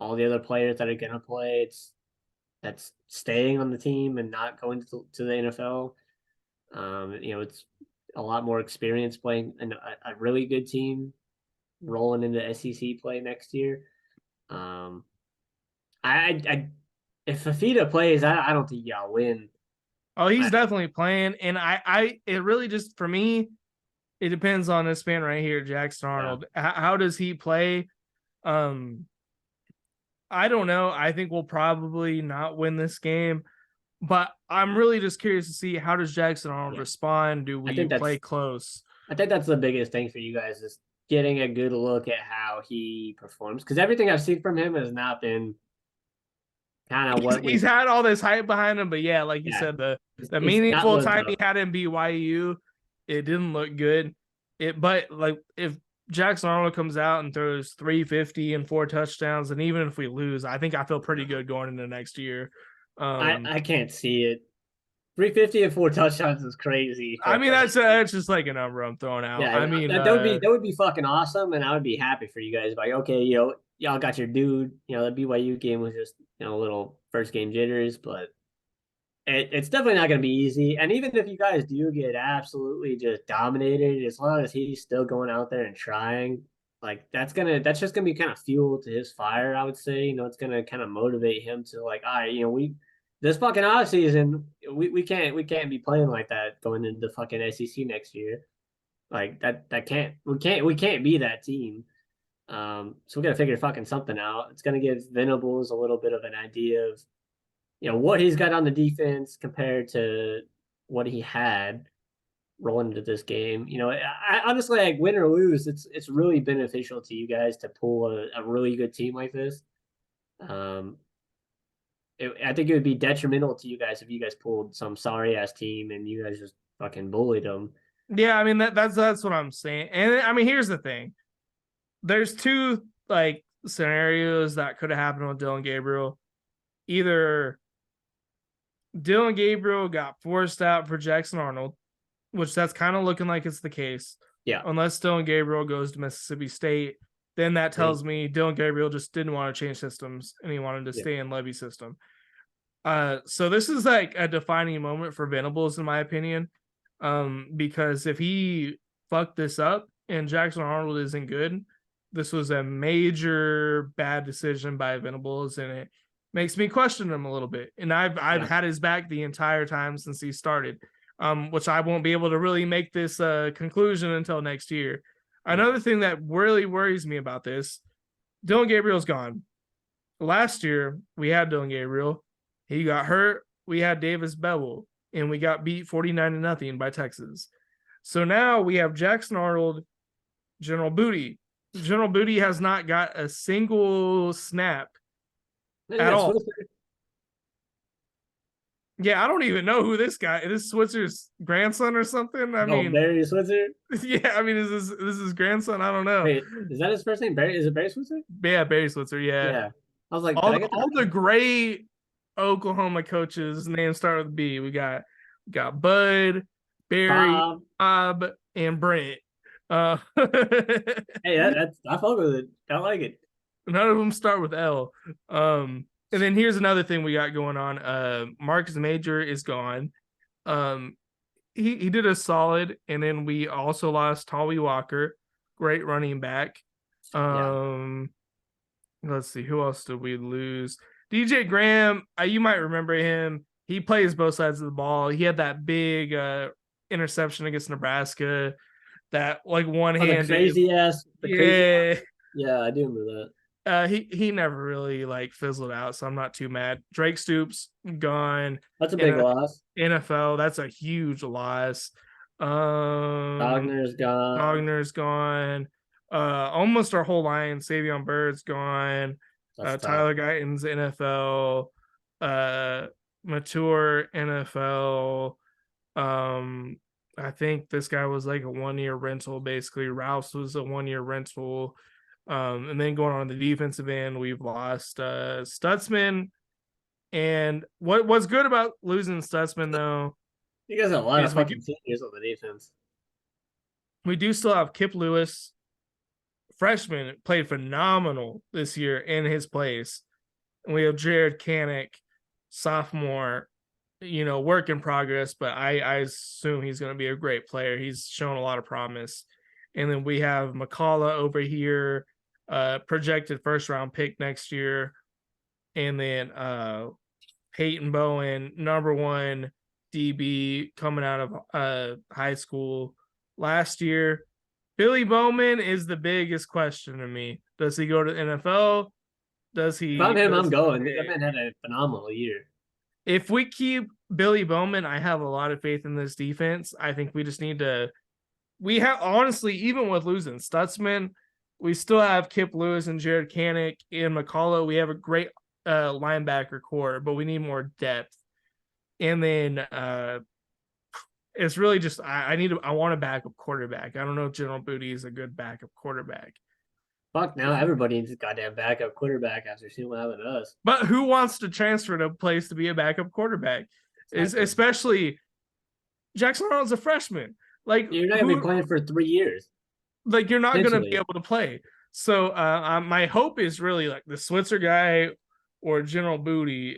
all the other players that are gonna play, that's staying on the team and not going to the NFL. It's a lot more experience playing in a really good team rolling into SEC play next year. Um, I if Fafita plays, I don't think y'all win. Oh, he's I, definitely playing, and it really just for me, it depends on this man right here, Jackson yeah, Arnold. How does he play? Um, I don't know. I think we'll probably not win this game, but I'm really just curious to see how does Jackson Arnold yeah. respond? Do I we think play that's close? I think that's the biggest thing for you guys is getting a good look at how he performs because everything I've seen from him has not been kind of what He's we. had all this hype behind him, but yeah, like you Yeah, said, the it's not meaningful lived time he up. had in BYU, it didn't look good. But like if Jackson Arnold comes out and throws 350 and 4 touchdowns, and even if we lose, I feel pretty good going into next year. Um, I can't see it. 350 and 4 touchdowns is crazy for I a mean freshman. that's just like a number I'm throwing out. Yeah, I mean, that would be fucking awesome, and I would be happy for you guys. Like, okay, y'all got your dude. The BYU game was just a little first game jitters, but it's definitely not going to be easy. And even if you guys do get absolutely just dominated, as long as he's still going out there and trying, like that's just gonna be kind of fuel to his fire. I would say, it's gonna kind of motivate him to like, all right, we this fucking off season, we can't be playing like that going into the fucking SEC next year. Like that can't we can't be that team. So we got to figure fucking something out. It's gonna give Venables a little bit of an idea of what he's got on the defense compared to what he had rolling into this game. I honestly, like, win or lose, it's really beneficial to you guys to pull a really good team like this. Um, I think it would be detrimental to you guys if you guys pulled some sorry ass team and you guys just fucking bullied them. yeah, I mean that's what I'm saying. And I mean, here's the thing: there's two like scenarios that could have happened with Dylan Gabriel. Either Dylan Gabriel got forced out for Jackson Arnold, which that's kind of looking like it's the case. Yeah, Unless Dylan Gabriel goes to Mississippi State, then that tells me Dylan Gabriel just didn't want to change systems and he wanted to yeah, stay in Levy's system. So this is like a defining moment for Venables, in my opinion. Because if he fucked this up and Jackson Arnold isn't good, this was a major bad decision by Venables, and it makes me question him a little bit. And I've yeah, had his back the entire time since he started, which I won't be able to really make this conclusion until next year. yeah. Another thing that really worries me about this, Dylan Gabriel's gone. Last year we had Dylan Gabriel, he got hurt. We had Davis Bevel, and we got beat 49-0 by Texas. So now we have Jackson Arnold, General Booty. General Booty has not got a single snap Then you at got all. Switzer. Yeah, I don't even know who this guy is. This Switzer's grandson or something. I No, mean, Barry Switzer. yeah, I mean, is this his grandson? I don't know. Wait, is that his first name? Barry? Is it Barry Switzer? But yeah, Barry Switzer. Yeah, Yeah. I was like, did I get the all right the name? gray Oklahoma coaches names start with B. We got Bud, Barry, Bob. Bob, and Brent. Uh, Hey, that's I fuck with it. I like it. none of them start with L. And then here's another thing we got going on. Marcus Major is gone. Um, he did a solid, and then we also lost Tolly Walker, great running back. Yeah. Um, let's see, who else did we lose? DJ Graham, you might remember him. He plays both sides of the ball. He had that big interception against Nebraska, that like one Oh, handed. the crazy Yeah, one. Yeah, I do remember that. he never really like fizzled out, so I'm not too mad. Drake Stoops gone. That's a In big a loss. NFL, that's a huge loss. Um, Wagner's gone. Wagner's gone. Almost our whole line. Savion Bird's gone. That's tough. Tyler Guyton's NFL. Uh, Mature NFL. Um, I think this guy was like a 1 year rental. Basically, Rouse was a 1 year rental. And then going on the defensive end, we've lost Stutzman. And what's good about losing Stutzman though You guys have a lot of is fucking seniors on the defense. we do still have Kip Lewis, freshman, played phenomenal this year in his place. And we have Jared Kanek, sophomore, work in progress, but I assume he's going to be a great player. He's shown a lot of promise. And then we have McCullough over here, projected first round pick next year. And then Peyton Bowen, number one DB coming out of high school last year. Billy Bowman is the biggest question to me. Does he go to the NFL? Does If I'm he? him, Does I'm he going. That stay? man had a phenomenal year. If we keep Billy Bowman, I have a lot of faith in this defense. I think we just need to. We have honestly, even with losing Stutzman, we still have Kip Lewis and Jared Kanek and McCullough. We have a great linebacker core, but we need more depth. And then it's really just I want a backup quarterback. I don't know if General Booty is a good backup quarterback. Fuck now, everybody needs a goddamn backup quarterback after seeing what happened to us. But who wants to transfer to a place to be a backup quarterback? Is Exactly. especially Jackson Arnold's a freshman. Like You're not gonna be who? playing for 3 years, Like you're not gonna be potentially. able to play. So my hope is really like the Switzer guy or General Booty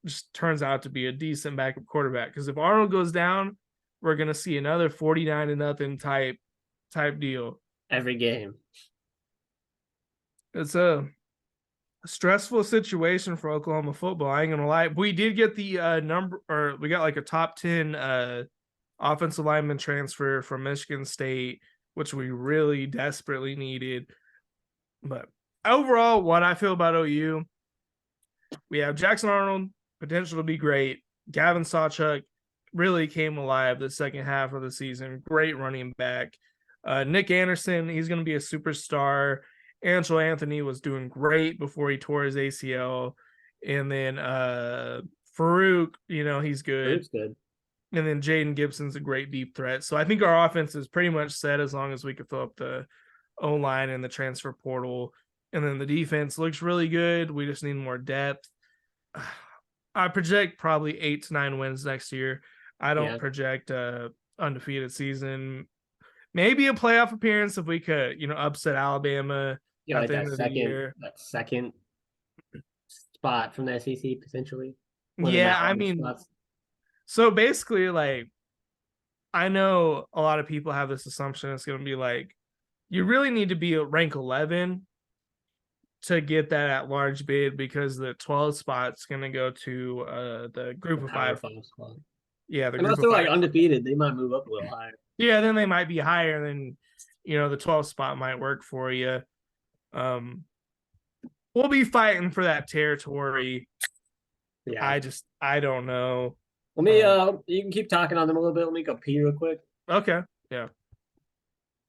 just turns out to be a decent backup quarterback. Because if Arnold goes down, we're gonna see another 49-0 type deal. Every game. It's a stressful situation for Oklahoma football. I ain't gonna lie. We did get the number, or we got like a top 10 offensive lineman transfer from Michigan State, which we really desperately needed. But overall, what I feel about OU, we have Jackson Arnold, potential to be great. Gavin Sawchuk really came alive the second half of the season. Great running back. Nick Anderson, he's going to be a superstar. Angelo Anthony was doing great before he tore his ACL. And then Farouk, he's good. Farouk's good. And then Jaden Gibson's a great deep threat. So I think our offense is pretty much set as long as we could fill up the O line and the transfer portal. And then the defense looks really good. We just need more depth. I project probably 8 to 9 wins next year. I don't Yeah. project a undefeated season. Maybe a playoff appearance if we could, upset Alabama Yeah, at like the end of the year. that second spot from the SEC potentially. One of the Yeah, Mount I Honor mean, spots. so basically, like, I know a lot of people have this assumption it's going to be like, you really need to be at rank 11 to get that at large bid because the 12 spot's going to go to the The group of Power five. Five spot. Yeah, the Unless group of they're like five. undefeated, they might move up a little higher. Yeah, then they might be higher than, the 12 spot might work for you. Um, we'll be fighting for that territory. Yeah. I don't know. Let me you can keep talking on them a little bit. Let me go pee real quick. Okay. Yeah.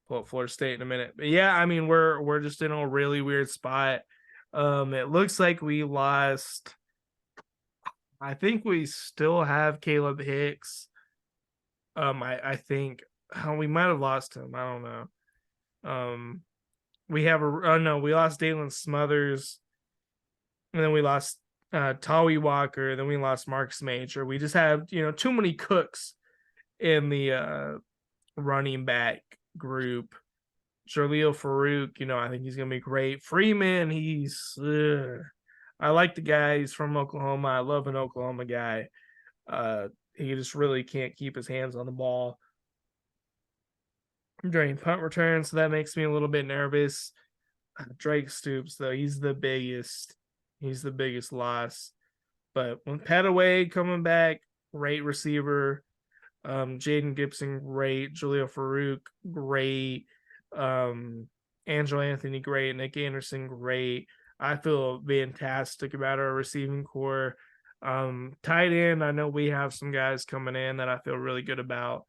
Pull up Florida State in a minute. But yeah, I mean, we're just in a really weird spot. It looks like we lost. I think we still have Caleb Hicks. I think we might have lost him. I don't know. We have no, we lost Dalen Smothers, and then we lost Tawi Walker. Then we lost Marcus Major. We just have too many cooks in the running back group. Jaleel Farouk, I think he's gonna be great. Freeman, I like the guy. He's from Oklahoma. I love an Oklahoma guy. He just really can't keep his hands on the ball during punt returns, so that makes me a little bit nervous. Drake Stoops, though, he's the biggest. He's the biggest loss. But when Petaway coming back, great receiver. Jaden Gibson, great. Jaleel Farouk, great. Angelo Anthony, great. Nick Anderson, great. I feel fantastic about our receiving core. Tight end, I know we have some guys coming in that I feel really good about.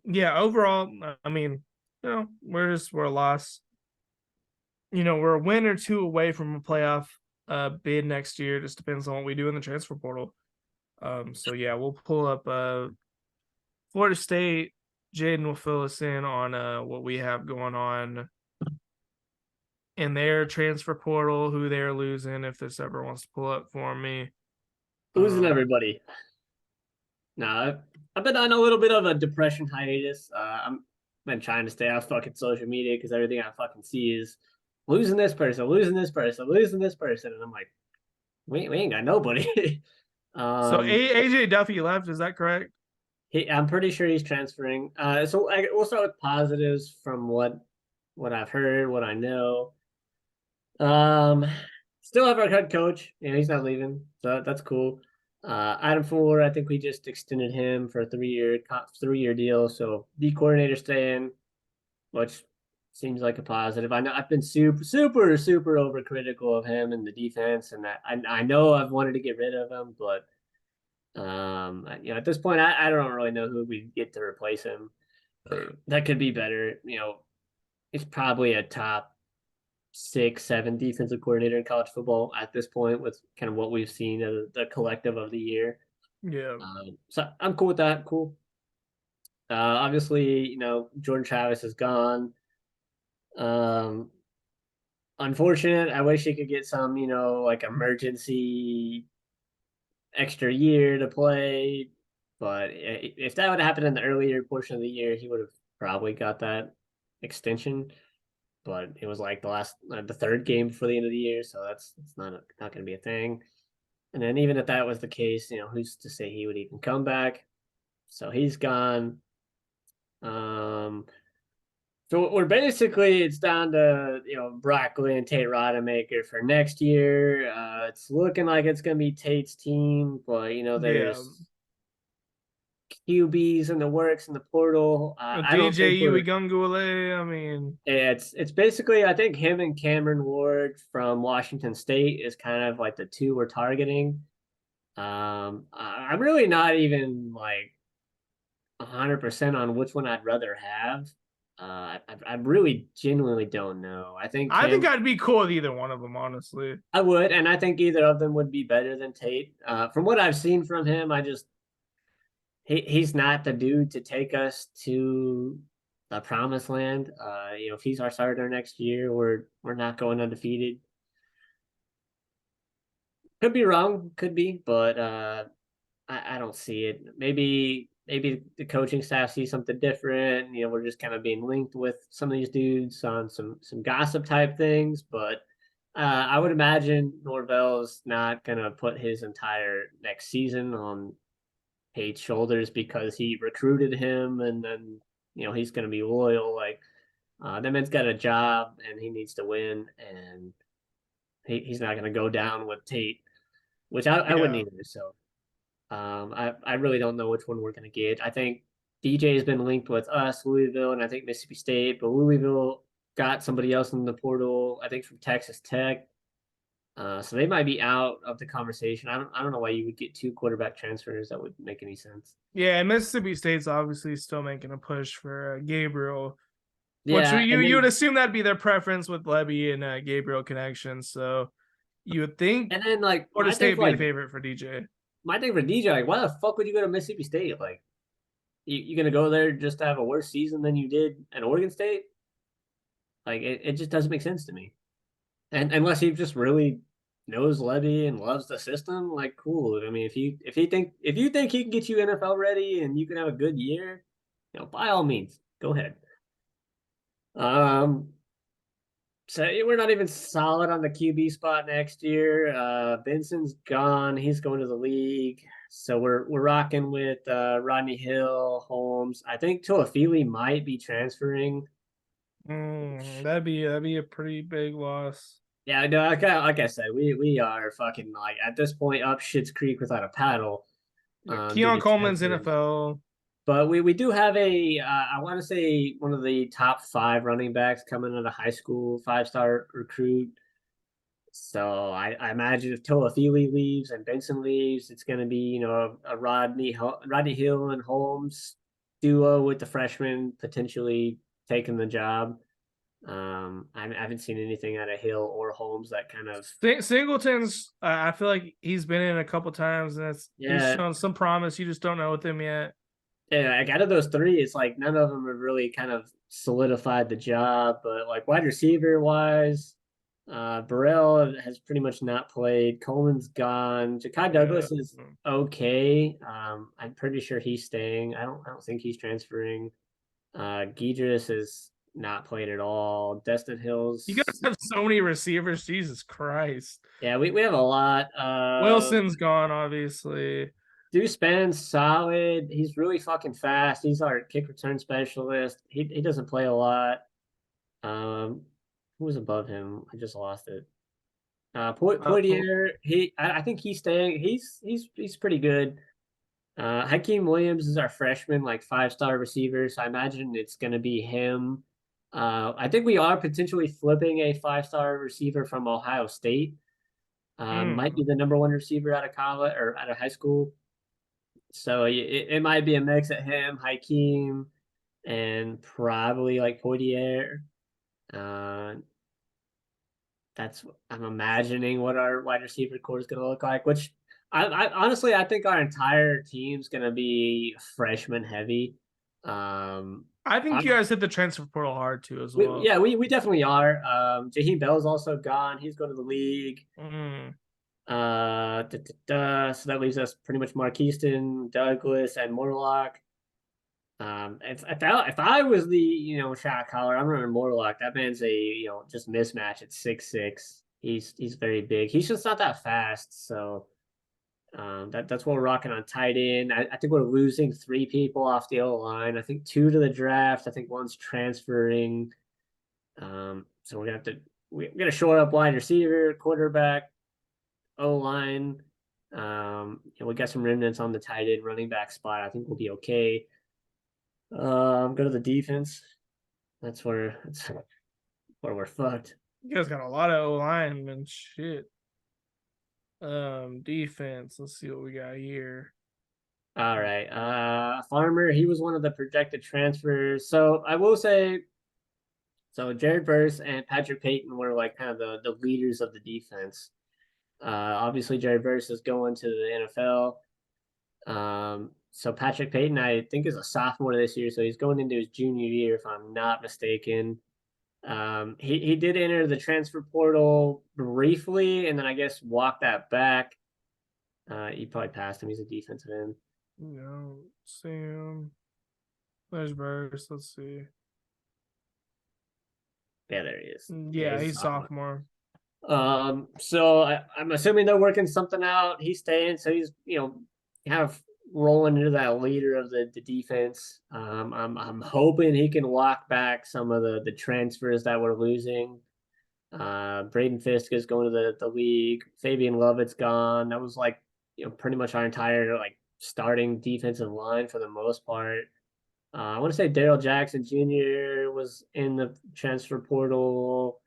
Yeah, overall, I mean, we're a loss. We're a win or two away from a playoff bid next year. Just depends on what we do in the transfer portal. So yeah, we'll pull up Florida State. Jaden will fill us in on what we have going on in their transfer portal, who they're losing, if this ever wants to pull up for me. Losing everybody. Nah, I've been on a little bit of a depression hiatus. I'm been trying to stay off fucking social media because everything I fucking see is losing this person, losing this person, losing this person, and I'm like, we ain't got nobody. So um, AJ Duffy left, is that correct? I'm pretty sure he's transferring. So we'll start with positives from what I've heard, what I know. Um, Still have our head coach. He's not leaving, so that's cool. Adam Fuller, I think we just extended him for a 3-year deal. So D coordinator staying, which seems like a positive. I know I've been super overcritical of him and the defense, and I know I've wanted to get rid of him, but at this point, I don't really know who we get to replace him. That could be better. He's probably a top 6, 7 defensive coordinator in college football at this point, with kind of what we've seen of the collective of the year. Yeah. So I'm cool with that. Cool. Obviously, Jordan Travis is gone. Um, Unfortunate. I wish he could get some, like emergency extra year to play. But if that would have happened in the earlier portion of the year, he would have probably got that extension. But it was like the third game before the end of the year, so that's not going to be a thing. And then even if that was the case, who's to say he would even come back? So he's gone. So we're basically, it's down to Broccoli and Tate Rodemaker for next year. It's looking like it's going to be Tate's team, but Yeah. there's QBs in the works in the portal. I don't DJ think we're. Uigungule, I mean, It's basically, I think him and Cameron Ward from Washington State is kind of like the two we're targeting. I'm really not even like 100% on which one I'd rather have. I really genuinely don't know. I think I think Cam, I'd be cool with either one of them, honestly. I would, and I think either of them would be better than Tate. From what I've seen from him, he's not the dude to take us to the promised land. If he's our starter next year, we're not going undefeated. Could be wrong, could be, but I don't see it. Maybe the coaching staff sees something different. We're just kind of being linked with some of these dudes on some gossip type things. But I would imagine Norvell's not gonna put his entire next season on Tate's shoulders because he recruited him, and then he's gonna be loyal. Like that man's got a job and he needs to win, and he's not gonna go down with Tate, which I wouldn't Yeah. either. So I really don't know which one we're going to get. I think DJ has been linked with us, Louisville, and I think Mississippi State, but Louisville got somebody else in the portal, I think from Texas Tech. So they might be out of the conversation. I don't know why you would get 2 quarterback transfers. That would make any sense. Yeah, and Mississippi State's obviously still making a push for Gabriel, which Yeah, and you would then assume that'd be their preference with Levy and Gabriel connection. So you would think like Florida State would be the favorite for DJ. my thing for DJ, like, why the fuck would you go to Mississippi State? Like, you gonna go there just to have a worse season than you did at Oregon State? Like, it just doesn't make sense to me. And unless he just really knows Levy and loves the system, like cool. I mean, if you think he can get you NFL ready and you can have a good year, by all means, go ahead. Um, so we're not even solid on the QB spot next year. Benson's gone; he's going to the league. So we're rocking with Rodney Hill, Holmes. I think Toafili might be transferring. That'd be a pretty big loss. Yeah, no, like I said, we are fucking like at this point up shit's creek without a paddle, Yeah, due Keon to Coleman's transfers. NFL. But we do have I want to say one of the top five running backs coming out of high school, 5-star recruit. So I imagine if Toa Thiele leaves and Benson leaves, it's going to be a Rodney Hill and Holmes duo with the freshman potentially taking the job. I haven't seen anything out of Hill or Holmes that kind of Singleton's. I feel like he's been in a couple times, and he's yeah. shown some promise. You just don't know with him yet. Yeah, like out of those three, it's like none of them have really kind of solidified the job. But like wide receiver wise, Burrell has pretty much not played. Coleman's gone. Ja'Kai Yeah. Douglas is okay. I'm pretty sure he's staying. I don't think he's transferring. Gidris has not played at all. Destin You guys Hills, have so many receivers. Jesus Christ. yeah, we have a lot. Wilson's gone, obviously. Deuce Span's solid. He's really fucking fast. He's our kick return specialist. He doesn't play a lot. Um, who was above him? I just lost it. Po- Poitier. I think he's staying. He's pretty good. Hakeem Williams is our freshman, like 5-star receiver. So I imagine it's gonna be him. I think we are potentially flipping a 5-star receiver from Ohio State. Might be mm. the number one receiver out of college or out of high school. So it might be a mix of him, Hakeem, and probably like Poitier. Uh, that's I'm imagining what our wide receiver core is going to look like. Which I honestly I think our entire team's going to be freshman heavy. Um, I think you I'm, guys hit the transfer portal hard too, as well. we definitely are. Jaheim Bell's also gone. He's going to the league. Mm. So that leaves us pretty much Marquiston, Douglas, and Morlock. If I was the shot caller, I'm running Morlock. That man's a just mismatch at 6'6". He's very big. He's just not that fast. So that's what we're rocking on tight end. I think we're losing three people off the O line. I think two to the draft. I think one's transferring. So we're gonna shore up wide receiver, quarterback, O line. We got some remnants on the tight end running back spot. I think we'll be okay. Go to the defense. That's where we're fucked. You guys got a lot of O line and shit. Defense. Let's see what we got here. All right. Farmer, he was one of the projected transfers. So I will say, so Jared Verse and Patrick Payton were like kind of the leaders of the defense. Obviously Jared Verse is going to the NFL. So Patrick Payton, I think, is a sophomore this year, so he's going into his junior year, if I'm not mistaken. He did enter the transfer portal briefly, and then I guess walked that back. He probably passed him. He's a defensive end. Sam. There's Burst. Let's see. Yeah, there he is. Yeah, Yeah, he's a he's sophomore. sophomore. So I'm assuming they're working something out. He's staying, so he's kind of rolling into that leader of the defense. I'm hoping he can walk back some of the transfers that we're losing. Braden Fisk is going to the league. Fabian Lovett's gone. That was like pretty much our entire like starting defensive line for the most part. I want to say Daryl Jackson Jr. was in the transfer portal.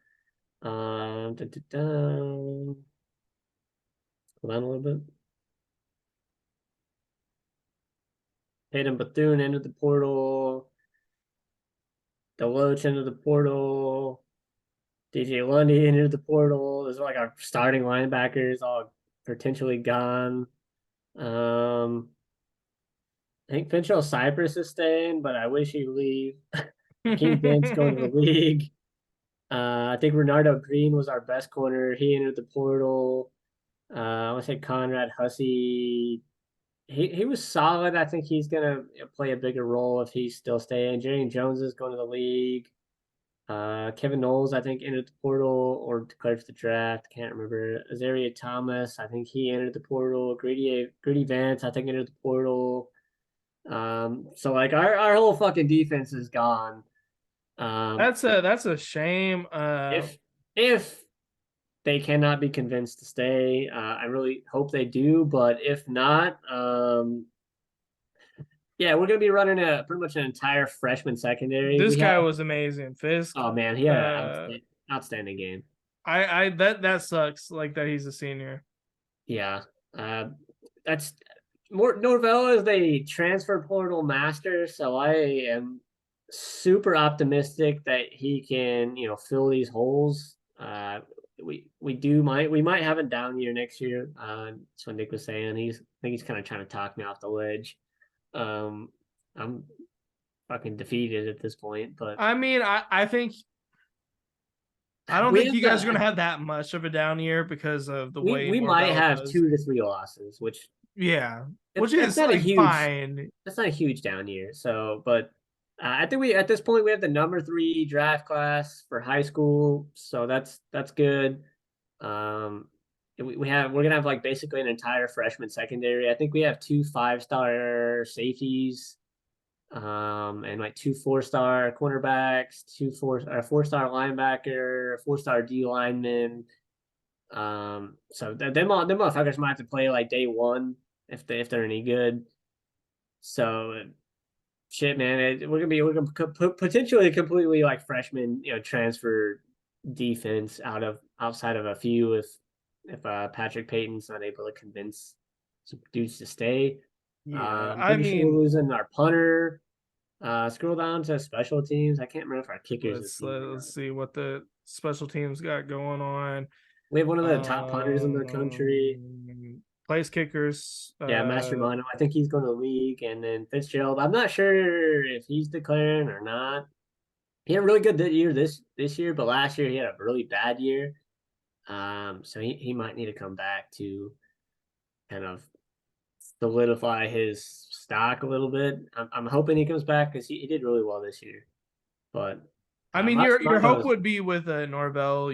Da, da, da. Hold on a little bit. Hayden Bethune entered the portal. Deloach entered the portal. DJ Lundy entered the portal. Those are like our starting linebackers, all potentially gone. Um, I think Finchel Cypress is staying, but I wish he'd leave. King Ben's going to the league. I think Renardo Green was our best corner. He entered the portal. I want to say Conrad Hussey. He was solid. I think he's gonna play a bigger role if he's still staying. Jerry Jones is going to the league. Kevin Knowles, I think, entered the portal or declared for the draft. Can't remember. Azaria Thomas, I think he entered the portal. Grady Vance, I think, entered the portal. So like our whole fucking defense is gone. Um, That's a shame. if they cannot be convinced to stay, I really hope they do. But if not, yeah, we're gonna be running a pretty much an entire freshman secondary. This We have guy was amazing. Fisk. oh man, he had an Uh, outstanding game. I that sucks. Like that he's a senior. Yeah, uh, that's more Norvell is the transfer portal master, so I am super optimistic that he can, fill these holes. We might have a down year next year. That's what Nick was saying. I think he's kind of trying to talk me off the ledge. Um, I'm fucking defeated at this point, but I mean, I think I don't we think have you guys are gonna the have that much of a down year because of the way we might Norvell have does. 2 to 3 losses, which Yeah, It's which that's is not a like huge fine. that's not a huge down year. So, but I think we at this point we have the number 3 draft class for high school, so that's good. Um, we're gonna have like basically an entire freshman secondary. I think we have 2 5-star safeties, and like 2 4-star cornerbacks, 4-star linebacker, 4-star D lineman. So them motherfuckers might have to play like day one if they're any good. So shit, man, we're gonna potentially completely like freshman, transfer defense outside of a few if Patrick Payton's not able to convince some dudes to stay. Yeah, I'm I pretty sure we're mean, losing our punter. Scroll down to special teams. I can't remember if our kicker's a senior or let's not. see what the special teams got going on. We have one of the top punters in the country. Place kickers. Yeah, Mastermind. I think he's going to the league, and then Fitzgerald. I'm not sure if he's declaring or not. He had a really good year this year, but last year he had a really bad year. So he might need to come back to kind of solidify his stock a little bit. I'm hoping he comes back because he did really well this year. But I mean, your Mastermind hope was would be with Norvell.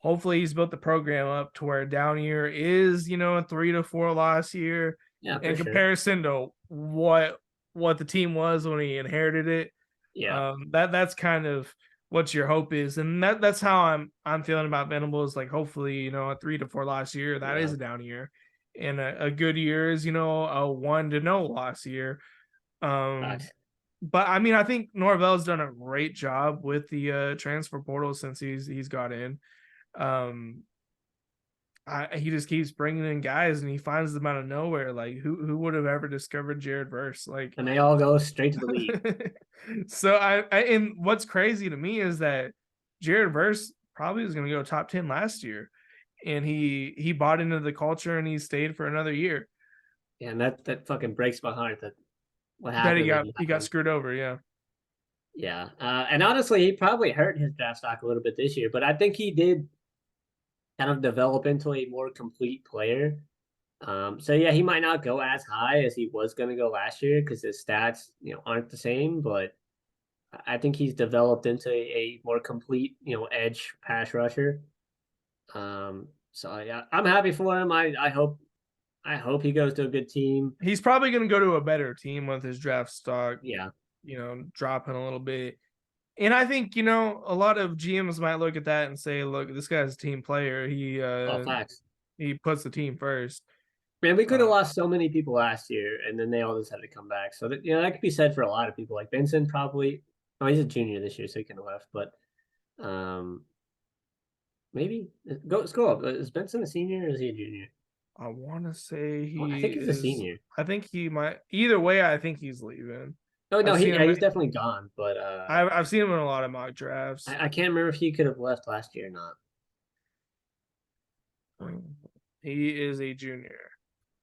Hopefully he's built the program up to where down year is a 3 to 4 loss year yeah for in sure. comparison to what the team was when he inherited it. Yeah, That's kind of what your hope is, and that's how I'm feeling about Venables. Like hopefully a 3 to 4 loss year that is yeah. a down year, and a good year is a 1 to no loss year. Um, Facts. but I mean I think Norvell's done a great job with the transfer portal since he's got in. Um, he just keeps bringing in guys and he finds them out of nowhere. Like who would have ever discovered Jared Verse? Like, And they all go straight to the league. so and what's crazy to me is that Jared Verse probably was going to go top 10 last year, and he bought into the culture and he stayed for another year. Yeah, and that fucking breaks my heart that what That he happened when got he he got happened. screwed over. Yeah, Yeah, and honestly, he probably hurt his draft stock a little bit this year, but I think he did kind of develop into a more complete player. So yeah, he might not go as high as he was going to go last year because his stats, aren't the same. But I think he's developed into a more complete, edge pass rusher. So yeah, I'm happy for him. I hope he goes to a good team. he's probably going to go to a better team with his draft stock, Yeah. dropping a little bit. And I think, a lot of GMs might look at that and say, look, this guy's a team player. Oh, facts. He puts the team first. Man, we could have Uh, lost so many people last year, and then they all just had to come back. So that could be said for a lot of people. Like Benson, probably. Oh, he's a junior this year, so he can have left. But um, maybe go scroll up. Is Benson a senior or is he a junior? I want to say I he think he's a is. senior. I think he might. Either way, I think he's leaving. Oh no, I've seen him. he's definitely gone. But I've seen him in a lot of mock drafts. I can't remember if he could have left last year or not. He is a junior.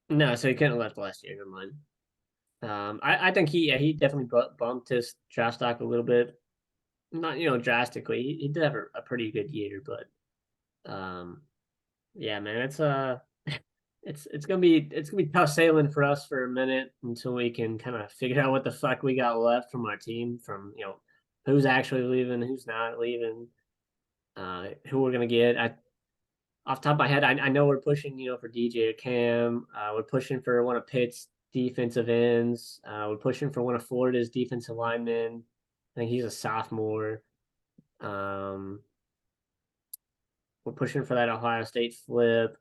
No, so he couldn't have left last year. Never mind. I think he definitely bumped his draft stock a little bit. not drastically. He did have a pretty good year, but yeah, man, it's gonna be tough sailing for us for a minute until we can kind of figure out what the fuck we got left from our team, from who's actually leaving, who's not leaving, who we're gonna get. Off the top of my head, I know we're pushing, for DJ or Cam. We're pushing for one of Pitt's defensive ends. We're pushing for one of Florida's defensive linemen. I think he's a sophomore. Um, we're pushing for that Ohio State flip.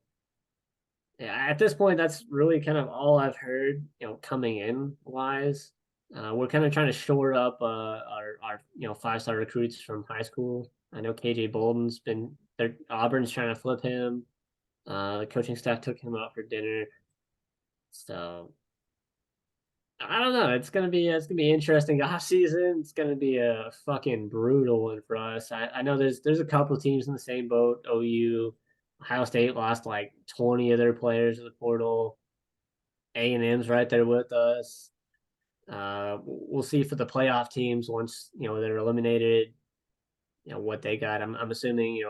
Yeah, at this point, that's really kind of all I've heard, coming in wise. We're kind of trying to shore up our 5-star recruits from high school. I know KJ Bolden's been there. Auburn's trying to flip him. The coaching staff took him out for dinner. So I don't know. It's gonna be interesting off season. It's gonna be a fucking brutal one for us. I know there's a couple teams in the same boat. OU, Ohio State lost like 20 of their players to the portal. A&M's right there with us. We'll see for the playoff teams once they're eliminated. What they got. I'm assuming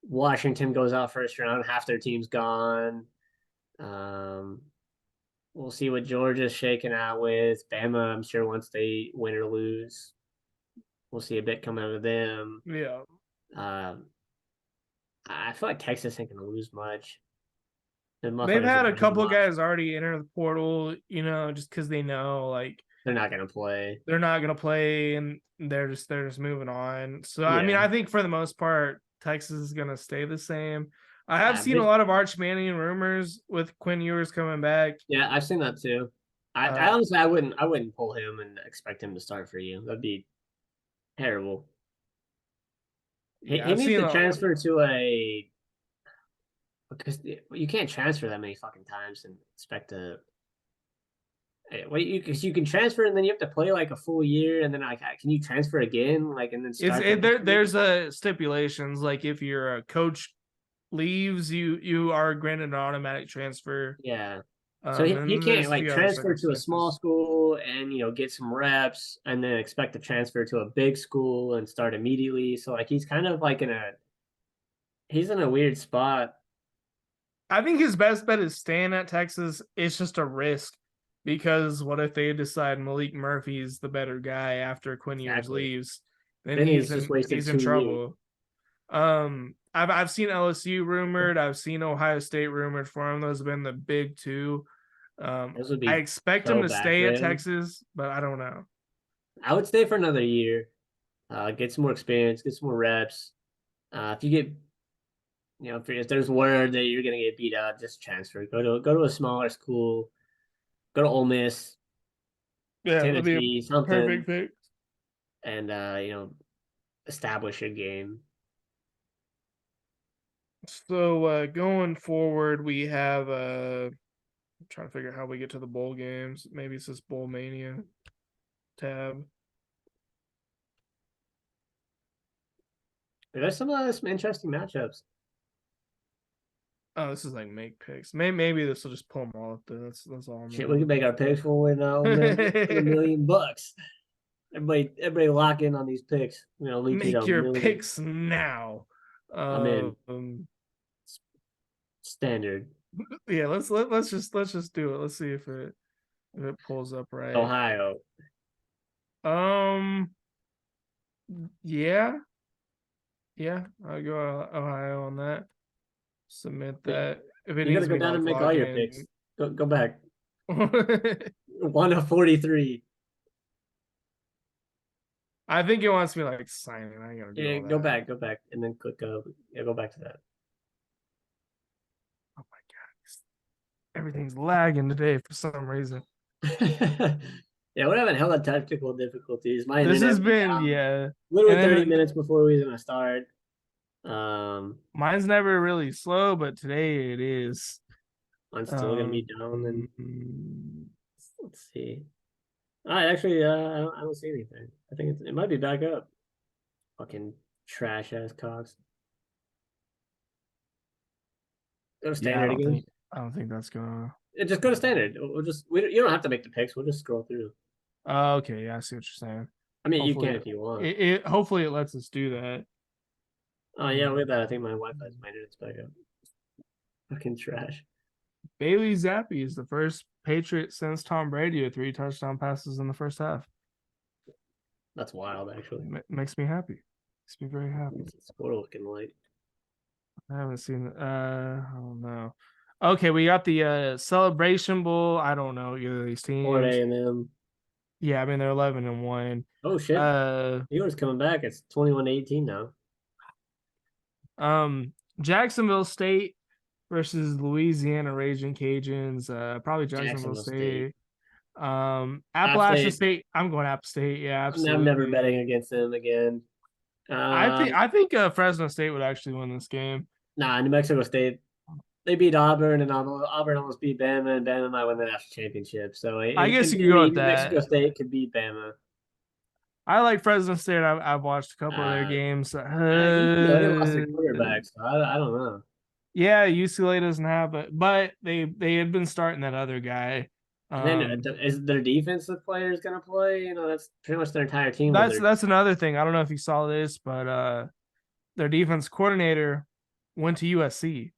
Washington goes out first round. Half their team's gone. Um, we'll see what Georgia's shaking out with. Bama, I'm sure once they win or lose, we'll see a bit come out of them. Yeah. Um, I feel like Texas ain't gonna lose much. The They've motherfuckers are had a brainwashed. couple guys already enter the portal, just because they know like They're not gonna play. they're not gonna play and they're just moving on. So I mean, Yeah, I think for the most part, Texas is gonna stay the same. I have seen a they, lot of Arch Manning rumors with Quinn Ewers coming back. yeah, I've seen that too. I Uh, honestly I wouldn't pull him and expect him to start for you. That'd be terrible. He yeah, he I've needs seen to a transfer to a because you can't transfer that many fucking times and expect to. Wait, because you can transfer and then you have to play like a full year and then like can you transfer again like and then start the next year? there's a stipulations like if your coach leaves, you are granted an automatic transfer. Yeah. So he And can't there's a like few other transfer to a small circumstances. school and get some reps and then expect to transfer to a big school and start immediately. So like he's kind of like he's in a weird spot. I think his best bet is staying at Texas. It's just a risk because what if they decide Malik Murphy's the better guy after Quinn Ewers Exactly. leaves? Then Then he's he's just in wasted he's in 2 years. trouble. I've seen LSU rumored. I've seen Ohio State rumored for him. Those have been the big two. Those would I be expect him so to bad stay for at him. Texas, but I don't know. I would stay for another year. Get some more experience, get some more reps. If you get if there's word that you're gonna get beat out, just transfer. Go to a smaller school. Go to Ole Miss, Yeah, that'd be a Tennessee, something, perfect pick. and establish your game. So going forward, we have I'm trying to figure out how we get to the bowl games. Maybe it's this Bowl Mania tab. There's some interesting matchups. Oh, this is like make picks. Maybe this will just pull them all up there. That's all I'm Shit, we can doing. make our picks for win win $1 million. Everybody lock in on these picks. Leak you Make a your million. picks now. I'm in Um, standard yeah, let's just do it. Let's see if it pulls up right. Ohio. Um, yeah, yeah, I'll go Ohio on that. Submit that. If it You gotta needs go me to down and like make all log your in. picks. Go back. 1 of 43. I think it wants me like sign in. I ain't gonna do Yeah, all that. go back, and then click. Yeah, go back to that. Oh my god, everything's lagging today for some reason. Yeah, we're having hella technical difficulties. My This internet has went been, down yeah, literally and 30 then minutes before we was gonna start. Um, mine's never really slow, but today it is. I'm still gonna be Um, down, and let's see. I actually, I don't see anything. I think it might be back up. Fucking trash ass Cox. Go to yeah, standard again. I don't think that's gonna. Just go to standard. You don't have to make the picks. We'll just scroll through. Oh, okay, yeah, I see what you're saying. I mean, you can Hopefully, if you want. hopefully it lets us do that. Oh yeah, look at that. I think my Wi-Fi's my internet's back up. Fucking trash. Bailey Zappi is the first Patriot since Tom Brady with 3 touchdown passes in the first half. That's wild, actually. Makes me happy. Makes me very happy. What's the score looking like? I haven't seen it. I don't know. Okay, we got the Celebration Bowl. I don't know either of these Florida teams. A&M. Yeah, I mean they're 11-1. Oh shit. Uh, Steelers coming back. It's 21-18 now. Jacksonville State versus Louisiana Raging Cajuns. Probably Jacksonville Jacksonville State. State. App Appalachian State. State. I'm going App State. Yeah, I'm never absolutely. betting against them again. I think Fresno State would actually win this game. Nah, New Mexico State. They beat Auburn, and Auburn almost beat Bama, and Bama might win the national championship. So I in guess you could go theory, with New Mexico that. State could beat Bama. I like Fresno State. I've watched a couple of their Uh, games. UCLA lost their quarterback, so I don't know. Yeah, UCLA doesn't have it, but they had been starting that other guy. And then Um, is their defensive players gonna play? You know, that's pretty much their entire team was their. that's another thing. I don't know if you saw this, but their defense coordinator went to USC.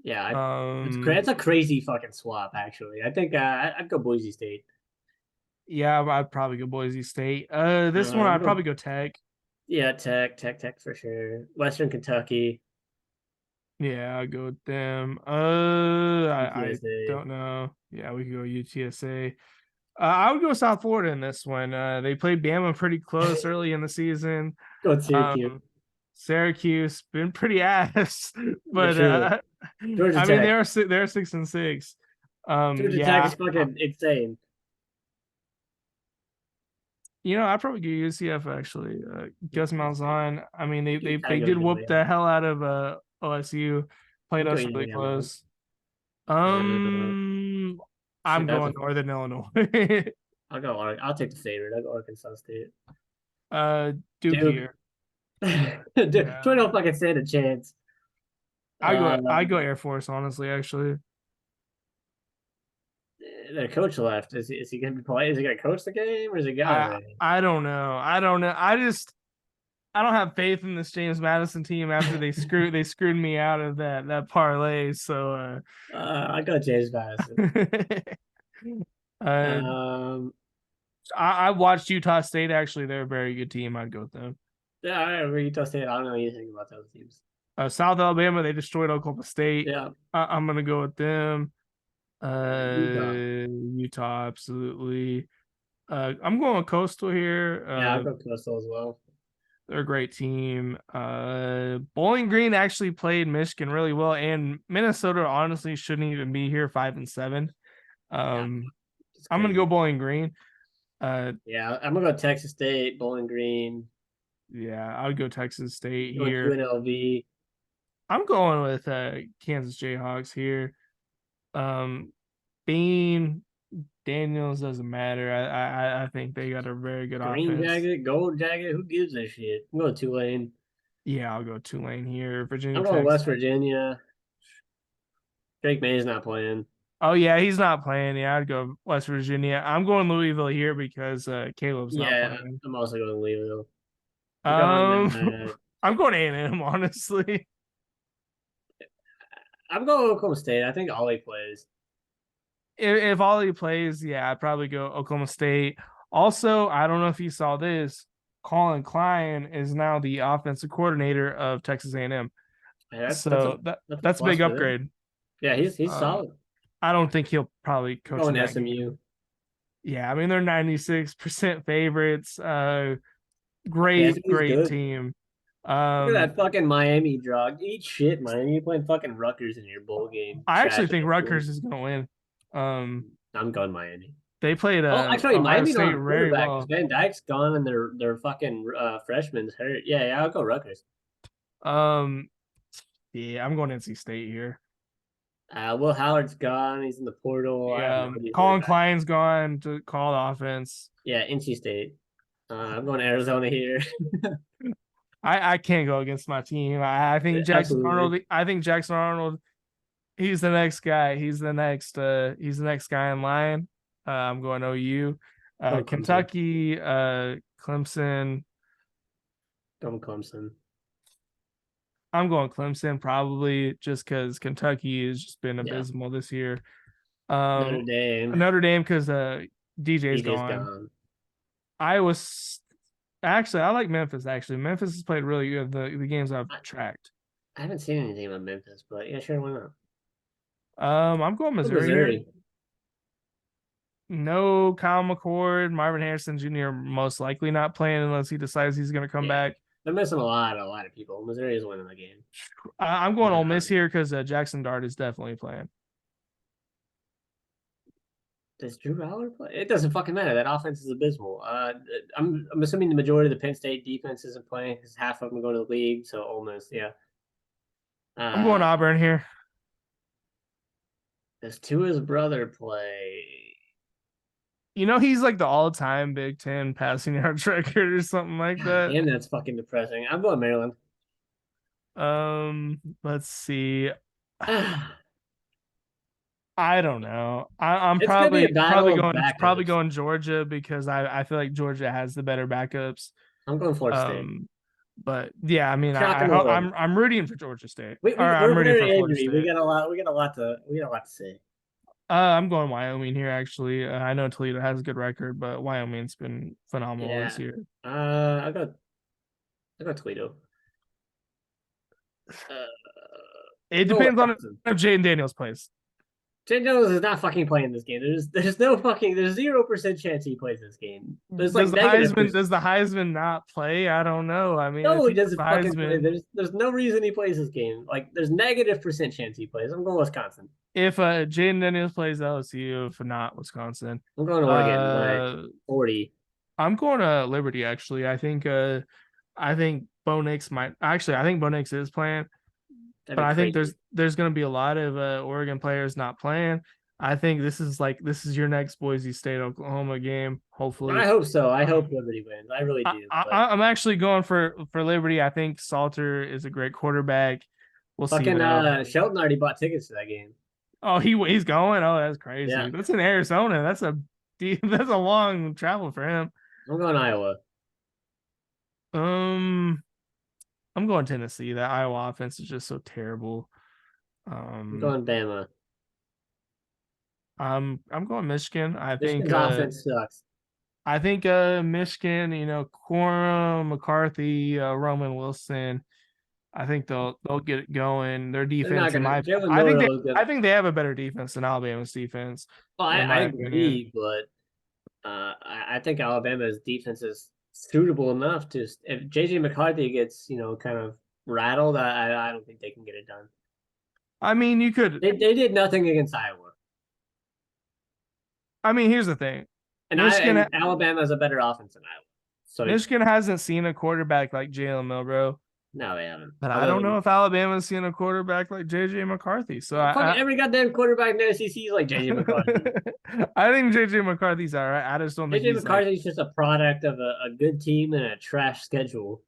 Yeah, Um, it's a crazy fucking swap. Actually, I think I'd go Boise State. yeah, I'd probably go Boise State. This one I'm I'd going, probably go Tech. yeah, Tech for sure. Western Kentucky, Yeah, I'll go with them. I UTSA. don't know. Yeah, we could go UTSA. I would go South Florida in this one. They played Bama pretty close early in the season. Go Syracuse Um, Syracuse been pretty ass, for but sure. Georgia I mean Tech. they're 6-6. Georgia Tech Yeah, is fucking insane. I'd probably go UCF actually. Gus Malzahn. I mean You gotta they go did either whoop way. the hell out of OSU. Played You go us either really way on that one. close. Uh, Um, I'm shit, that's going a. Northern Illinois. I'll go. I'll take the favorite. I'll go Arkansas State. uh, Duke Duke. here. Dude, Yeah, Troy don't fucking stand a chance. I go Um, Air Force honestly. Actually, their coach left. Is he gonna be play? Is he gonna coach the game or is he gone already? I don't know. I don't know. I don't have faith in this James Madison team after they screwed me out of that parlay. So I got James Madison. uh Um, I watched Utah State actually. They're a very good team. I'd go with them. yeah, I agree. Utah State. I don't know anything about those teams. South Alabama, they destroyed Oklahoma State. Yeah, I'm gonna go with them. Utah. Utah, absolutely. I'm going with Coastal here. Yeah, I'll go Coastal as well. They're a great team. Bowling Green actually played Michigan really well, and Minnesota honestly shouldn't even be here 5-7. Yeah, Um, it's I'm gonna go crazy. Bowling Green. Yeah, I'm gonna go Texas State, Bowling Green, Yeah, I would go Texas State going here. UNLV. I'm going with Kansas Jayhawks here. Um, Bean Daniels doesn't matter. I think they got a very good Green offense. jacket, gold jacket, who gives a shit? I'm going Tulane. Yeah, I'll go Tulane here. Virginia I'm going Tech. West Virginia. Drake May's not playing. Oh yeah, he's not playing. Yeah, I'd go West Virginia. I'm going Louisville here because Caleb's not Yeah, playing. I'm also going Louisville. I'm Um, going. I'm going A&M honestly. I'm going Oklahoma State. I think Ollie plays. If Ollie plays, yeah, I'd probably go Oklahoma State. Also, I don't know if you saw this. Colin Klein is now the offensive coordinator of Texas A&M. Yeah, So that's a that's a plus big for them. upgrade. Yeah, he's Um, solid. I don't think he'll probably I'm coach in going that game. SMU. Yeah, I mean they're 96% favorites. Yeah, SMU's Great good. team. Look at Um, that fucking Miami drug. Eat shit, Miami. You're playing fucking Rutgers in your bowl game. I actually Trash think ass team. Rutgers is going to win. I'm going Miami. They played Oh, actually, Ohio Miami don't State have a very quarterback because well. Van Dyke's gone and their fucking freshman's hurt. Yeah, I'll go Rutgers. Um, yeah, I'm going NC State here. Will Howard's gone. He's in the portal. I have Yeah, nobody Colin quarterback. Klein's gone to call the offense. Yeah, NC State. I'm going Arizona here. I can't go against my team. I think Jackson Absolutely. Arnold. I think Jackson Arnold. He's the next guy. He's the next guy in line. I'm going OU. Don't Clemson. Kentucky, Clemson. Don't Clemson. I'm going Clemson probably just because Kentucky has just been Yeah. abysmal this year. Notre Dame. Notre Dame because DJ's DJ's gone. gone. Iowa. Actually, I like Memphis. Actually, Memphis has played really good the games I've I, tracked. I haven't seen anything about Memphis, but yeah, sure, why not? I'm going Oh, Missouri here. Missouri. No Kyle McCord, Marvin Harrison Jr. most likely not playing unless he decides he's going to come Yeah. back. They're missing a lot of people. Missouri is winning the game. I'm going Ole Miss Um, here because Jackson Dart is definitely playing. does Drew Aller play? It doesn't fucking matter. That offense is abysmal. I'm assuming the majority of the Penn State defense isn't playing because half of them go to the league. So Ole Miss, yeah. I'm going Uh, Auburn here. does Tua's brother play? You know he's like the all-time Big Ten passing yards record or something like God that. damn, that's fucking depressing. I'm going Maryland. Let's see. It's I don't know. I'm gonna be a battle of probably backups. going Georgia because I feel like Georgia has the better backups. I'm going Florida State. Um, but yeah, I mean, Shocking the world. I'm rooting for Georgia State, or We're I'm rooting for very Florida angry. State. We got a lot to say. I'm going Wyoming here. Actually, I know Toledo has a good record, but Wyoming's been phenomenal Yeah. this year. I got Toledo. Uh, It go depends on Wisconsin. if Jaden Daniels plays. St. Jones is not fucking playing this game. There's 0% chance he plays this game. There's like negative Does percent. the Heisman not play? I don't know. I mean, if No, he he gets the doesn't fucking play. Heisman, There's no reason he plays this game. Like there's -% chance he plays. I'm going Wisconsin. if Jaden Daniels plays LSU, if not Wisconsin, I'm going Oregon by uh, 40. I'm going to Liberty. Actually, I think Bo Nix might actually. I think Bo Nix is playing, That'd but be I think crazy. there's going to be a lot of Oregon players not playing. I think this is your next Boise State Oklahoma game. I Hopefully, hope so. I hope um, Liberty wins. I really do. But I'm actually going for Liberty. I think Salter is a great quarterback. We'll see fucking though. Shelton already bought tickets to that game. Oh, he's going. Oh, that's crazy. Yeah, That's in Arizona. That's a long travel for him. I'm going Iowa. Um, I'm going Tennessee. That Iowa offense is just so terrible. I'm Um, going Bama. I'm going Michigan. Michigan's offense sucks. I think Michigan, Quorum, McCarthy, Roman Wilson, I think they'll get it going. Their They're not defense, in gonna. my Jalen Milroe is I gonna. think they have a better defense than Alabama's defense, Well, in I my opinion. agree, but I think Alabama's defense is suitable enough to. If JJ McCarthy gets kind of rattled, I don't think they can get it done. I mean, you could. They did nothing against Iowa, I mean, here's the thing: and Alabama has a better offense than Iowa. So Michigan hasn't seen a quarterback like Jalen Milrow, no, they haven't. but I Other don't know than if Alabama's seen a quarterback like JJ McCarthy. So fucking every goddamn quarterback in the SEC is like JJ McCarthy. I think JJ McCarthy's all right. I just don't think JJ he's like. McCarthy is just a product of a good team and a trash schedule.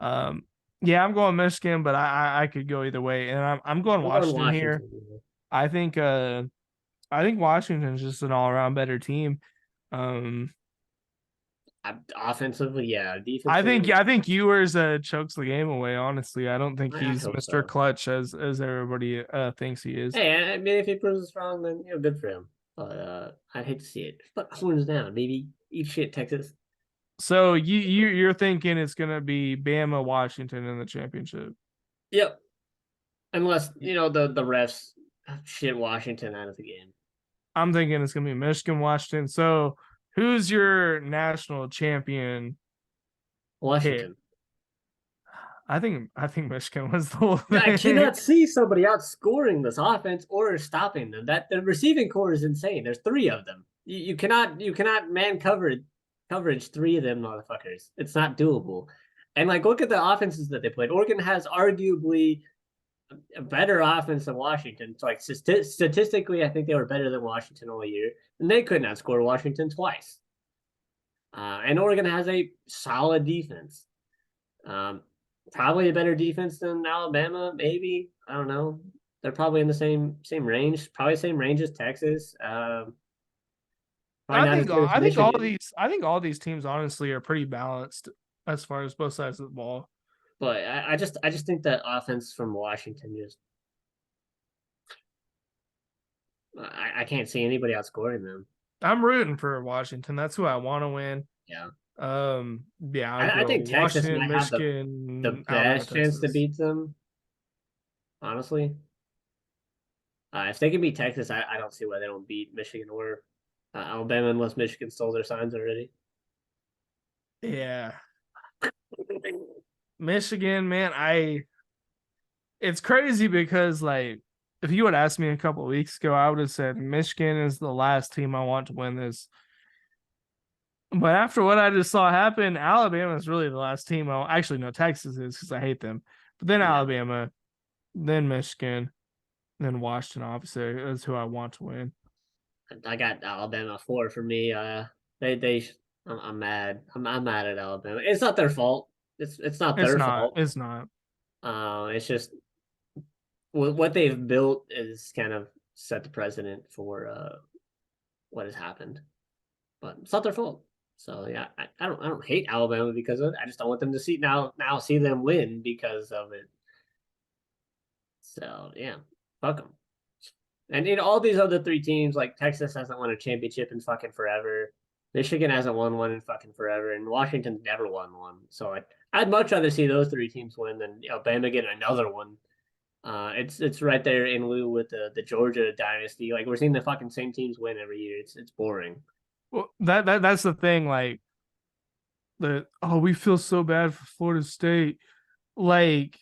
Um, yeah, I'm going Michigan, but I could go either way, and I'm going I'm going Washington here. Washington. I think uh I think Washington's just an all around better team. Um, Offensively, yeah. Defensively, I think Ewers chokes the game away. Honestly, I don't think I he's hope Mr. so. Clutch as everybody thinks he is. Hey, I mean, if he proves us wrong, then good for him. But I'd hate to see it. But horns down, baby. Eat shit, Texas. So you're thinking it's gonna be Bama Washington in the championship. Yep. Unless the refs shit Washington out of the game. I'm thinking it's gonna be Michigan Washington. So who's your national champion pick? Washington. I think Michigan was the whole I thing. cannot see somebody outscoring this offense or stopping them. That the receiving core is insane. There's three of them. You cannot man coverage three of them motherfuckers. It's not doable. And like look at the offenses that they played. Oregon has arguably a better offense than Washington. So like statistically, I think they were better than Washington all year, and they could not score Washington twice. And Oregon has a solid defense. Um, Probably a better defense than Alabama, maybe. I don't know. They're probably in the same range, probably same range as Texas. Probably not as good as Michigan, I think all these teams honestly are pretty balanced as far as both sides of the ball. but I just think that offense from Washington just I can't see anybody outscoring them. I'm rooting for Washington. That's who I want to win. Yeah, Yeah, I I go think Texas Washington, might have the Michigan, Alabama, best chance to Texas. beat them. Honestly, if they can beat Texas, I don't see why they don't beat Michigan or Alabama unless Michigan stole their signs already. Yeah, Michigan, man, it's crazy because like if you had asked me a couple of weeks ago, I would have said Michigan is the last team I want to win this. But after what I just saw happen, Alabama is really the last team. Actually, no, Texas is because I hate them. But then Yeah, Alabama, then Michigan, then Washington. Obviously, is who I want to win. I got Alabama 4 for me. They I'm mad. I'm mad at Alabama. It's not their fault. It's not It's their not. fault. It's not. It's just what they've built is kind of set the precedent for what has happened. But it's not their fault. So yeah, I don't hate Alabama because of it. I just don't want them to see them win because of it. So yeah, fuck them. And all these other three teams, like Texas hasn't won a championship in fucking forever. Michigan hasn't won one in fucking forever, and Washington's never won one. So I'd much rather see those three teams win than Bama get another one. It's right there in lieu with the Georgia dynasty. Like we're seeing the fucking same teams win every year. It's boring. Well, that's the thing. Like we feel so bad for Florida State. Like,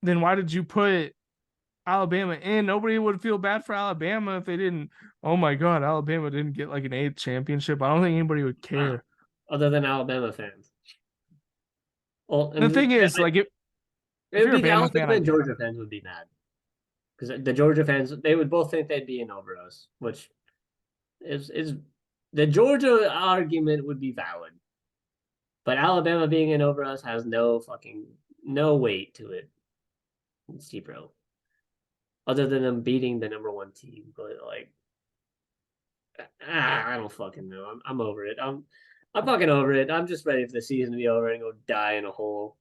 then why did you put Alabama in? Nobody would feel bad for Alabama if they didn't. Oh my God, Alabama didn't get like an eighth championship. I don't think anybody would Wow. care. Other than Alabama fans. Well, The and thing is, like, it if would you're a be Bama fan, Alabama I and get it. Georgia fans would be mad because the Georgia fans they would both think they'd be in over us, which is the Georgia argument would be valid, but Alabama being in over us has no weight to it. Zero, other than them beating the number one team. But like, I don't fucking know. I'm over it. I'm fucking over it. I'm just ready for the season to be over and go die in a hole.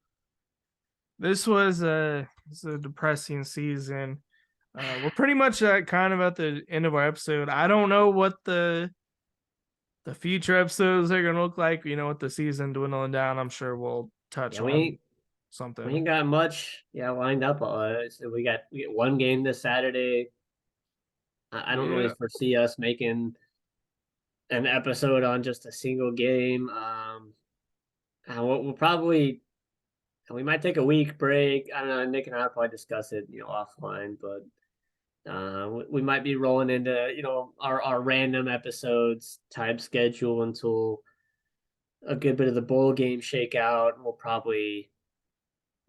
This a depressing season. We're pretty much kind of at the end of our episode. I don't know what the future episodes are gonna look like. You know, with the season dwindling down, I'm sure we'll touch Yeah, on we something. ain't got much. Yeah, lined up. So we get one game this Saturday. I don't really Yeah. foresee us making an episode on just a single game. We'll probably we might take a week break. I don't know. Nick and I will probably discuss it, offline. But we might be rolling into our random episodes type schedule until a good bit of the bowl game shakeout. We'll probably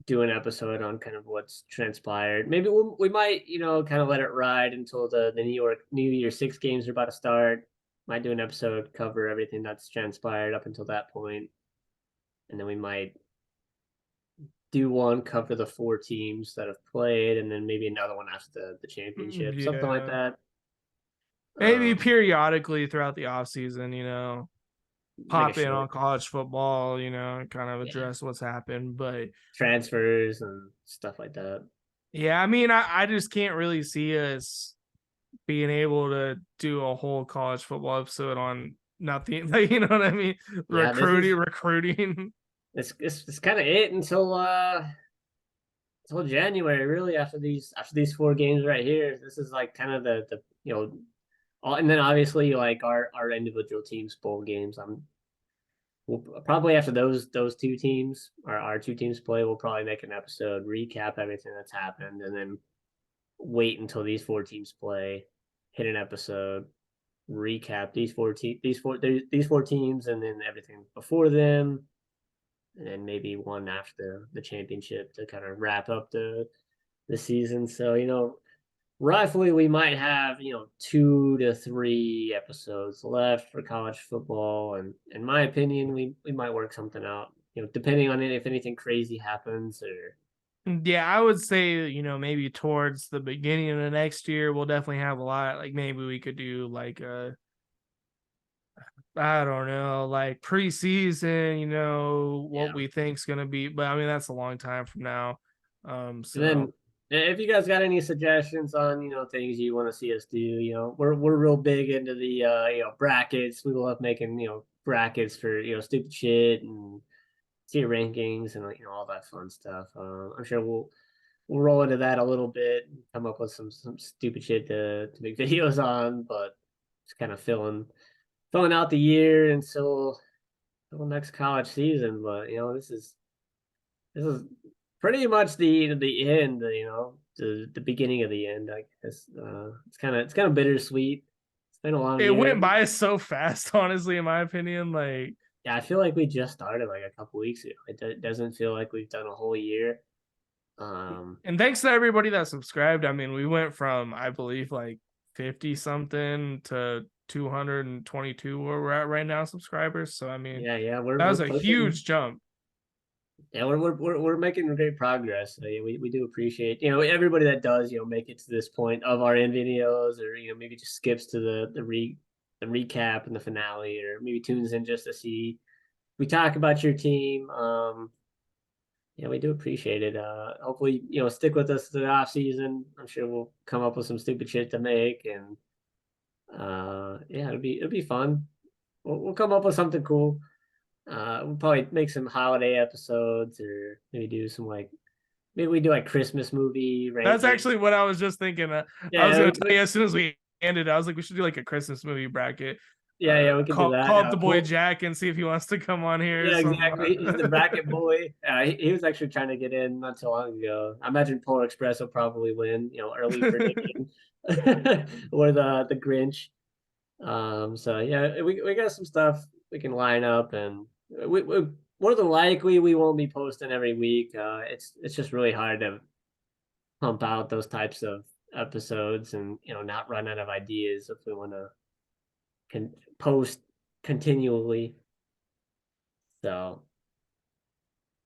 do an episode on kind of what's transpired. Maybe we might kind of let it ride until the New Year Six games are about to start. Might do an episode cover everything that's transpired up until that point, and then we might do one cover the four teams that have played, and then maybe another one after the championship, something like Yeah. that. Maybe Um, periodically throughout the off season, make a pop in short, on college football, and kind of yeah, address what's happened. But transfers and stuff like that. yeah, I mean, I just can't really see us being able to do a whole college football episode on nothing. Like, you know what I mean? Yeah, Recruiting. it's kind of it until January, really. After these four games right here, this is like kind of the and then obviously like our individual teams bowl games. We'll probably after those two teams, our two teams play, we'll probably make an episode, recap everything that's happened, and then wait until these four teams play, hit an episode, recap these four teams, and then everything before them, and then maybe one after the championship to kind of wrap up the season. So roughly we might have 2 to 3 episodes left for college football, and in my opinion, we might work something out. Depending on it, if anything crazy happens or Yeah, I would say, maybe towards the beginning of the next year, we'll definitely have a lot. Like maybe we could do like I don't know, like preseason, what Yeah. we think's gonna be, but I mean that's a long time from now. And So then if you guys got any suggestions on, things you want to see us do, we're real big into the brackets. We love making, brackets for, stupid shit and tier rankings and all that fun stuff. I'm sure we'll roll into that a little bit, come up with some stupid shit to make videos on, but just kind of filling out the year until next college season. But this is pretty much the end, the beginning of the end, I guess. It's kind of bittersweet. It's been a long it year. went by so fast, honestly, in my opinion. Like, Yeah, I feel like we just started like a couple weeks ago. It doesn't feel like we've done a whole year. Um, and thanks to everybody that subscribed. I mean, we went from, I believe, like 50 something to 222 where we're at right now, subscribers. So I mean, yeah, we're that we're was a pushing. huge jump. Yeah, we're making great progress. We do appreciate everybody that does make it to this point of our end videos, or maybe just skips to the recap and the finale, or maybe tunes in just to see we talk about your team. Yeah, we do appreciate it. Hopefully, stick with us to the off season. I'm sure we'll come up with some stupid shit to make, and yeah, it'll be fun. We'll come up with something cool. We'll probably make some holiday episodes, or maybe do some maybe we do like Christmas movie That's ranking. actually what I was just thinking. I was Yeah, gonna tell you as soon as we ended, I was like, we should do like a Christmas movie bracket. yeah, we could do that. Call up the boy Jack and see if he wants to come on here or Yeah, something. exactly. He's the bracket boy. He was actually trying to get in not too long ago. I imagine Polar Express will probably win. Early prediction, or the Grinch. So yeah, we got some stuff we can line up, and we more than likely we won't be posting every week. It's just really hard to pump out those types of episodes, and not run out of ideas if we want to post continually. So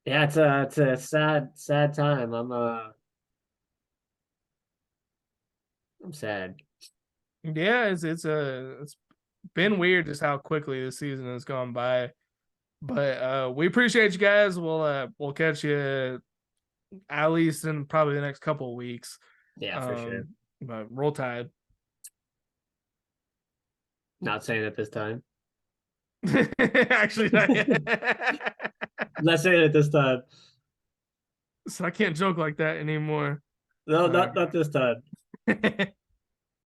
yeah, it's a sad time. I'm sad. Yeah, it's been weird just how quickly the season has gone by. But we appreciate you guys. We'll catch you at least in probably the next couple of weeks. Yeah, for sure. But roll tide. Not saying it this time. Actually, not yet. Not saying it this time. So I can't joke like that anymore. No, Uh, not this time.